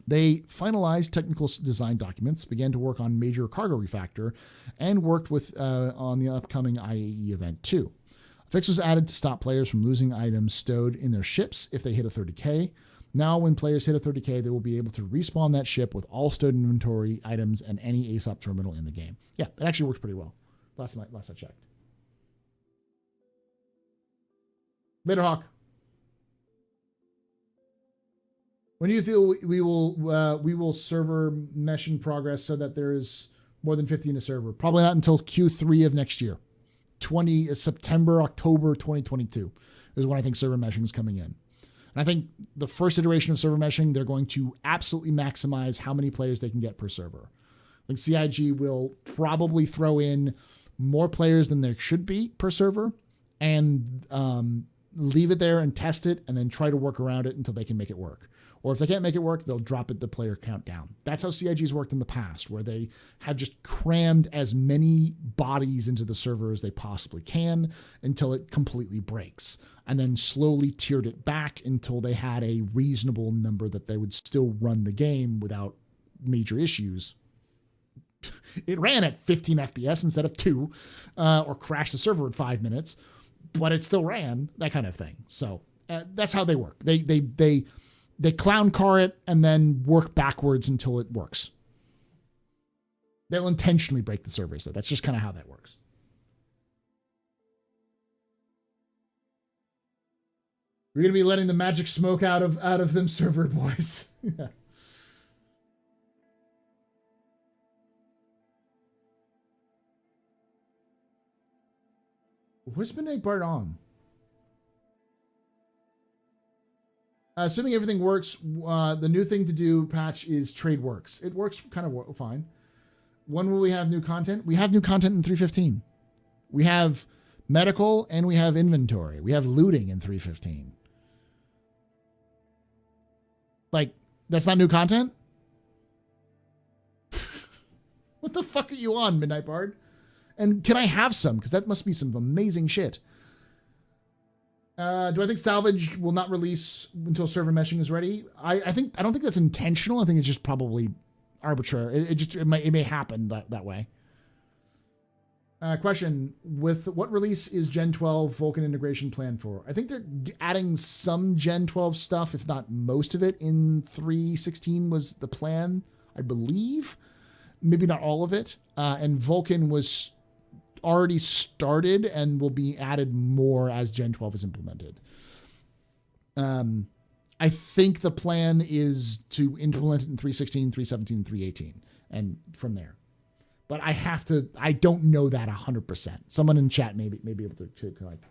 They finalized technical design documents, began to work on major cargo refactor, and worked with on the upcoming IAE event too. A fix was added to stop players from losing items stowed in their ships if they hit a 30K. Now, when players hit a 30K, they will be able to respawn that ship with all stowed inventory items and any ASOP terminal in the game. Yeah, it actually works pretty well. Last I checked. Later, Hawk. When do you feel we will server meshing progress so that there is more than 50 in a server? Probably not until Q3 of next year. September, October 2022 is when I think server meshing is coming in. And I think the first iteration of server meshing, they're going to absolutely maximize how many players they can get per server. I think CIG will probably throw in more players than there should be per server and leave it there and test it and then try to work around it until they can make it work. Or if they can't make it work, they'll drop the player count down. That's how CIG's worked in the past, where they have just crammed as many bodies into the server as they possibly can until it completely breaks, and then slowly tiered it back until they had a reasonable number that they would still run the game without major issues. It ran at 15 FPS instead of 2, or crashed the server in 5 minutes, but it still ran, that kind of thing. So that's how they work. They clown car it and then work backwards until it works. They'll intentionally break the server, so that's just kind of how that works. We're going to be letting the magic smoke out of them server boys. Yeah. What's Midnight Bard on? Assuming everything works, the new thing to do, patch, is trade works. It works kind of fine. When will we have new content? We have new content in 3.15. We have medical and we have inventory. We have looting in 3.15. Like, that's not new content? What the fuck are you on, Midnight Bard? And can I have some? Because that must be some amazing shit. Do I think Salvage will not release until server meshing is ready? I don't think that's intentional. I think it's just probably arbitrary. It may happen that way. Question: with what release is Gen 12 Vulkan integration planned for? I think they're adding some Gen 12 stuff, if not most of it, in 3.16 was the plan, I believe. Maybe not all of it. And Vulkan was already started and will be added more as Gen 12 is implemented. I think the plan is to implement it in 3.16, 3.17, and 3.18, and from there. But I don't know that 100%. Someone in chat may be able to like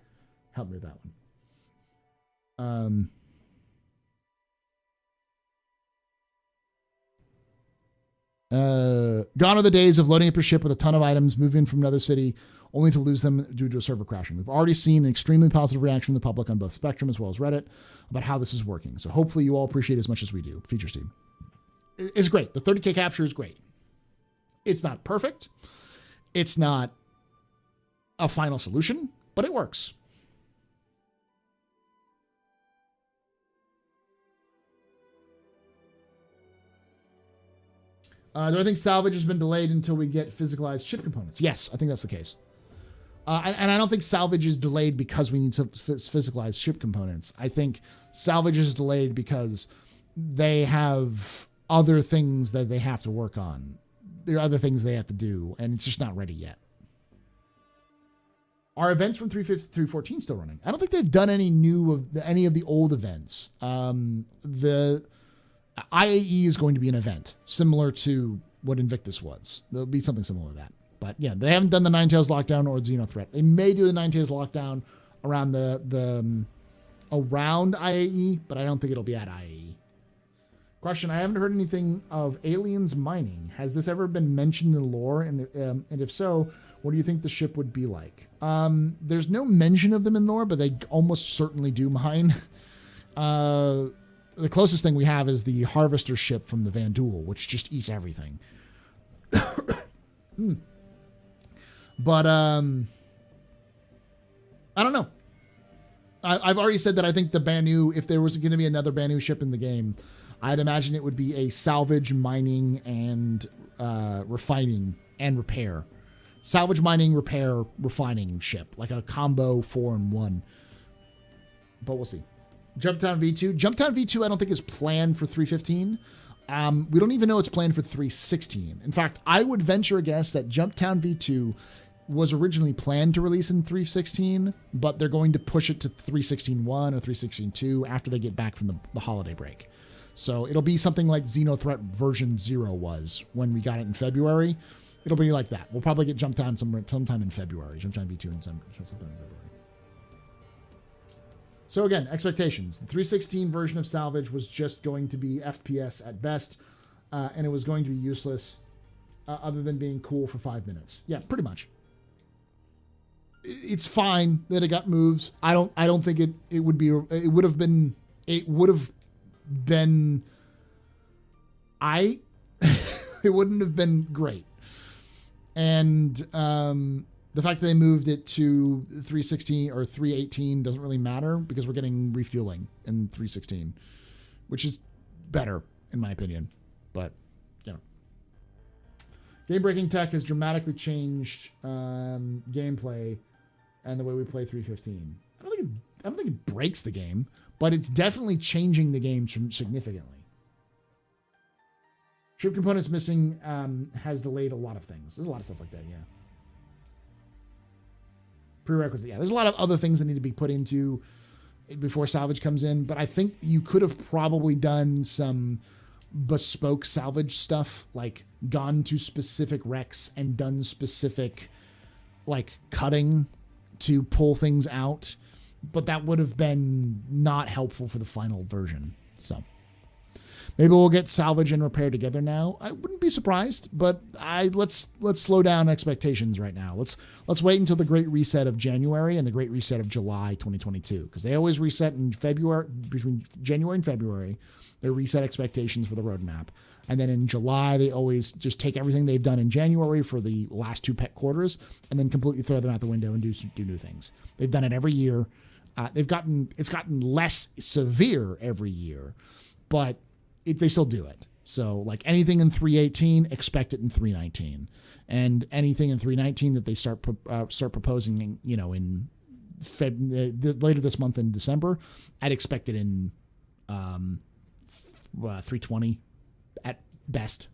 help me with that one. Gone are the days of loading up your ship with a ton of items, move in from another city, only to lose them due to a server crashing. We've already seen an extremely positive reaction from the public on both Spectrum as well as Reddit about how this is working. So hopefully you all appreciate it as much as we do. Features team. It's great. The 30K capture is great. It's not perfect. It's not a final solution, but it works. Do I think salvage has been delayed until we get physicalized ship components? Yes, I think that's the case. And I don't think salvage is delayed because we need to physicalize ship components. I think salvage is delayed because they have other things that they have to work on. There are other things they have to do, and it's just not ready yet. Are events from 314 still running? I don't think they've done any of the old events. The IAE is going to be an event similar to what Invictus was. There'll be something similar to that. But yeah, they haven't done the Ninetales lockdown or the Xenothreat. They may do the Ninetales lockdown around around IAE, but I don't think it'll be at IAE. Question: I haven't heard anything of aliens mining. Has this ever been mentioned in the lore? And if so, what do you think the ship would be like? There's no mention of them in lore, but they almost certainly do mine. The closest thing we have is the harvester ship from the Vandul, which just eats everything. But I don't know. I've already said that I think the Banu, if there was going to be another Banu ship in the game, I'd imagine it would be a salvage, mining, and refining and repair. Salvage, mining, repair, refining ship. Like a combo 4-in-1. But we'll see. Jumptown V2. Jumptown V2 I don't think is planned for 315. We don't even know it's planned for 316. In fact, I would venture a guess that Jumptown V2 was originally planned to release in 316, but they're going to push it to 316.1 or 316.2 after they get back from the holiday break. So it'll be something like Xenothreat version 0 was when we got it in February. It'll be like that. We'll probably get Jumptown sometime in February. Jumptown V2 and sometime in February. So again, expectations. The 316 version of Salvage was just going to be FPS at best, and it was going to be useless other than being cool for 5 minutes. Yeah, pretty much. It's fine that it got moves. I don't think it would have been it wouldn't have been great. And the fact that they moved it to 316 or 318 doesn't really matter because we're getting refueling in 316, which is better in my opinion. But game-breaking tech has dramatically changed gameplay and the way we play 315. I don't think it breaks the game, but it's definitely changing the game significantly. Ship components missing has delayed a lot of things. There's a lot of stuff like that, yeah. Prerequisite, yeah. There's a lot of other things that need to be put into before salvage comes in, but I think you could have probably done some bespoke salvage stuff, like gone to specific wrecks and done specific like cutting to pull things out, but that would have been not helpful for the final version. So maybe we'll get salvage and repair together now. I wouldn't be surprised, but let's slow down expectations right now. Let's wait until the great reset of January and the great reset of July 2022, because they always reset in February, between January and February. They reset expectations for the roadmap, and then in July they always just take everything they've done in January for the last two pet quarters and then completely throw them out the window and do new things. They've done it every year. It's gotten less severe every year, but they still do it. So like anything in 318, expect it in 319, and anything in 319 that they start proposing, in later this month in December, I'd expect it in 320 at best.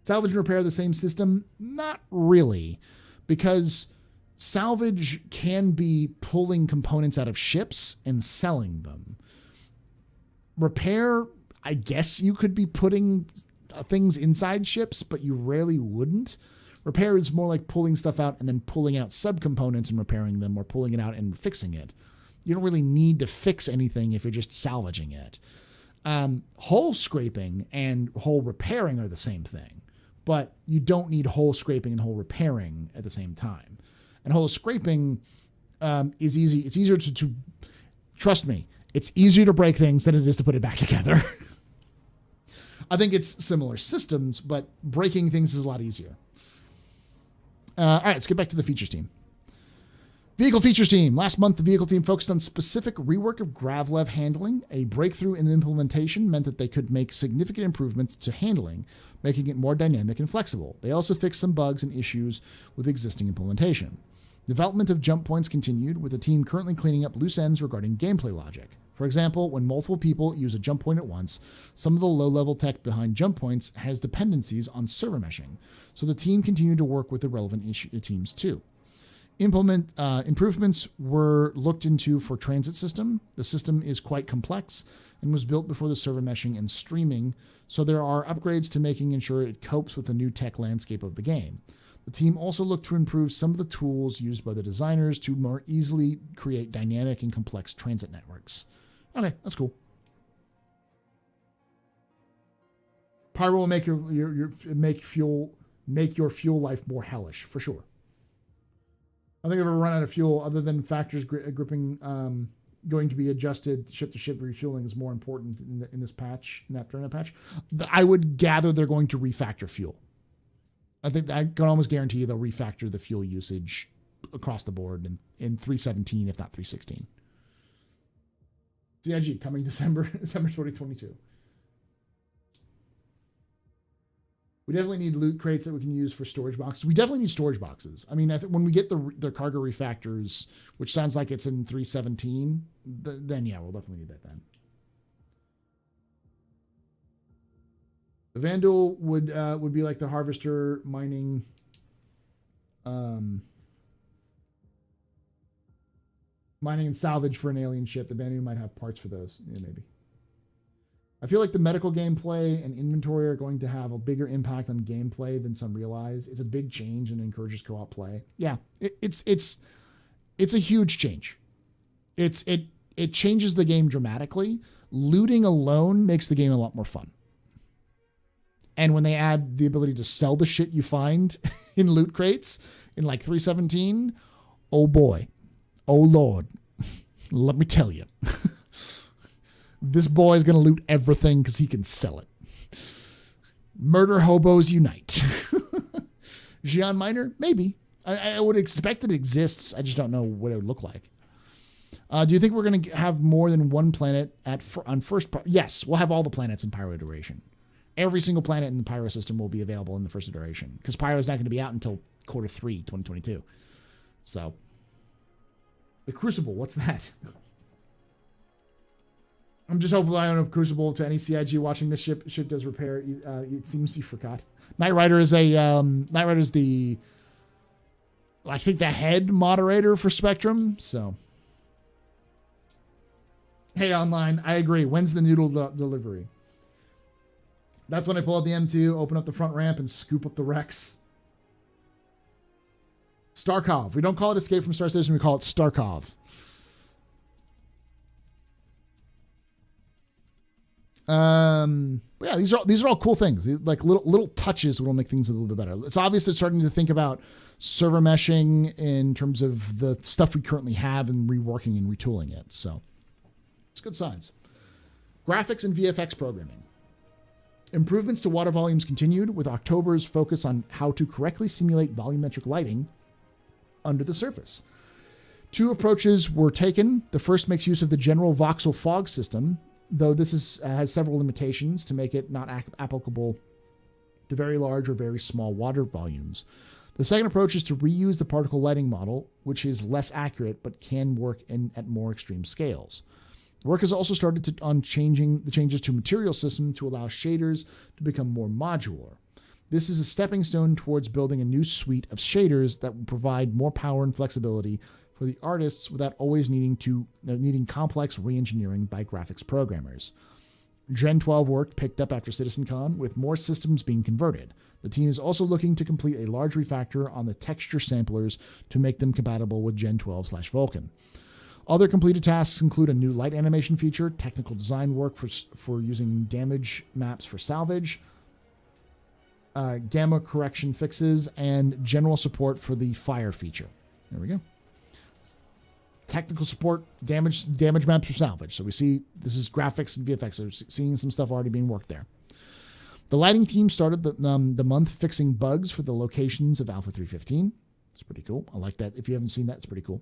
Salvage and repair the same system? Not really, because salvage can be pulling components out of ships and selling them. Repair, I guess you could be putting things inside ships, but you rarely wouldn't. Repair is more like pulling stuff out and then pulling out subcomponents and repairing them, or pulling it out and fixing it. You don't really need to fix anything if you're just salvaging it. Hull scraping and hull repairing are the same thing, but you don't need hull scraping and hull repairing at the same time. And hull scraping is easy. It's easier to trust me. It's easier to break things than it is to put it back together. I think it's similar systems, but breaking things is a lot easier. All right, let's get back to the features team. Vehicle features team. Last month, the vehicle team focused on specific rework of gravlev handling. A breakthrough in implementation meant that they could make significant improvements to handling, making it more dynamic and flexible. They also fixed some bugs and issues with existing implementation. Development of jump points continued, with the team currently cleaning up loose ends regarding gameplay logic. For example, when multiple people use a jump point at once, some of the low-level tech behind jump points has dependencies on server meshing, so the team continued to work with the relevant teams too. Improvements were looked into for transit system. The system is quite complex and was built before the server meshing and streaming, so there are upgrades to making ensure it copes with the new tech landscape of the game. The team also looked to improve some of the tools used by the designers to more easily create dynamic and complex transit networks. Okay, that's cool. Pyro will make make your fuel life more hellish, for sure. I don't think I've ever run out of fuel other than factors gripping going to be adjusted ship to ship. Refueling is more important in this patch, in that turn patch. I would gather they're going to refactor fuel. I think I can almost guarantee you they'll refactor the fuel usage across the board in 3.17, if not 3.16. CIG coming December 2022. We definitely need loot crates that we can use for storage boxes. We definitely need storage boxes. I mean, I think when we get the cargo refactors, which sounds like it's in 3.17, then yeah, we'll definitely need that then. The Vandal would be like the Harvester mining. Mining and salvage for an alien ship. The Banu might have parts for those. Yeah, maybe. I feel like the medical gameplay and inventory are going to have a bigger impact on gameplay than some realize. It's a big change and encourages co-op play. Yeah, it's a huge change. It changes the game dramatically. Looting alone makes the game a lot more fun. And when they add the ability to sell the shit you find in loot crates in like 3.17, oh boy. Oh, Lord, let me tell you, this boy is going to loot everything because he can sell it. Murder hobos unite. Xi'an Miner? Maybe. I would expect that it exists. I just don't know what it would look like. Do you think we're going to have more than one planet on first? Yes, we'll have all the planets in Pyro iteration. Every single planet in the Pyro system will be available in the first iteration because Pyro is not going to be out until Q3 2022. So... The Crucible, what's that? I'm just hopeful I don't have Crucible to any CIG watching this ship. Ship does repair. It seems you forgot. Knight Rider is the I think the head moderator for Spectrum. So, hey, online, I agree. When's the noodle delivery? That's when I pull out the M2, open up the front ramp, and scoop up the Rex. Starkov. We don't call it Escape from Star Station. We call it Starkov. But yeah, these are all cool things. Like little touches will make things a little bit better. It's obvious they're starting to think about server meshing in terms of the stuff we currently have and reworking and retooling it. So it's good signs. Graphics and VFX programming. Improvements to water volumes continued with October's focus on how to correctly simulate volumetric lighting under the surface. Two approaches were taken. The first makes use of the general voxel fog system, though this has several limitations to make it not applicable to very large or very small water volumes. The second approach is to reuse the particle lighting model, which is less accurate but can work at more extreme scales. Work has also started on changing the changes to material system to allow shaders to become more modular. This is a stepping stone towards building a new suite of shaders that will provide more power and flexibility for the artists without always needing complex re-engineering by graphics programmers. Gen 12 work picked up after CitizenCon, with more systems being converted. The team is also looking to complete a large refactor on the texture samplers to make them compatible with Gen 12/Vulkan. Other completed tasks include a new light animation feature, technical design work for using damage maps for salvage, gamma correction fixes, and general support for the fire feature. There we go. Technical support, damage maps for salvage. So we see this is graphics and VFX. So we're seeing some stuff already being worked there. The lighting team started the month fixing bugs for the locations of Alpha 315. It's pretty cool. I like that. If you haven't seen that, it's pretty cool.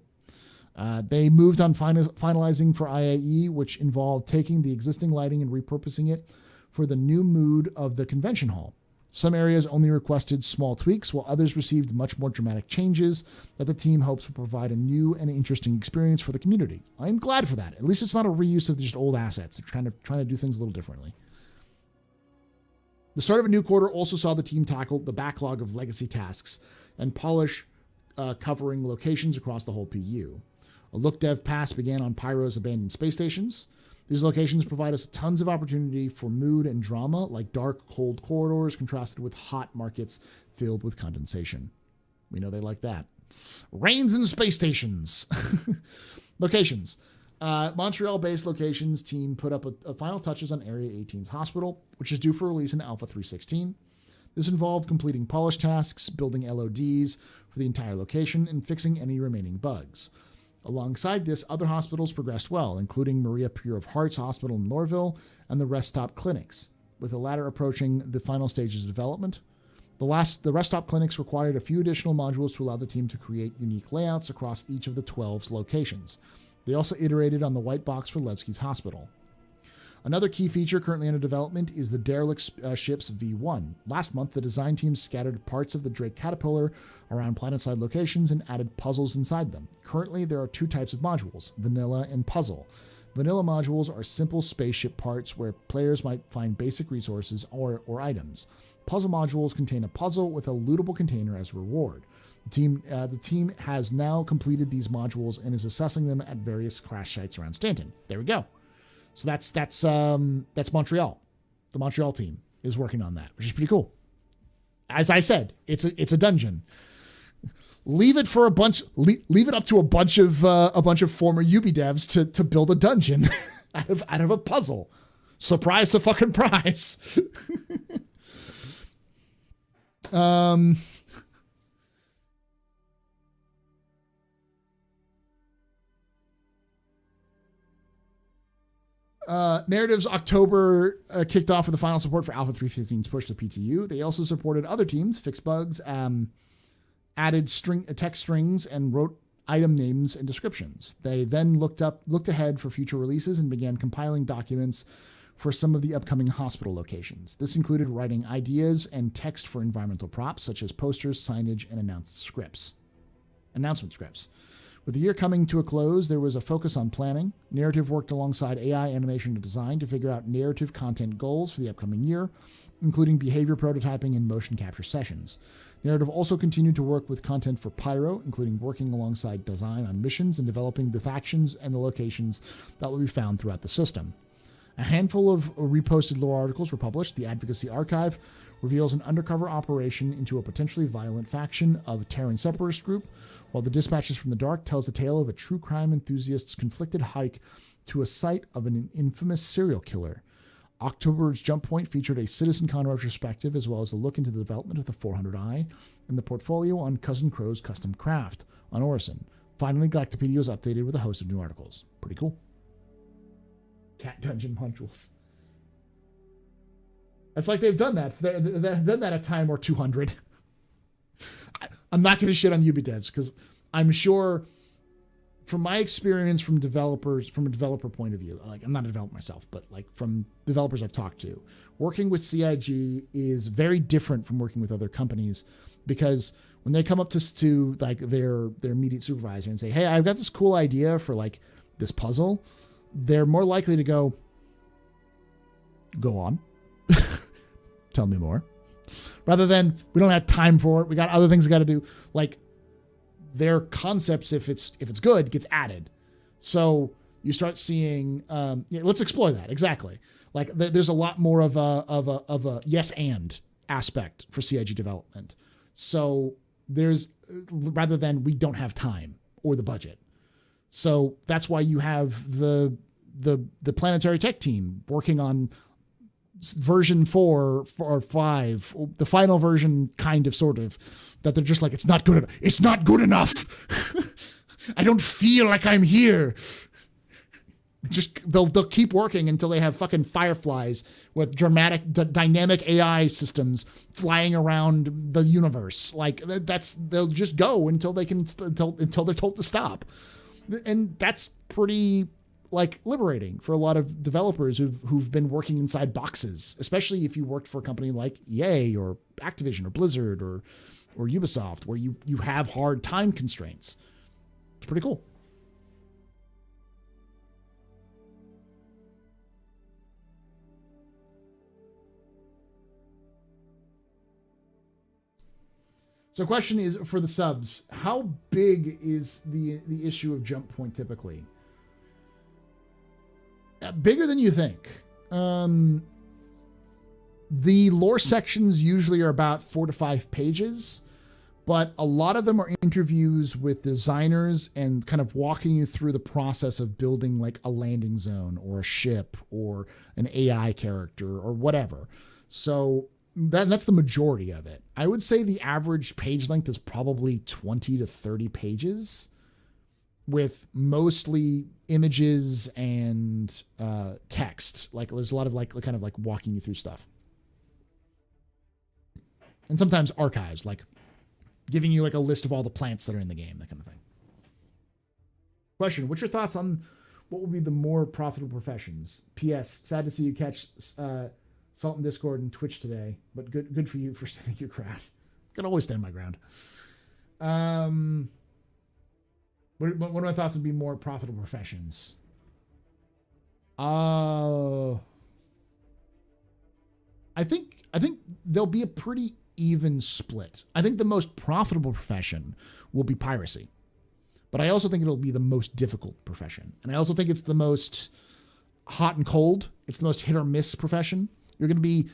They moved on finalizing for IAE, which involved taking the existing lighting and repurposing it for the new mood of the convention hall. Some areas only requested small tweaks, while others received much more dramatic changes that the team hopes will provide a new and interesting experience for the community. I'm glad for that. At least it's not a reuse of just old assets. They're trying to do things a little differently. The start of a new quarter also saw the team tackle the backlog of legacy tasks and polish covering locations across the whole PU. A look dev pass began on Pyro's abandoned space stations. These locations provide us tons of opportunity for mood and drama, like dark, cold corridors contrasted with hot markets filled with condensation. We know they like that. Rains and space stations. Locations. Montreal-based locations team put up a final touches on Area 18's hospital, which is due for release in Alpha 316. This involved completing polish tasks, building LODs for the entire location, and fixing any remaining bugs. Alongside this, other hospitals progressed well, including Maria Pure of Hearts Hospital in Lorville and the Rest Stop Clinics, with the latter approaching the final stages of development. The Rest Stop Clinics required a few additional modules to allow the team to create unique layouts across each of the 12's locations. They also iterated on the white box for Levski's Hospital. Another key feature currently under development is the derelict ship's V1. Last month, the design team scattered parts of the Drake Caterpillar around planetside locations and added puzzles inside them. Currently, there are two types of modules, vanilla and puzzle. Vanilla modules are simple spaceship parts where players might find basic resources or items. Puzzle modules contain a puzzle with a lootable container as a reward. The team has now completed these modules and is assessing them at various crash sites around Stanton. There we go. So that's Montreal. The Montreal team is working on that, which is pretty cool. As I said, it's a dungeon. Leave it up to a bunch of former Ubi devs to build a dungeon out of a puzzle. Surprise to fucking prize. Narrative's October kicked off with the final support for Alpha 315's push to PTU. They also supported other teams, fixed bugs, added text strings, and wrote item names and descriptions. They then looked ahead for future releases and began compiling documents for some of the upcoming hospital locations. This included writing ideas and text for environmental props, such as posters, signage, and announcement scripts. With the year coming to a close, there was a focus on planning. Narrative worked alongside AI animation and design to figure out narrative content goals for the upcoming year, including behavior prototyping and motion capture sessions. Narrative also continued to work with content for Pyro, including working alongside design on missions and developing the factions and the locations that will be found throughout the system. A handful of reposted lore articles were published. The Advocacy Archive reveals an undercover operation into a potentially violent faction of Terran separatist group, while the Dispatches from the Dark tells the tale of a true crime enthusiast's conflicted hike to a site of an infamous serial killer. October's Jump Point featured a Citizen Con retrospective, as well as a look into the development of the 400i and the portfolio on Cousin Crow's custom craft on Orison. Finally, Galactipedia was updated with a host of new articles. Pretty cool. Cat Dungeon modules. It's like they've done that. They've done that a time or 200. I'm not going to shit on Ubi devs because I'm sure, from my experience from a developer point of view, like I'm not a developer myself, but like from developers I've talked to, working with CIG is very different from working with other companies, because when they come up to like their immediate supervisor and say, "Hey, I've got this cool idea for like this puzzle," they're more likely to go on, tell me more. Rather than, we don't have time for it, we got other things we got to do. Like, their concepts, if it's good, gets added. So you start seeing, let's explore that. Exactly. Like there's a lot more of a yes and aspect for CIG development. So there's, rather than we don't have time or the budget. So that's why you have the planetary tech team working on version 4 or 5, the final version, kind of, sort of, that they're just like, it's not good enough. It's not good enough. I don't feel like I'm here. Just they'll keep working until they have fucking fireflies with dynamic AI systems flying around the universe. Like they'll just go until they can until they're told to stop, and that's pretty like liberating for a lot of developers who've been working inside boxes, especially if you worked for a company like EA or Activision or Blizzard or Ubisoft, where you have hard time constraints. It's pretty cool. So question is for the subs, how big is the issue of jump point typically? Bigger than you think. The lore sections usually are about 4 to 5 pages, but a lot of them are interviews with designers and kind of walking you through the process of building like a landing zone or a ship or an AI character or whatever. So that's the majority of it. I would say the average page length is probably 20 to 30 pages with mostly images and text. Like there's a lot of like kind of like walking you through stuff. And sometimes archives, like giving you like a list of all the plants that are in the game, that kind of thing. Question, what's your thoughts on what will be the more profitable professions? P.S. Sad to see you catch Salt in Discord and Twitch today, but good for you for standing your ground. Can always stand my ground. One of my thoughts would be more profitable professions. I think there'll be a pretty even split. I think the most profitable profession will be piracy, but I also think it'll be the most difficult profession, and I also think it's the most hot and cold. It's the most hit or miss profession. You're going to be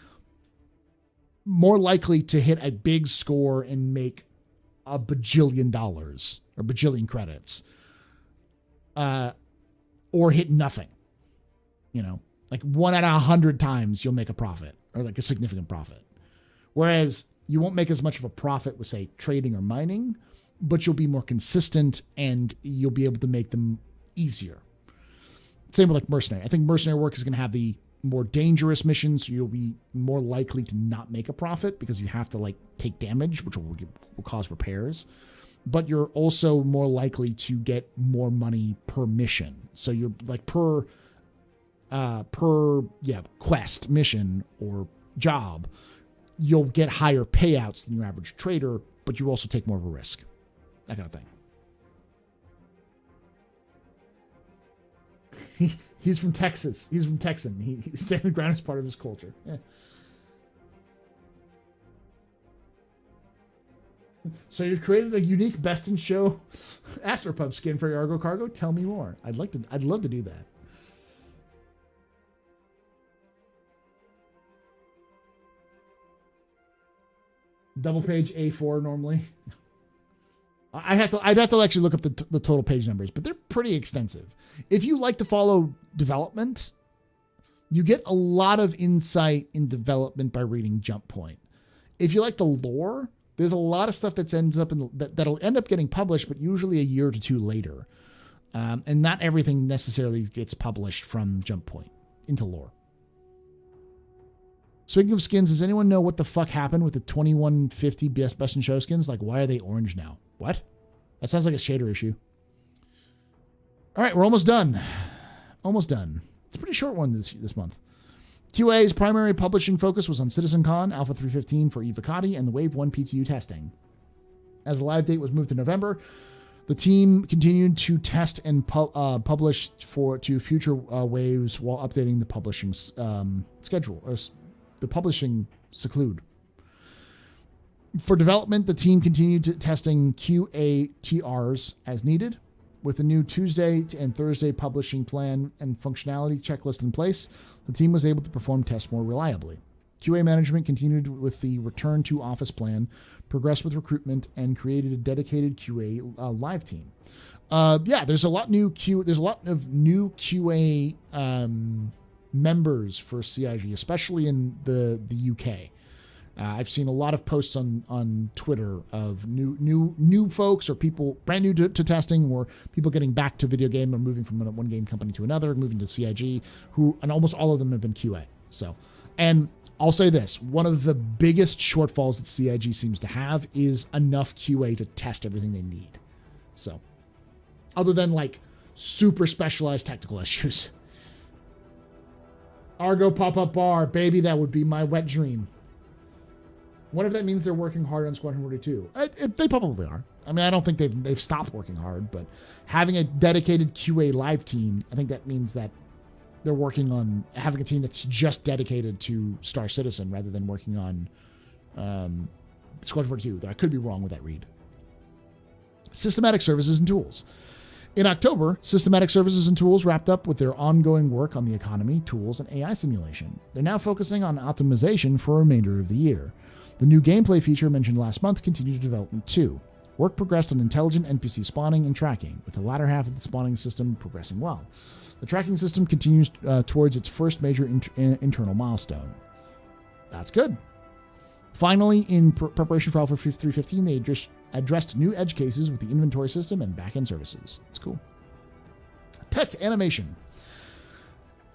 more likely to hit a big score and make $1 bajillion or bajillion credits, or hit nothing. You know, like 1 out of 100 times you'll make a profit or like a significant profit. Whereas you won't make as much of a profit with, say, trading or mining, but you'll be more consistent and you'll be able to make them easier. Same with like mercenary. I think mercenary work is going to have the more dangerous missions, so you'll be more likely to not make a profit because you have to like take damage, which will cause repairs. But you're also more likely to get more money per mission. So you're like per quest, mission, or job, you'll get higher payouts than your average trader, but you also take more of a risk. That kind of thing. He's from Texas. He's from Texan. He's standing the ground as part of his culture. Yeah. So you've created a unique Best in Show Astropub skin for your Argo Cargo. Tell me more. I'd love to do that. Double page A4 normally. I'd have to actually look up the total page numbers, but they're pretty extensive. If you like to follow development, you get a lot of insight in development by reading Jump Point. If you like the lore, there's a lot of stuff that'll end up getting published, but usually a year to 2 later. And not everything necessarily gets published from Jump Point into lore. Speaking of skins, does anyone know what the fuck happened with the 2150 Best in Show skins? Like, why are they orange now? What? That sounds like a shader issue. All right, we're almost done. Almost done. It's a pretty short one this month. QA's primary publishing focus was on CitizenCon, Alpha 315 for Evocati, and the Wave 1 PTU testing. As the live date was moved to November, the team continued to test and publish to future waves while updating the publishing schedule, or the publishing seclude. For development, the team continued testing QA-TRs as needed. With the new Tuesday and Thursday publishing plan and functionality checklist in place, the team was able to perform tests more reliably. QA management continued with the return to office plan, progressed with recruitment, and created a dedicated QA live team. There's a lot of new QA members for CIG, especially in the UK. I've seen a lot of posts on Twitter of new folks or people brand new to testing, or people getting back to video game or moving from one game company to another, moving to CIG, and almost all of them have been QA. So, and I'll say this, one of the biggest shortfalls that CIG seems to have is enough QA to test everything they need. So, other than like super specialized technical issues. Argo pop-up bar, baby, that would be my wet dream. What if that means they're working hard on Squadron 42? They probably are. I mean, I don't think they've stopped working hard, but having a dedicated QA live team, I think that means that they're working on having a team that's just dedicated to Star Citizen rather than working on Squadron 42. I could be wrong with that read. Systematic services and tools. In October, Systematic Services and Tools wrapped up with their ongoing work on the economy, tools, and AI simulation. They're now focusing on optimization for the remainder of the year. The new gameplay feature mentioned last month continued development too. Work progressed on intelligent NPC spawning and tracking, with the latter half of the spawning system progressing well. The tracking system continues towards its first major internal milestone. That's good. Finally, in preparation for Alpha 3.15, they addressed new edge cases with the inventory system and backend services. It's cool. Tech Animation.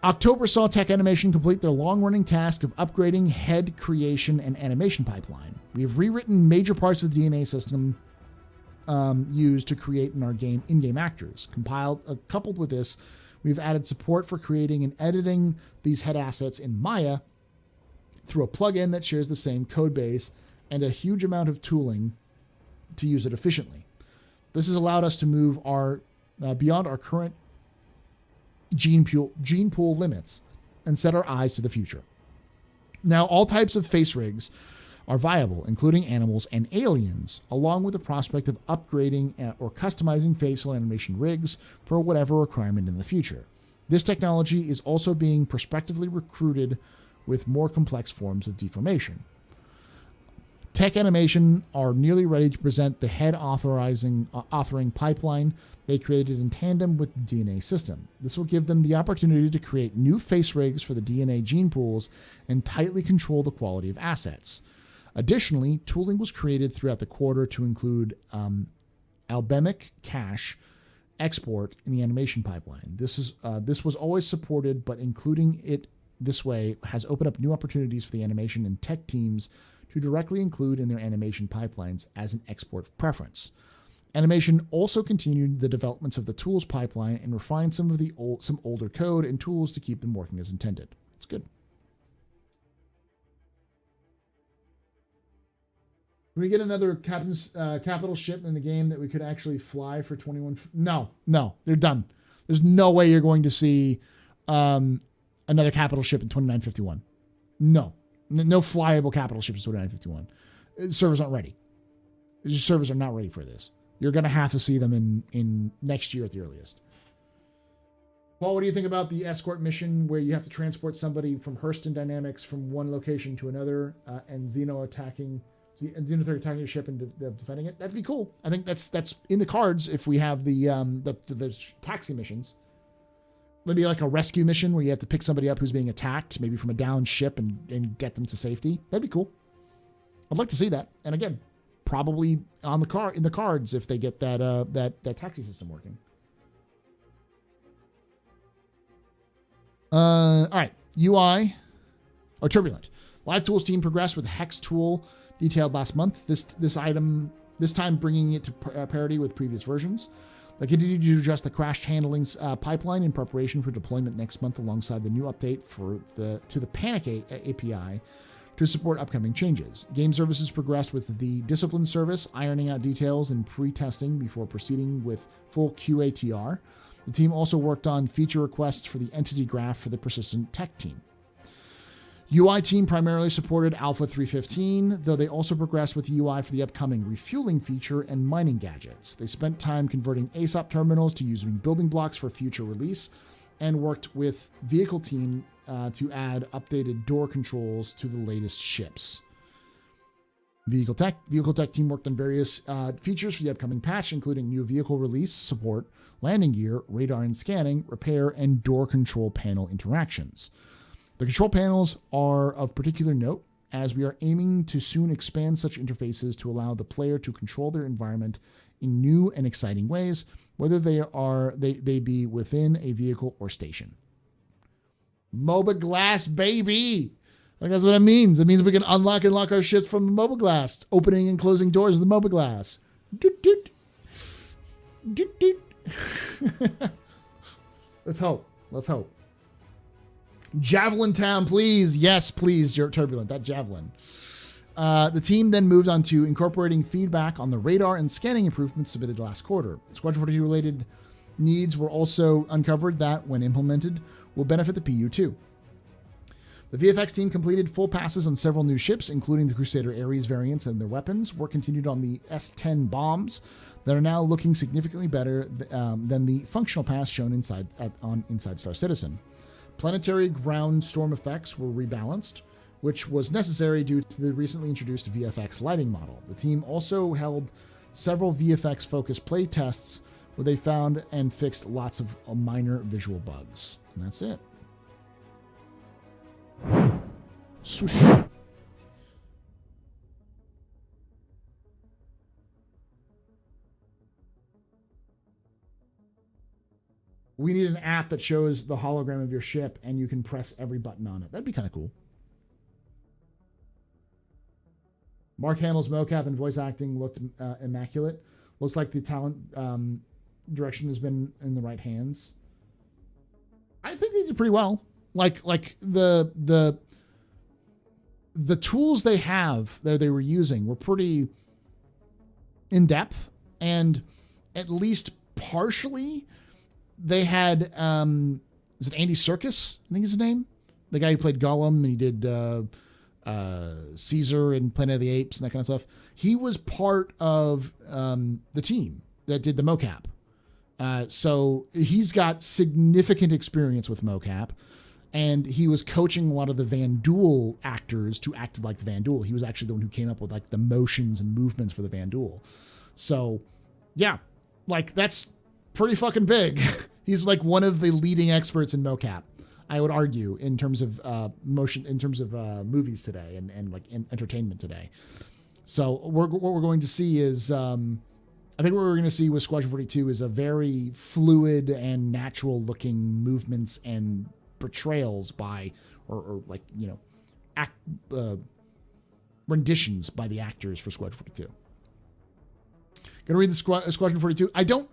October saw Tech Animation complete their long-running task of upgrading head creation and animation pipeline. We have rewritten major parts of the DNA system used to create in our in-game actors. Coupled with this, we've added support for creating and editing these head assets in Maya through a plugin that shares the same code base and a huge amount of tooling to use it efficiently. This has allowed us to move beyond our current gene pool limits and set our eyes to the future. Now, all types of face rigs are viable, including animals and aliens, along with the prospect of upgrading or customizing facial animation rigs for whatever requirement in the future. This technology is also being prospectively recruited with more complex forms of deformation. Tech Animation are nearly ready to present the head authoring pipeline they created in tandem with the DNA system. This will give them the opportunity to create new face rigs for the DNA gene pools and tightly control the quality of assets. Additionally, tooling was created throughout the quarter to include albemic cache export in the animation pipeline. This was always supported, but including it this way has opened up new opportunities for the animation and tech teams to directly include in their animation pipelines as an export preference. Animation also continued the developments of the tools pipeline and refined some older code and tools to keep them working as intended. It's good. Can we get another capital ship in the game that we could actually fly for 21? No, they're done. There's no way you're going to see another capital ship in 2951. No flyable capital ships in 2951. Servers aren't ready. The servers are not ready for this. You're going to have to see them in next year at the earliest. Paul, what do you think about the escort mission where you have to transport somebody from Hurston Dynamics from one location to another and Xenotech attacking your ship and defending it? That'd be cool. I think that's in the cards if we have the taxi missions. Maybe like a rescue mission where you have to pick somebody up who's being attacked, maybe from a downed ship and get them to safety. That'd be cool. I'd like to see that. And again, probably in the cards if they get that taxi system working. All right, UI or Turbulent. Live Tools team progressed with Hex tool detailed last month. This time bringing it to parity with previous versions. They continue to adjust the crash handling pipeline in preparation for deployment next month, alongside the new update to the Panic API to support upcoming changes. Game services progressed with the Discipline service, ironing out details and pre-testing before proceeding with full QATR. The team also worked on feature requests for the entity graph for the Persistent Tech team. UI team primarily supported Alpha 3.15, though they also progressed with the UI for the upcoming refueling feature and mining gadgets. They spent time converting ASOP terminals to using building blocks for future release and worked with vehicle team to add updated door controls to the latest ships. Vehicle tech team worked on various features for the upcoming patch, including new vehicle release support, landing gear, radar and scanning, repair, and door control panel interactions. The control panels are of particular note, as we are aiming to soon expand such interfaces to allow the player to control their environment in new and exciting ways, whether they be within a vehicle or station. MOBA glass, baby! Like, that's what it means. It means we can unlock and lock our ships from the MOBA glass, opening and closing doors with the MOBA glass. Doot, doot. Doot, doot. Let's hope. Let's hope. Javelin Town, please. Yes, please, you're turbulent. That Javelin. The team then moved on to incorporating feedback on the radar and scanning improvements submitted last quarter. Squadron 42 related needs were also uncovered that, when implemented, will benefit the PU too. The VFX team completed full passes on several new ships, including the Crusader Ares variants and their weapons. Work continued on the S-10 bombs that are now looking significantly better than the functional pass shown on Inside Star Citizen. Planetary ground storm effects were rebalanced, which was necessary due to the recently introduced VFX lighting model. The team also held several VFX-focused play tests where they found and fixed lots of minor visual bugs. And that's it. Swoosh. We need an app that shows the hologram of your ship and you can press every button on it. That'd be kind of cool. Mark Hamill's mocap and voice acting looked immaculate. Looks like the talent direction has been in the right hands. I think they did pretty well. Like the tools they have that they were using were pretty in depth, and at least partially they had is it Andy Serkis? I think is his name. The guy who played Gollum and he did Caesar and Planet of the Apes and that kind of stuff. He was part of the team that did the mocap. So he's got significant experience with mocap, and he was coaching a lot of the Van Duel actors to act like the Van Duel. He was actually the one who came up with like the motions and movements for the Van Duel. So yeah, like that's pretty fucking big. He's like one of the leading experts in mocap, I would argue, in terms of motion, in terms of movies today and like in entertainment today. So what we're going to see is, I think what we're going to see with Squadron 42 is a very fluid and natural looking movements and portrayals by, or like, you know, renditions by the actors for Squadron 42. Gonna read the Squadron 42. I don't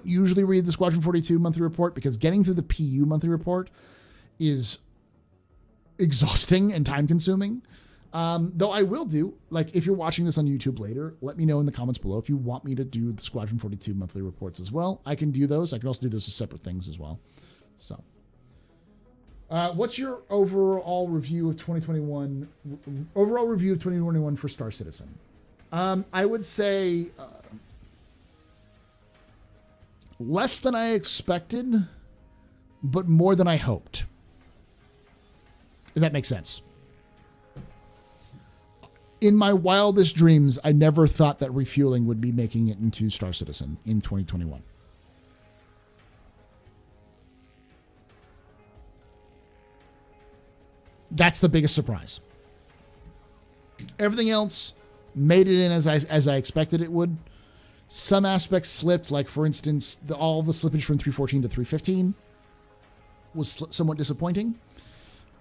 usually read the Squadron 42 monthly report because getting through the PU monthly report is exhausting and time consuming. Though I will do, like, if you're watching this on YouTube later, let me know in the comments below if you want me to do the Squadron 42 monthly reports as well. I can do those. I can also do those as separate things as well. So, what's your overall review of 2021? Overall review of 2021 for Star Citizen? I would say less than I expected, but more than I hoped. If that makes sense. In my wildest dreams, I never thought that refueling would be making it into Star Citizen in 2021. That's the biggest surprise. Everything else made it in as I expected it would. Some aspects slipped, like for instance, all the slippage from 314 to 315 was somewhat disappointing.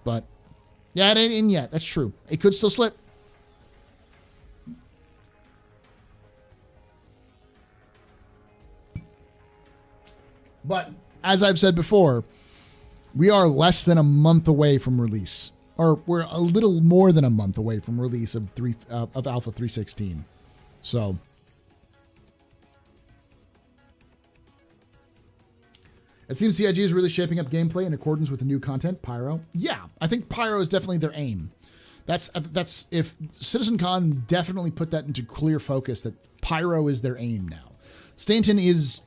But yeah, it ain't in yet. That's true. It could still slip. But as I've said before, we are less than a month away from release. Or we're a little more than a month away from release of Alpha 316. So it seems CIG is really shaping up gameplay in accordance with the new content, Pyro. Yeah, I think Pyro is definitely their aim. That's if CitizenCon definitely put that into clear focus that Pyro is their aim now. Stanton is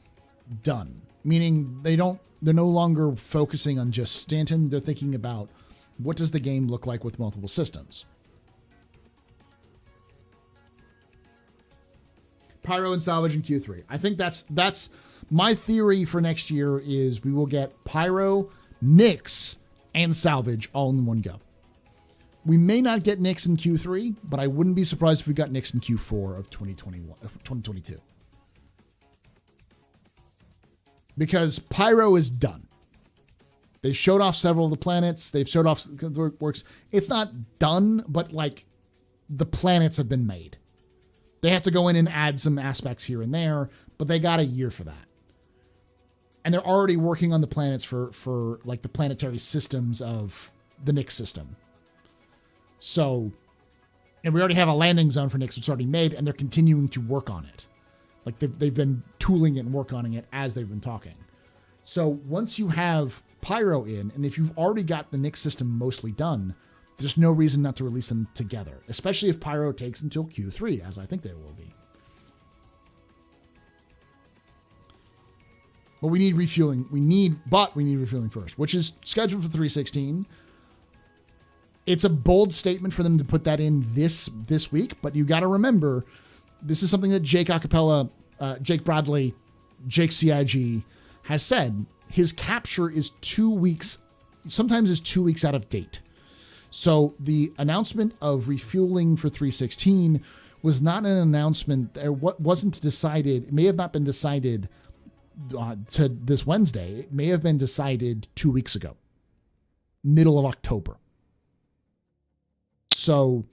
done, meaning they're no longer focusing on just Stanton. They're thinking about what does the game look like with multiple systems. Pyro and Salvage in Q3. I think that's my theory for next year is we will get Pyro, Nyx, and Salvage all in one go. we may not get Nyx in Q3, but I wouldn't be surprised if we got Nyx in Q4 of 2022. Because Pyro is done. They showed off several of the planets. They've showed off the works. It's not done, but like the planets have been made. They have to go in and add some aspects here and there, but they got a year for that. And they're already working on the planets for like the planetary systems of the Nyx system. So, and we already have a landing zone for Nyx, which is already made, and they're continuing to work on it. Like they've been tooling it and working on it as they've been talking. So once you have Pyro in, and if you've already got the Nyx system mostly done, there's no reason not to release them together, especially if Pyro takes until Q3, as I think they will be. But we need refueling. We need refueling first, which is scheduled for 316. It's a bold statement for them to put that in this week, but you got to remember, this is something that Jake Acapella, Jake Bradley, Jake CIG has said. His capture is 2 weeks, sometimes is 2 weeks out of date. So the announcement of refueling for 316 was not an announcement. What wasn't decided, it may have not been decided to this Wednesday. It may have been decided 2 weeks ago, middle of October. So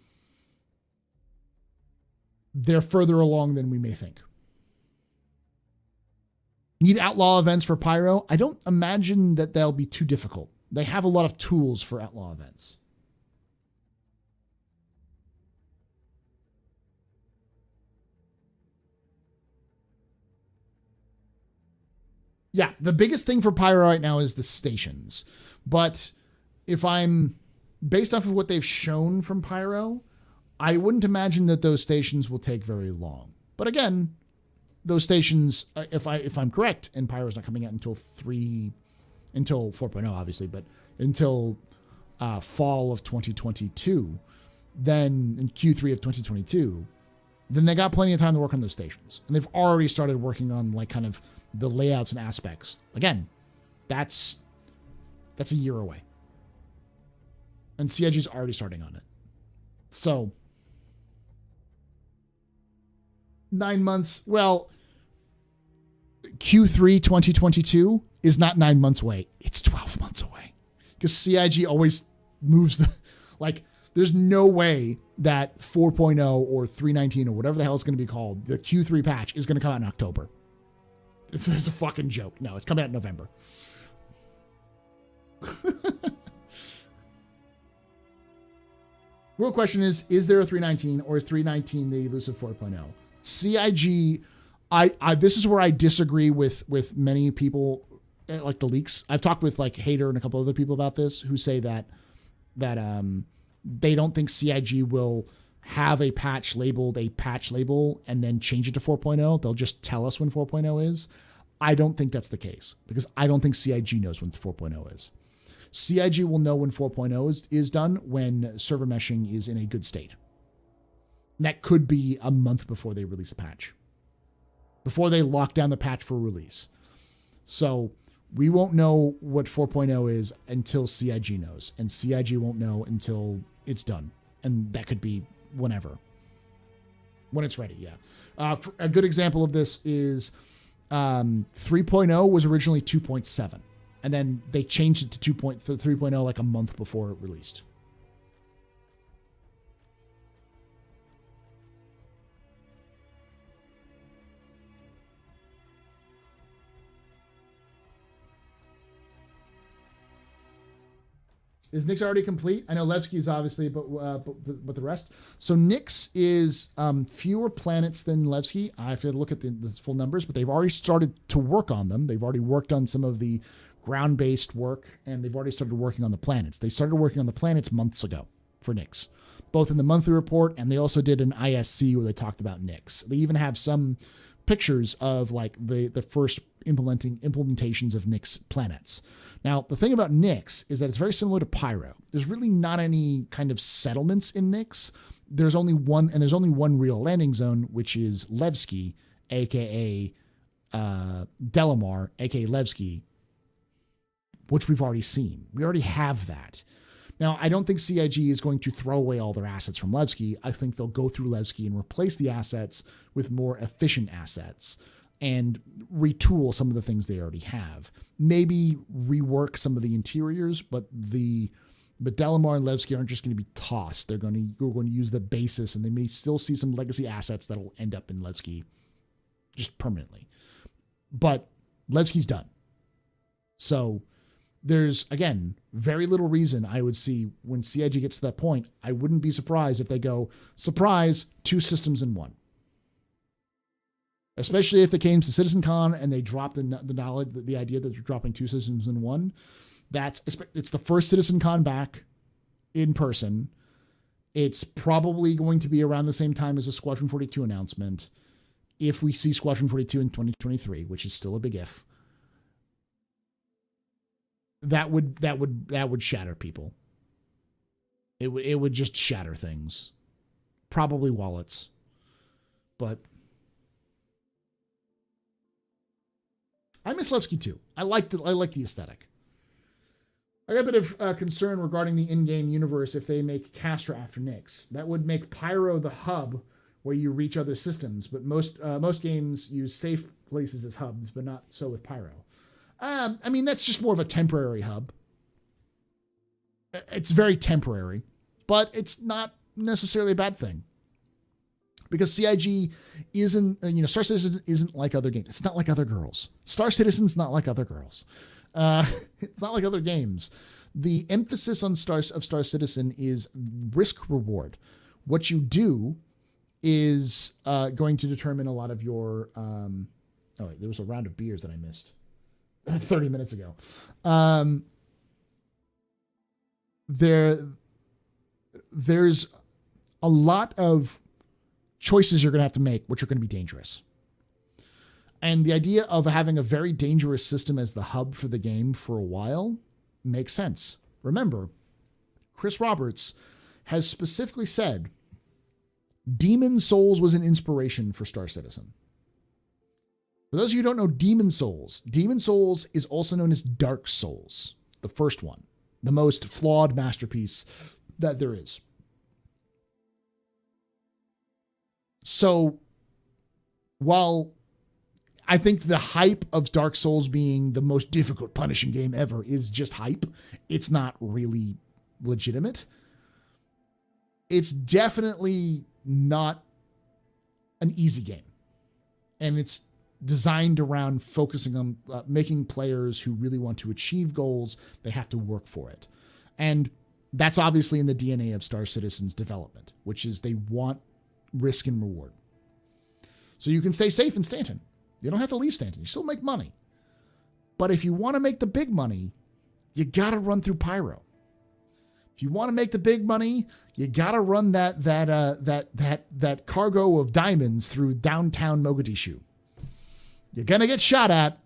they're further along than we may think. Need outlaw events for Pyro? I don't imagine that they'll be too difficult. They have a lot of tools for outlaw events. Yeah, the biggest thing for Pyro right now is the stations. But if I'm based off of what they've shown from Pyro, I wouldn't imagine that those stations will take very long. But again, those stations, if I'm correct, and Pyro's not coming out until 4.0, obviously, but until fall of 2022, then in Q3 of 2022, then they got plenty of time to work on those stations. And they've already started working on like kind of the layouts and aspects. Again, that's a year away. And CIG's already starting on it. So 9 months, well, Q3 2022 is not 9 months away. It's 12 months away. Because CIG always moves like, there's no way that 4.0 or 319 or whatever the hell it's going to be called, the Q3 patch is going to come out in October. It's a fucking joke. No, it's coming out in November. Real question is there a 319 or is 319 the elusive 4.0? CIG, this is where I disagree with many people, like the leaks. I've talked with like Hater and a couple other people about this who say that they don't think CIG will have a patch labeled a patch label and then change it to 4.0. They'll just tell us when 4.0 is. I don't think that's the case because I don't think CIG knows when 4.0 is. CIG will know when 4.0 is done when server meshing is in a good state. And that could be a month before they release a patch, before they lock down the patch for release. So we won't know what 4.0 is until CIG knows, and CIG won't know until it's done. And that could be whenever, when it's ready. Yeah. A good example of this is 3.0 was originally 2.7. And then they changed it to 3.0 like a month before it released. Is Nyx already complete? I know Levski is obviously, but the rest. So Nyx is fewer planets than Levski. I have to look at the full numbers, but they've already started to work on them. They've already worked on some of the ground-based work, and they've already started working on the planets. They started working on the planets months ago for Nyx, both in the monthly report, and they also did an ISC where they talked about Nyx. They even have some pictures of like the first implementations of Nyx planets. Now, the thing about Nyx is that it's very similar to Pyro. There's really not any kind of settlements in Nyx. There's only one real landing zone, which is Levski, aka Delamar, aka Levski, which we've already seen. We already have that. Now, I don't think CIG is going to throw away all their assets from Levski. I think they'll go through Levski and replace the assets with more efficient assets and retool some of the things they already have. Maybe rework some of the interiors, but Delamar and Levski aren't just going to be tossed. They're going to use the basis, and they may still see some legacy assets that'll end up in Levski just permanently. But Levski's done. So there's, again, very little reason I would see when CIG gets to that point. I wouldn't be surprised if they go, surprise, 2 systems in 1. Especially if they came to CitizenCon and they dropped the idea that they're dropping 2 systems in 1. It's the first CitizenCon back in person. It's probably going to be around the same time as the Squadron 42 announcement. If we see Squadron 42 in 2023, which is still a big if, that would shatter people. It would just shatter things. Probably wallets. But I miss Levski too. I like the aesthetic. I got a bit of concern regarding the in-game universe if they make Castra after Nyx. That would make Pyro the hub where you reach other systems, but most games use safe places as hubs, but not so with Pyro. I mean, that's just more of a temporary hub. It's very temporary, but it's not necessarily a bad thing. Because CIG isn't, Star Citizen isn't like other games. It's not like other girls. Star Citizen's not like other girls. It's not like other games. The emphasis on Star Citizen is risk reward. What you do is going to determine a lot of your. There was a round of beers that I missed 30 minutes ago. There's a lot of choices you're going to have to make, which are going to be dangerous. And the idea of having a very dangerous system as the hub for the game for a while makes sense. Remember, Chris Roberts has specifically said Demon Souls was an inspiration for Star Citizen. For those of you who don't know Demon Souls is also known as Dark Souls, the first one, the most flawed masterpiece that there is. So, while I think the hype of Dark Souls being the most difficult punishing game ever is just hype, it's not really legitimate. It's definitely not an easy game. And it's designed around focusing on making players who really want to achieve goals, they have to work for it. And that's obviously in the DNA of Star Citizen's development, which is they want risk and reward. So you can stay safe in Stanton. You don't have to leave Stanton. You still make money. But if you want to make the big money, you got to run through Pyro. If you want to make the big money, you got to run that cargo of diamonds through downtown Mogadishu. You're going to get shot at,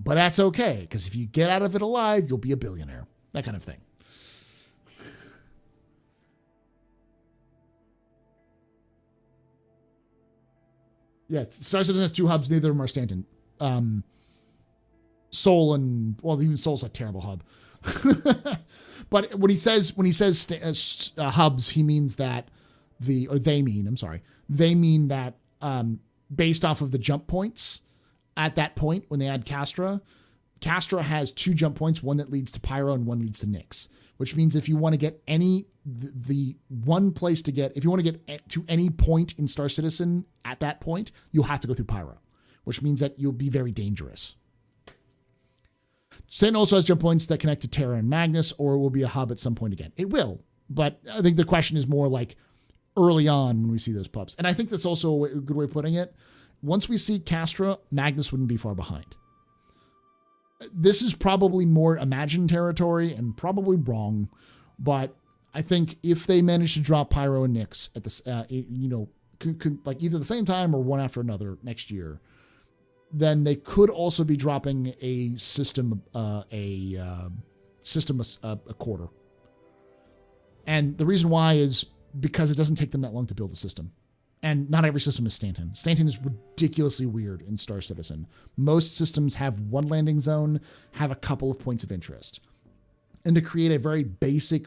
but that's okay, because if you get out of it alive, you'll be a billionaire. That kind of thing. Yeah, Star Citizen has 2 hubs. Neither of them are Stanton. Seoul and, well, even Seoul's a terrible hub. But when he says hubs, he means that they mean that based off of the jump points at that point when they add Castra has 2 jump points, one that leads to Pyro and one leads to Nyx, which means if you want to get if you want to get to any point in Star Citizen at that point, you'll have to go through Pyro, which means that you'll be very dangerous. Stanton also has jump points that connect to Terra and Magnus, or will be a hub at some point again. It will, but I think the question is more like early on when we see those pups. And I think that's also a good way of putting it. Once we see Castra, Magnus wouldn't be far behind. This is probably more imagined territory and probably wrong, but I think if they manage to drop Pyro and Nyx at this, like either the same time or one after another next year, then they could also be dropping a system, a quarter. And the reason why is because it doesn't take them that long to build a system. And not every system is Stanton. Stanton is ridiculously weird in Star Citizen. Most systems have one landing zone, have a couple of points of interest. and to create a very basic,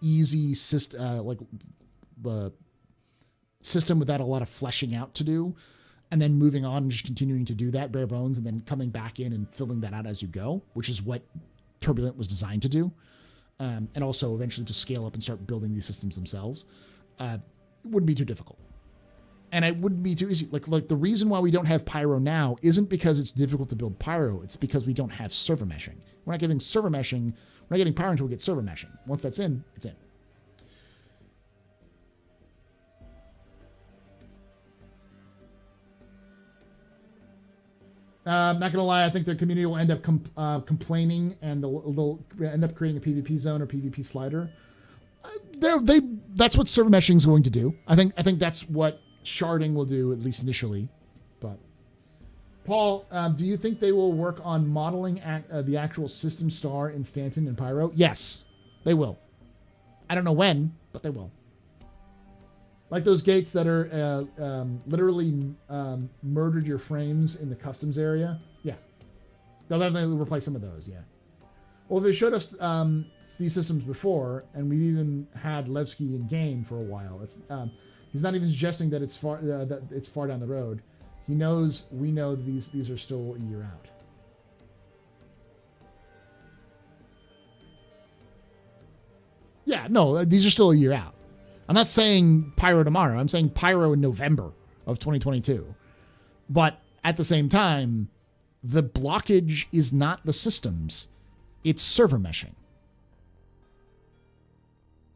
easy system, like the system without a lot of fleshing out to do, and then moving on and just continuing to do that bare bones, and then coming back in and filling that out as you go, which is what Turbulent was designed to do. And also eventually to scale up and start building these systems themselves. It wouldn't be too difficult. And it wouldn't be too easy. Like the reason why we don't have Pyro now isn't because it's difficult to build Pyro. It's because we don't have server meshing. We're not getting server meshing. We're not getting Pyro until we get server meshing. Once that's in, it's in. I'm not gonna lie. I think their community will end up complaining, and they'll end up creating a PvP zone or PvP slider. That's what server meshing is going to do. I think that's what sharding will do, at least initially. But Paul, do you think they will work on modeling the actual system star in Stanton and Pyro? Yes, they will. I don't know when, but they will. Like those gates that are literally murdered your frames in the customs area. Yeah. They'll definitely replace some of those, yeah. Well, they showed us these systems before, and we even had Levski in game for a while. It's he's not even suggesting that it's far down the road. He knows we know these are still a year out. Yeah, no, these are still a year out. I'm not saying Pyro tomorrow. I'm saying Pyro in November of 2022. But at the same time, the blockage is not the systems. It's server meshing.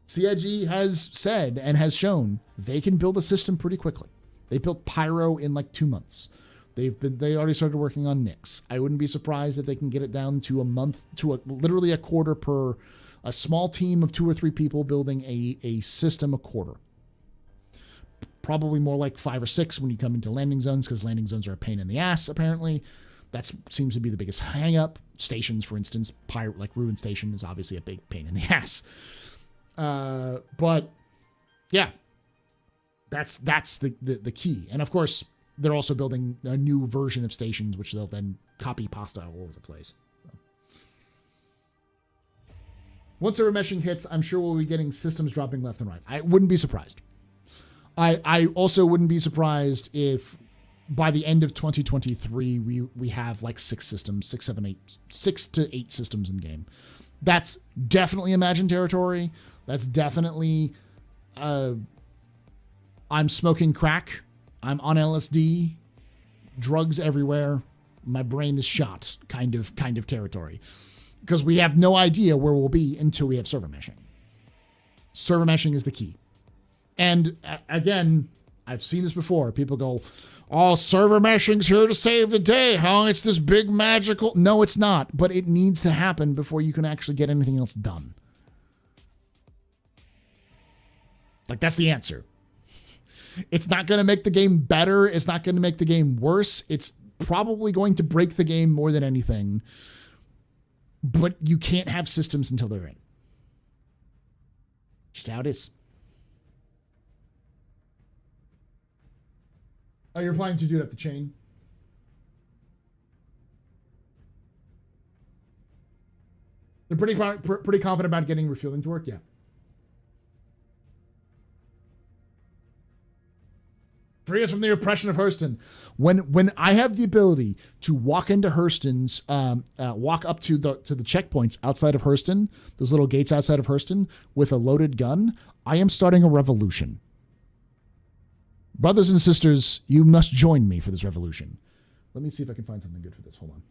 CIG has said and has shown they can build a system pretty quickly. They built Pyro in like 2 months. They already started working on Nyx. I wouldn't be surprised if they can get it down to a month, to literally a quarter per. A small team of 2 or 3 people building a system a quarter. Probably more like 5 or 6 when you come into landing zones, because landing zones are a pain in the ass, apparently. That seems to be the biggest hang-up. Stations, for instance, like Ruin Station is obviously a big pain in the ass. But, yeah. That's the key. And, of course, they're also building a new version of stations, which they'll then copy pasta all over the place. Once server meshing hits, I'm sure we'll be getting systems dropping left and right. I wouldn't be surprised. I also wouldn't be surprised if by the end of 2023 we have like 6 systems, 6 to 8 systems in game. That's definitely Imagine territory. That's definitely I'm smoking crack. I'm on LSD. Drugs everywhere. My brain is shot kind of territory. Because we have no idea where we'll be until we have server meshing. Server meshing is the key. And again, I've seen this before. People go, oh, server meshing's here to save the day, huh? It's this big magical... No, it's not. But it needs to happen before you can actually get anything else done. Like, that's the answer. It's not going to make the game better. It's not going to make the game worse. It's probably going to break the game more than anything. But you can't have systems until they're in. Just how it is. Oh, you're planning to do it up the chain? They're pretty confident about getting refueling to work? Yeah. Free us from the oppression of Hurston. When I have the ability to walk into Hurston's, walk up to the checkpoints outside of Hurston, those little gates outside of Hurston, with a loaded gun, I am starting a revolution. Brothers and sisters, you must join me for this revolution. Let me see if I can find something good for this. Hold on.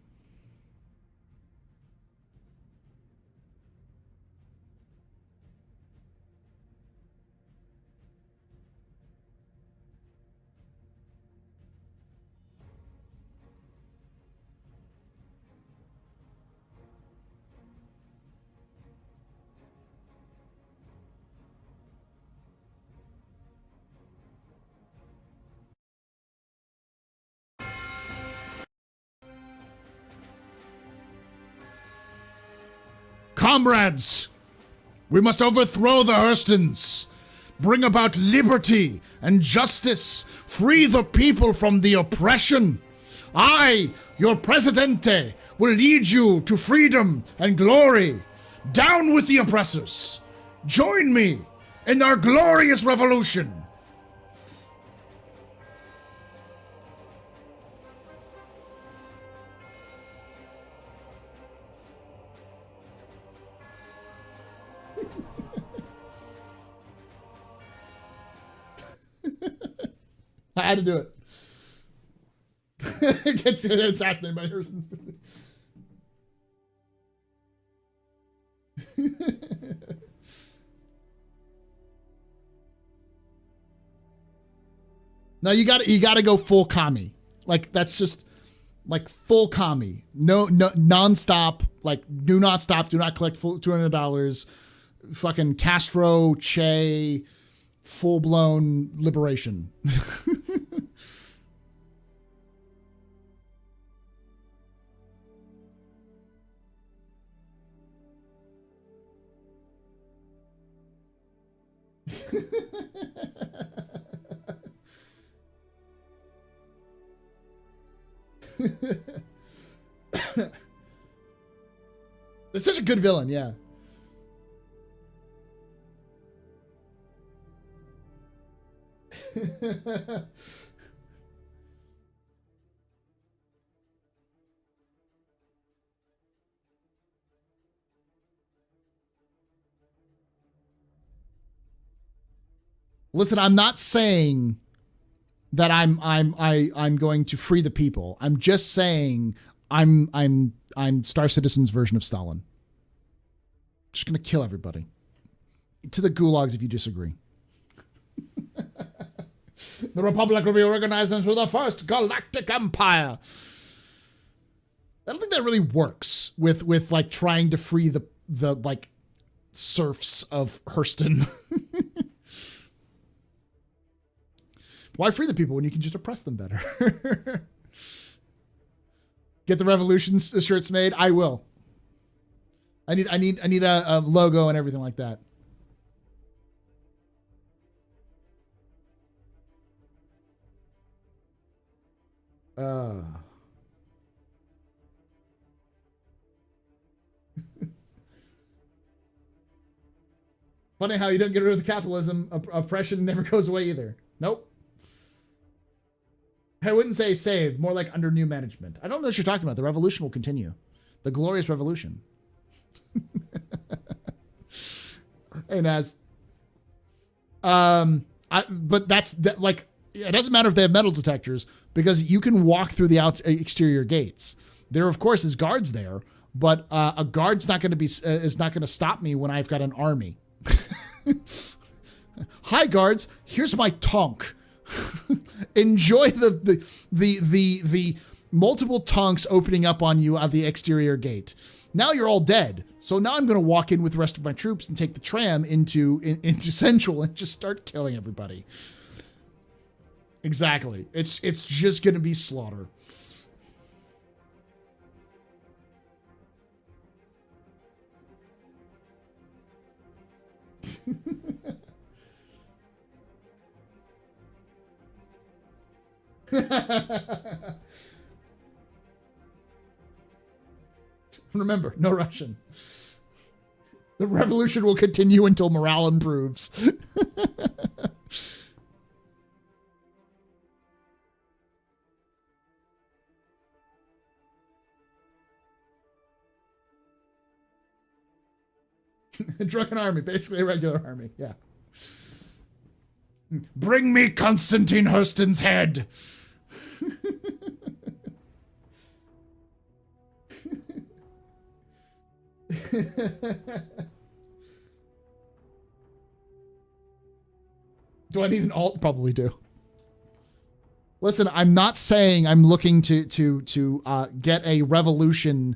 Comrades, we must overthrow the Hurstons, bring about liberty and justice, free the people from the oppression. I, your Presidente, will lead you to freedom and glory. Down with the oppressors! Join me in our glorious revolution! I had to do it. Gets assassinated by Hurston. No, you gotta go full commie. Like, that's just like full commie. No, non-stop. Like, do not stop. Do not collect full $200. Fucking Castro, Che, full-blown liberation. It's such a good villain, yeah. Listen, I'm not saying that I'm going to free the people. I'm just saying I'm Star Citizen's version of Stalin. Just gonna kill everybody. To the gulags if you disagree. The Republic will be organized into the first Galactic Empire. I don't think that really works with like trying to free the like serfs of Hurston. Why free the people when you can just oppress them better? Get the revolution shirts made. I will. I need a logo and everything like that. Funny how you don't get rid of the capitalism. Oppression never goes away either. Nope. I wouldn't say saved, more like under new management. I don't know what you're talking about. The revolution will continue. The glorious revolution. Hey, Naz. But like, it doesn't matter if they have metal detectors because you can walk through the exterior gates. There, of course, is guards there, but a guard's not going to is not going to stop me when I've got an army. Hi, guards. Here's my tonk. Enjoy the multiple tonks opening up on you at the exterior gate. Now you're all dead. So now I'm going to walk in with the rest of my troops and take the tram into Central and just start killing everybody. Exactly. It's just going to be slaughter. Remember, no Russian. The revolution will continue until morale improves. A drunken army, basically a regular army, yeah. Bring me Konstantin Hurston's head. Do I need an alt? Probably do. Listen, I'm not saying I'm looking to get a revolution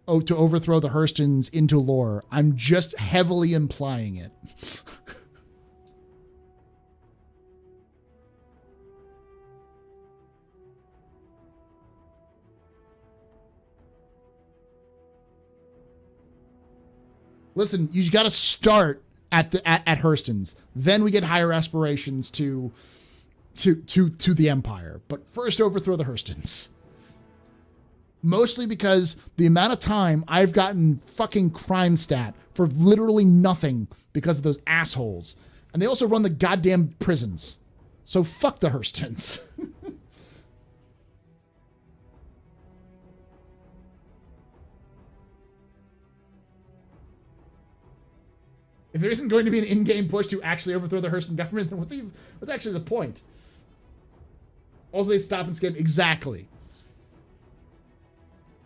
to overthrow the Hurstons into lore. I'm just heavily implying it. Listen, you got to start at Hurston's. Then we get higher aspirations to the Empire. But first, overthrow the Hurstons. Mostly because the amount of time I've gotten fucking crime stat for literally nothing because of those assholes. And they also run the goddamn prisons. So fuck the Hurstons. If there isn't going to be an in-game push to actually overthrow the Hurston government, then what's actually the point? Also, they stop and skip. Exactly.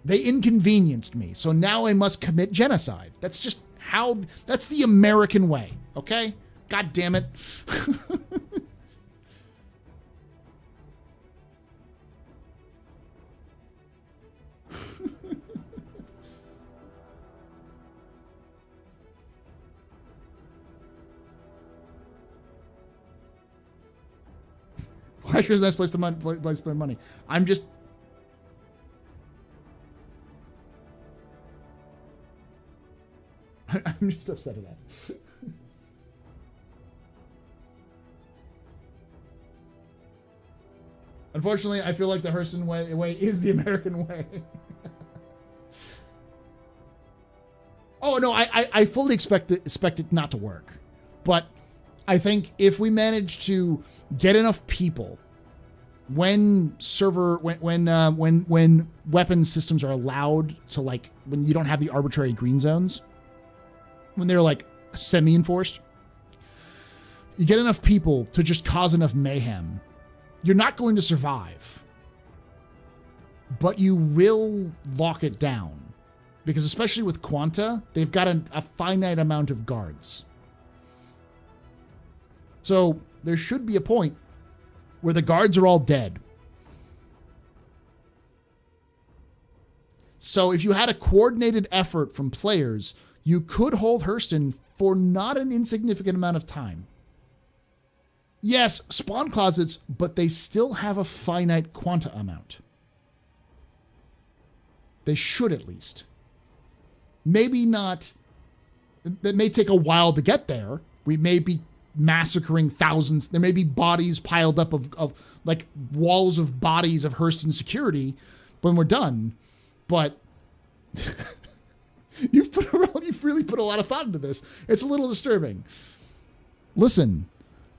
They inconvenienced me, so now I must commit genocide. That's just how, that's the American way, okay? God damn it. Pleasure is a nice place to spend money. I'm just... I'm just upset at that. Unfortunately, I feel like the Hurston way is the American way. Oh, no, I fully expect it not to work. But I think if we manage to get enough people when weapons systems are allowed to, like, when you don't have the arbitrary green zones, when they're like semi-enforced, you get enough people to just cause enough mayhem, you're not going to survive, but you will lock it down, because especially with Quanta, they've got a finite amount of guards. So there should be a point where the guards are all dead. So if you had a coordinated effort from players, you could hold Hurston for not an insignificant amount of time. Yes, spawn closets, but they still have a finite quanta amount. They should, at least. Maybe not. That may take a while to get there. We may be massacring thousands. There may be bodies piled up of like walls of bodies of Hurston security when we're done. But you've really put a lot of thought into this. It's a little disturbing. Listen,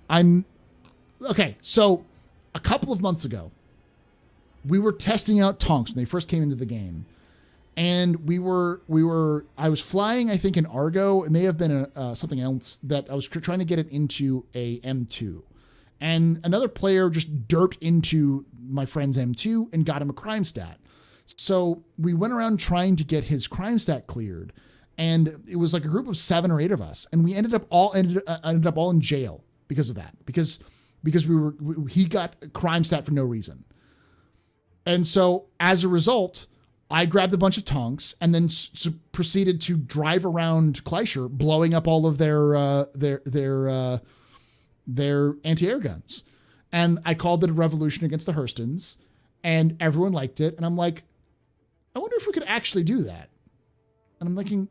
okay. So a couple of months ago, we were testing out Tonks when they first came into the game. And I was flying, I think, in Argo. It may have been something else that I was trying to get it into a M2. And another player just derped into my friend's M2 and got him a crime stat. So we went around trying to get his crime stat cleared. And it was like a group of 7 or 8 of us. And we ended up all in jail because of that. Because he got a crime stat for no reason. And so as a result, I grabbed a bunch of Tonks and then proceeded to drive around Kleischer, blowing up all of their anti-air guns. And I called it a revolution against the Hurstons, and everyone liked it. And I'm like, I wonder if we could actually do that. And I'm thinking,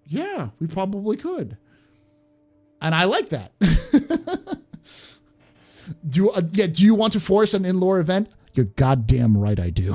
yeah, we probably could. And I like that. Do you want to force an in-lore event? You're goddamn right I do.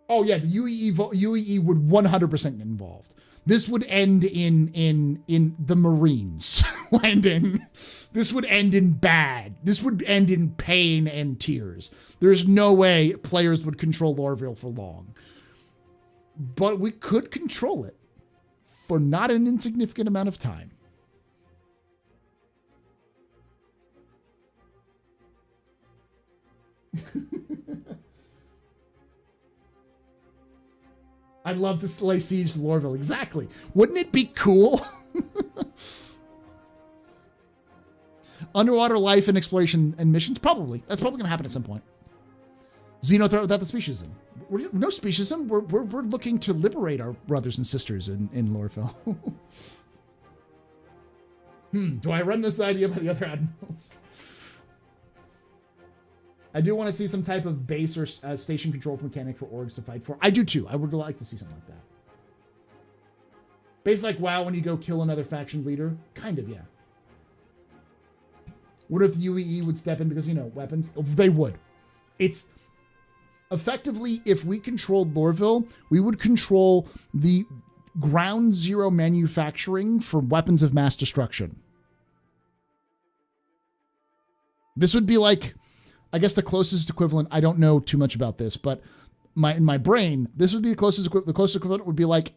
Oh yeah, the UEE would 100% get involved. This would end in the Marines landing. This would end in bad. This would end in pain and tears. There's no way players would control Lorville for long. But we could control it for not an insignificant amount of time. I'd love to lay siege to Lorville. Exactly. Wouldn't it be cool? Underwater life and exploration and missions? Probably. That's probably going to happen at some point. Xenothreat without the speciesism. No speciesism. We're looking to liberate our brothers and sisters in Lorville. Do I run this idea by the other admirals? I do want to see some type of base or station control mechanic for orgs to fight for. I do too. I would like to see something like that. Based like WoW when you go kill another faction leader. Kind of, yeah. What if the UEE would step in because, weapons? They would. It's effectively, if we controlled Lorville, we would control the ground zero manufacturing for weapons of mass destruction. This would be like, I guess the closest equivalent, I don't know too much about this, but in my brain, this would be the closest equivalent would be like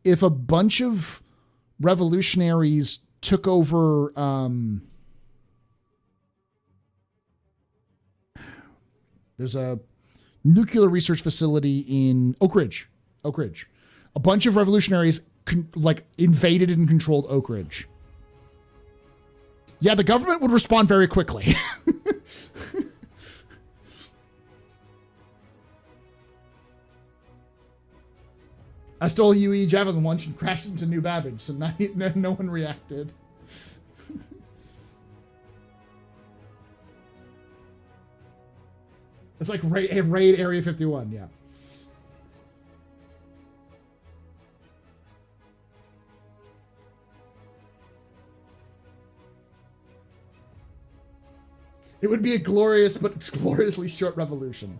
if a bunch of revolutionaries took over, there's a nuclear research facility in Oak Ridge. A bunch of revolutionaries invaded and controlled Oak Ridge. Yeah, the government would respond very quickly. I stole a UE Javelin once and crashed into New Babbage, so no one reacted. It's like raid Area 51, yeah. It would be a glorious but gloriously short revolution.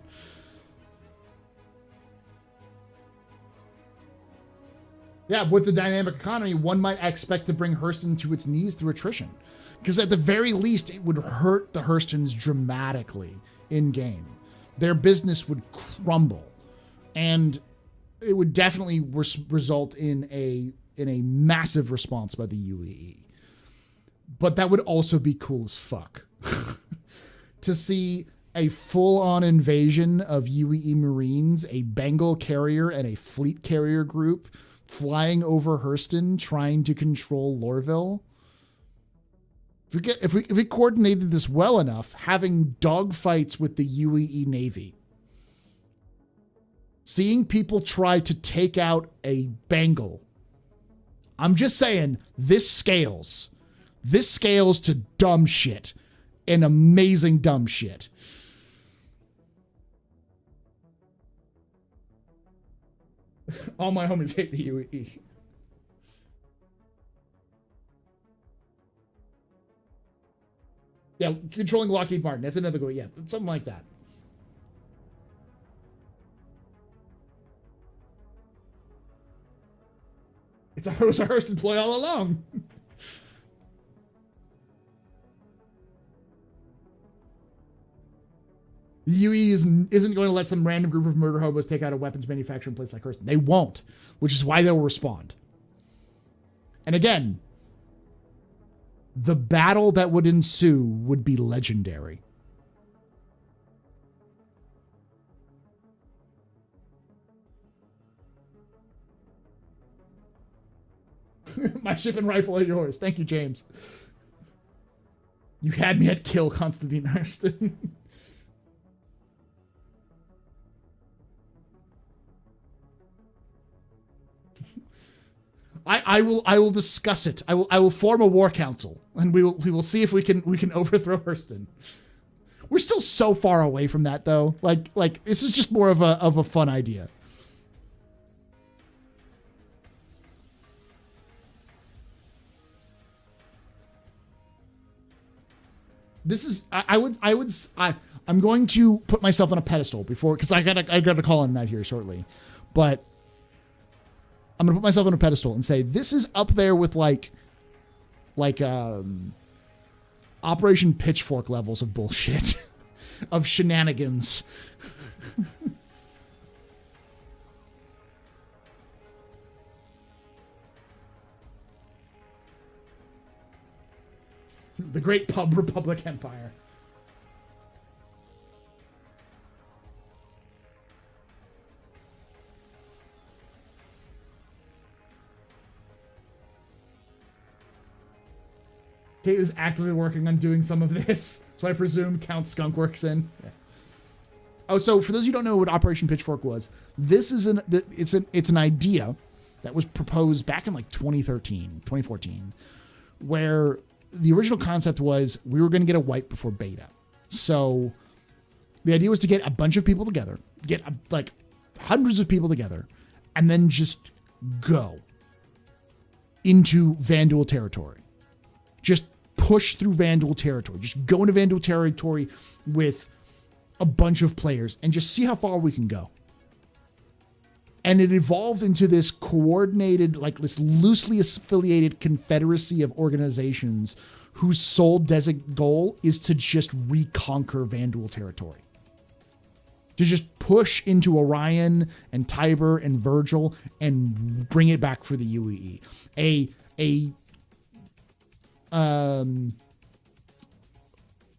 Yeah, with the dynamic economy, one might expect to bring Hurston to its knees through attrition. Because at the very least, it would hurt the Hurstons dramatically in-game. Their business would crumble. And it would definitely result in a massive response by the UEE. But that would also be cool as fuck. To see a full-on invasion of UEE Marines, a Bengal carrier, and a fleet carrier group flying over Hurston, trying to control Lorville. If we coordinated this well enough, having dogfights with the UEE Navy, seeing people try to take out a Bengal. I'm just saying, this scales. This scales to dumb shit. And amazing dumb shit. All my homies hate the UEE. Yeah, controlling Lockheed Martin. That's another go. Yeah, something like that. It was a Hurston ploy all along. The UE isn't going to let some random group of murder hobos take out a weapons manufacturing place like Hurston. They won't, which is why they'll respond. And again, the battle that would ensue would be legendary. My ship and rifle are yours. Thank you, James. You had me at kill, Constantine Hurston. I will discuss it. I will form a war council, and we will see if we can overthrow Hurston. We're still so far away from that, though. Like this is just more of a fun idea. This is I'm going to put myself on a pedestal because I got a call on that here shortly, but I'm gonna put myself on a pedestal and say this is up there with like Operation Pitchfork levels of bullshit, of shenanigans. The Great Pub Republic Empire. Kate is actively working on doing some of this, so I presume Count Skunk works in. Yeah. Oh, so for those of you who don't know what Operation Pitchfork was, this is it's an idea that was proposed back in like 2014, where the original concept was we were going to get a white before beta. So the idea was to get a bunch of people together, get like hundreds of people together, and then just go into Vanduul territory. Just push through Vandal territory. Just go into Vandal territory with a bunch of players and just see how far we can go. And it evolves into this coordinated, like this loosely affiliated confederacy of organizations whose sole goal is to just reconquer Vandal territory. To just push into Orion and Tiber and Virgil and bring it back for the UEE. A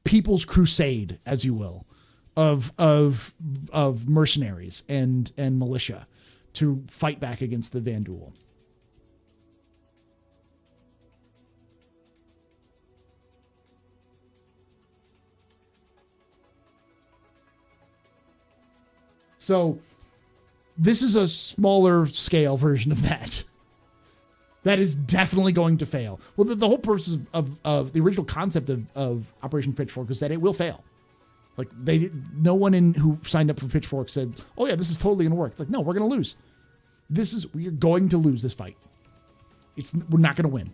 people's crusade, as you will, of mercenaries and militia to fight back against the Vandal. So this is a smaller scale version of that. That is definitely going to fail. Well, the whole purpose of the original concept of Operation Pitchfork is that it will fail. Like no one who signed up for Pitchfork said, "Oh yeah, this is totally going to work." It's like, no, we're going to lose. We're going to lose this fight. We're not going to win.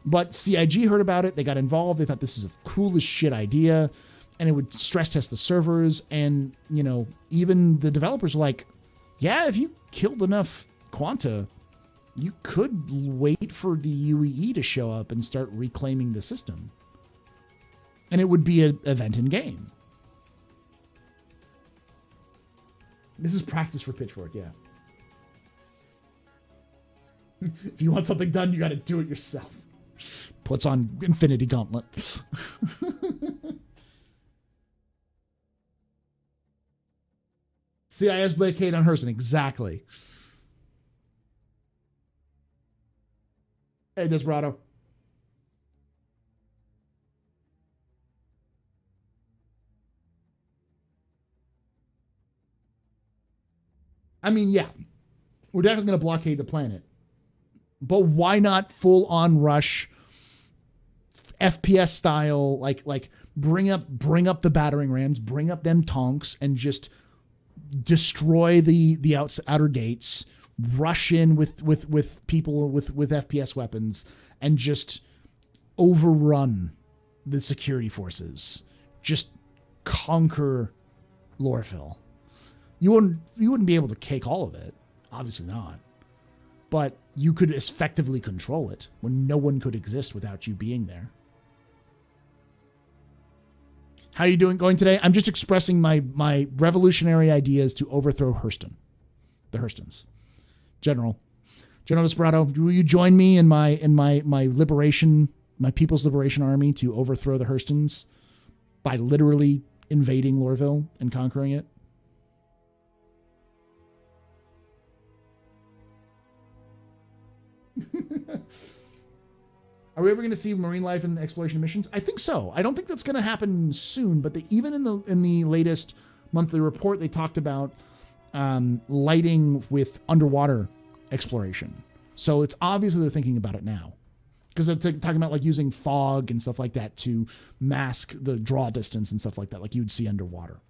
But CIG heard about it. They got involved. They thought this is a cool as shit idea. And it would stress test the servers. And, even the developers were like, yeah, if you killed enough Quanta, you could wait for the UEE to show up and start reclaiming the system. And it would be an event in game. This is practice for Pitchfork, yeah. If you want something done, you got to do it yourself. Puts on Infinity Gauntlet. CIS Blade on Hurston, exactly. Hey, Desperado. I mean, yeah, we're definitely going to blockade the planet. But why not full on rush FPS style, like bring up the battering rams, bring up them tonks and just destroy the outer gates, rush in with people with FPS weapons and just overrun the security forces. Just conquer Lorville. You wouldn't be able to cake all of it, obviously not. But you could effectively control it when no one could exist without you being there. How are you going today? I'm just expressing my revolutionary ideas to overthrow Hurston. The Hurstons. General Desperado, will you join me in my liberation, my People's Liberation Army to overthrow the Hurstons by literally invading Lorville and conquering it? Are we ever going to see marine life and exploration missions? I think so. I don't think that's going to happen soon, but even in the latest monthly report, they talked about lighting with underwater exploration. So it's obviously they're thinking about it now, because they're talking about like using fog and stuff like that to mask the draw distance and stuff like that, like you would see underwater.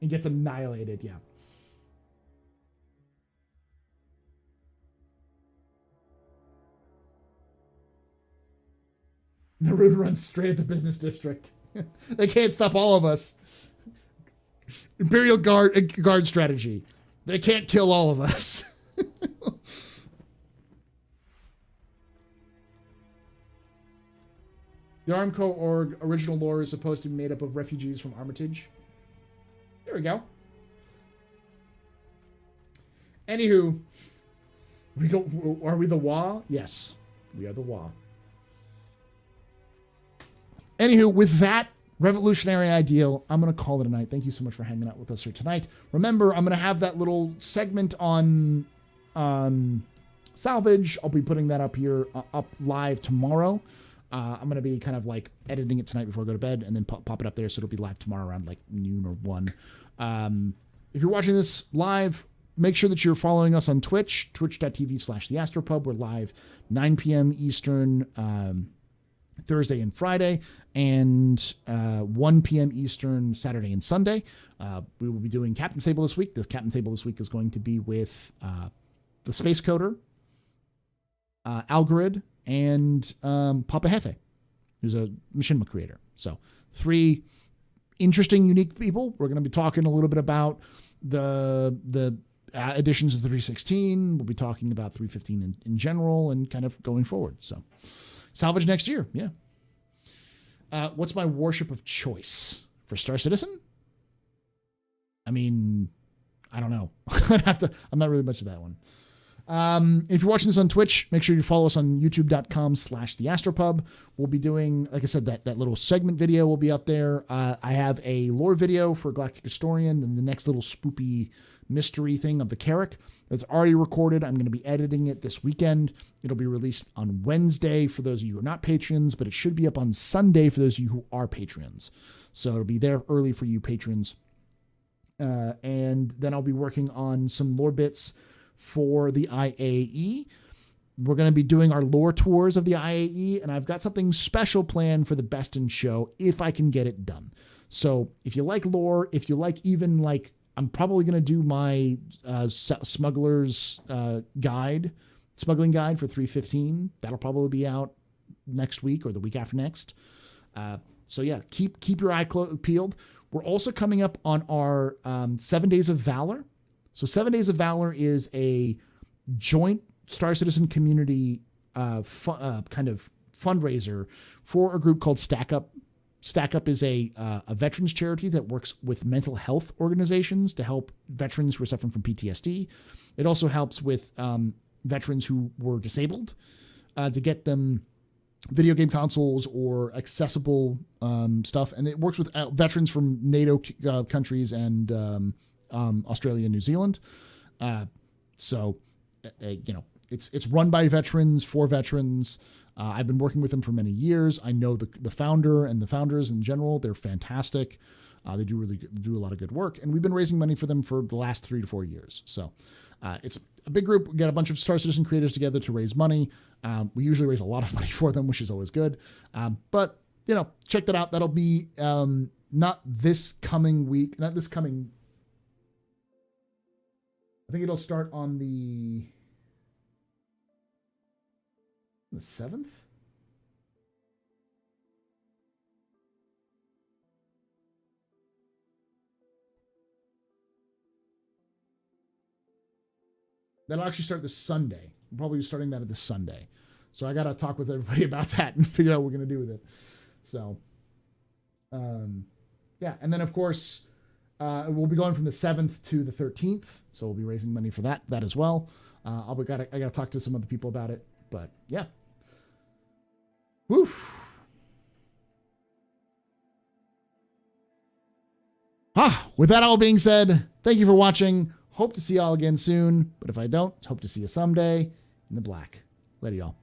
It gets annihilated, yeah. The route runs straight at the business district. They can't stop all of us. Imperial guard strategy. They can't kill all of us. The Armco org original lore is supposed to be made up of refugees from Armitage. There we go. Anywho, are we the WA? Yes, we are the WA. Anywho, with that revolutionary ideal, I'm going to call it a night. Thank you so much for hanging out with us here tonight. Remember, I'm going to have that little segment on Salvage. I'll be putting that up here, up live tomorrow. I'm going to be kind of like editing it tonight before I go to bed and then pop it up there. So it'll be live tomorrow around like noon or 1. If you're watching this live, make sure that you're following us on Twitch, twitch.tv/theastropub. We're live 9 p.m. Eastern, Thursday and Friday, and 1 p.m. Eastern Saturday and Sunday. We will be doing Captain's Table this week. The Captain's Table this week is going to be with the Space Coder, Algorid, and Papa Jefe, who's a machinima creator. So 3 interesting, unique people. We're going to be talking a little bit about the additions of 316. We'll be talking about 315 in general and kind of going forward. So Salvage next year. Yeah. What's my warship of choice for Star Citizen? I mean, I don't know. I'm not really much of that one. If you're watching this on Twitch, make sure you follow us on youtube.com/theastropub. We'll be doing, like I said, that little segment video will be up there. I have a lore video for Galactic Historian and the next little spoopy mystery thing of the Carrack that's already recorded. I'm going to be editing it this weekend. It'll be released on Wednesday for those of you who are not patrons, but it should be up on Sunday for those of you who are patrons. So it'll be there early for you patrons. And then I'll be working on some lore bits for the IAE. We're going to be doing our lore tours of the IAE, and I've got something special planned for the Best in Show if I can get it done. So if you like lore, if you like even like, I'm probably going to do my smuggler's smuggling guide for 315. That'll probably be out next week or the week after next. So yeah, keep your eye peeled. We're also coming up on our 7 Days of Valor. So 7 Days of Valor is a joint Star Citizen community kind of fundraiser for a group called Stack Up. Stack Up is a veterans charity that works with mental health organizations to help veterans who are suffering from PTSD. It also helps with veterans who were disabled to get them video game consoles or accessible stuff. And it works with veterans from NATO countries and Australia and New Zealand. So it's run by veterans for veterans. I've been working with them for many years. I know the founder and the founders in general. They're fantastic. They do a lot of good work, and we've been raising money for them for the last 3 to 4 years. So it's a big group. We got a bunch of Star Citizen creators together to raise money. We usually raise a lot of money for them, which is always good. But check that out. That'll be not this coming week, not this coming. I think it'll start on the 7th. That'll actually start this Sunday. We'll probably be starting that this Sunday. So I got to talk with everybody about that and figure out what we're going to do with it. So, yeah. And then, of course, we'll be going from the 7th to the 13th. So we'll be raising money for that as well. I got to talk to some other people about it. But, yeah. Woof. With that all being said, thank you for watching. Hope to see y'all again soon. But if I don't, hope to see you someday in the black. Later, y'all.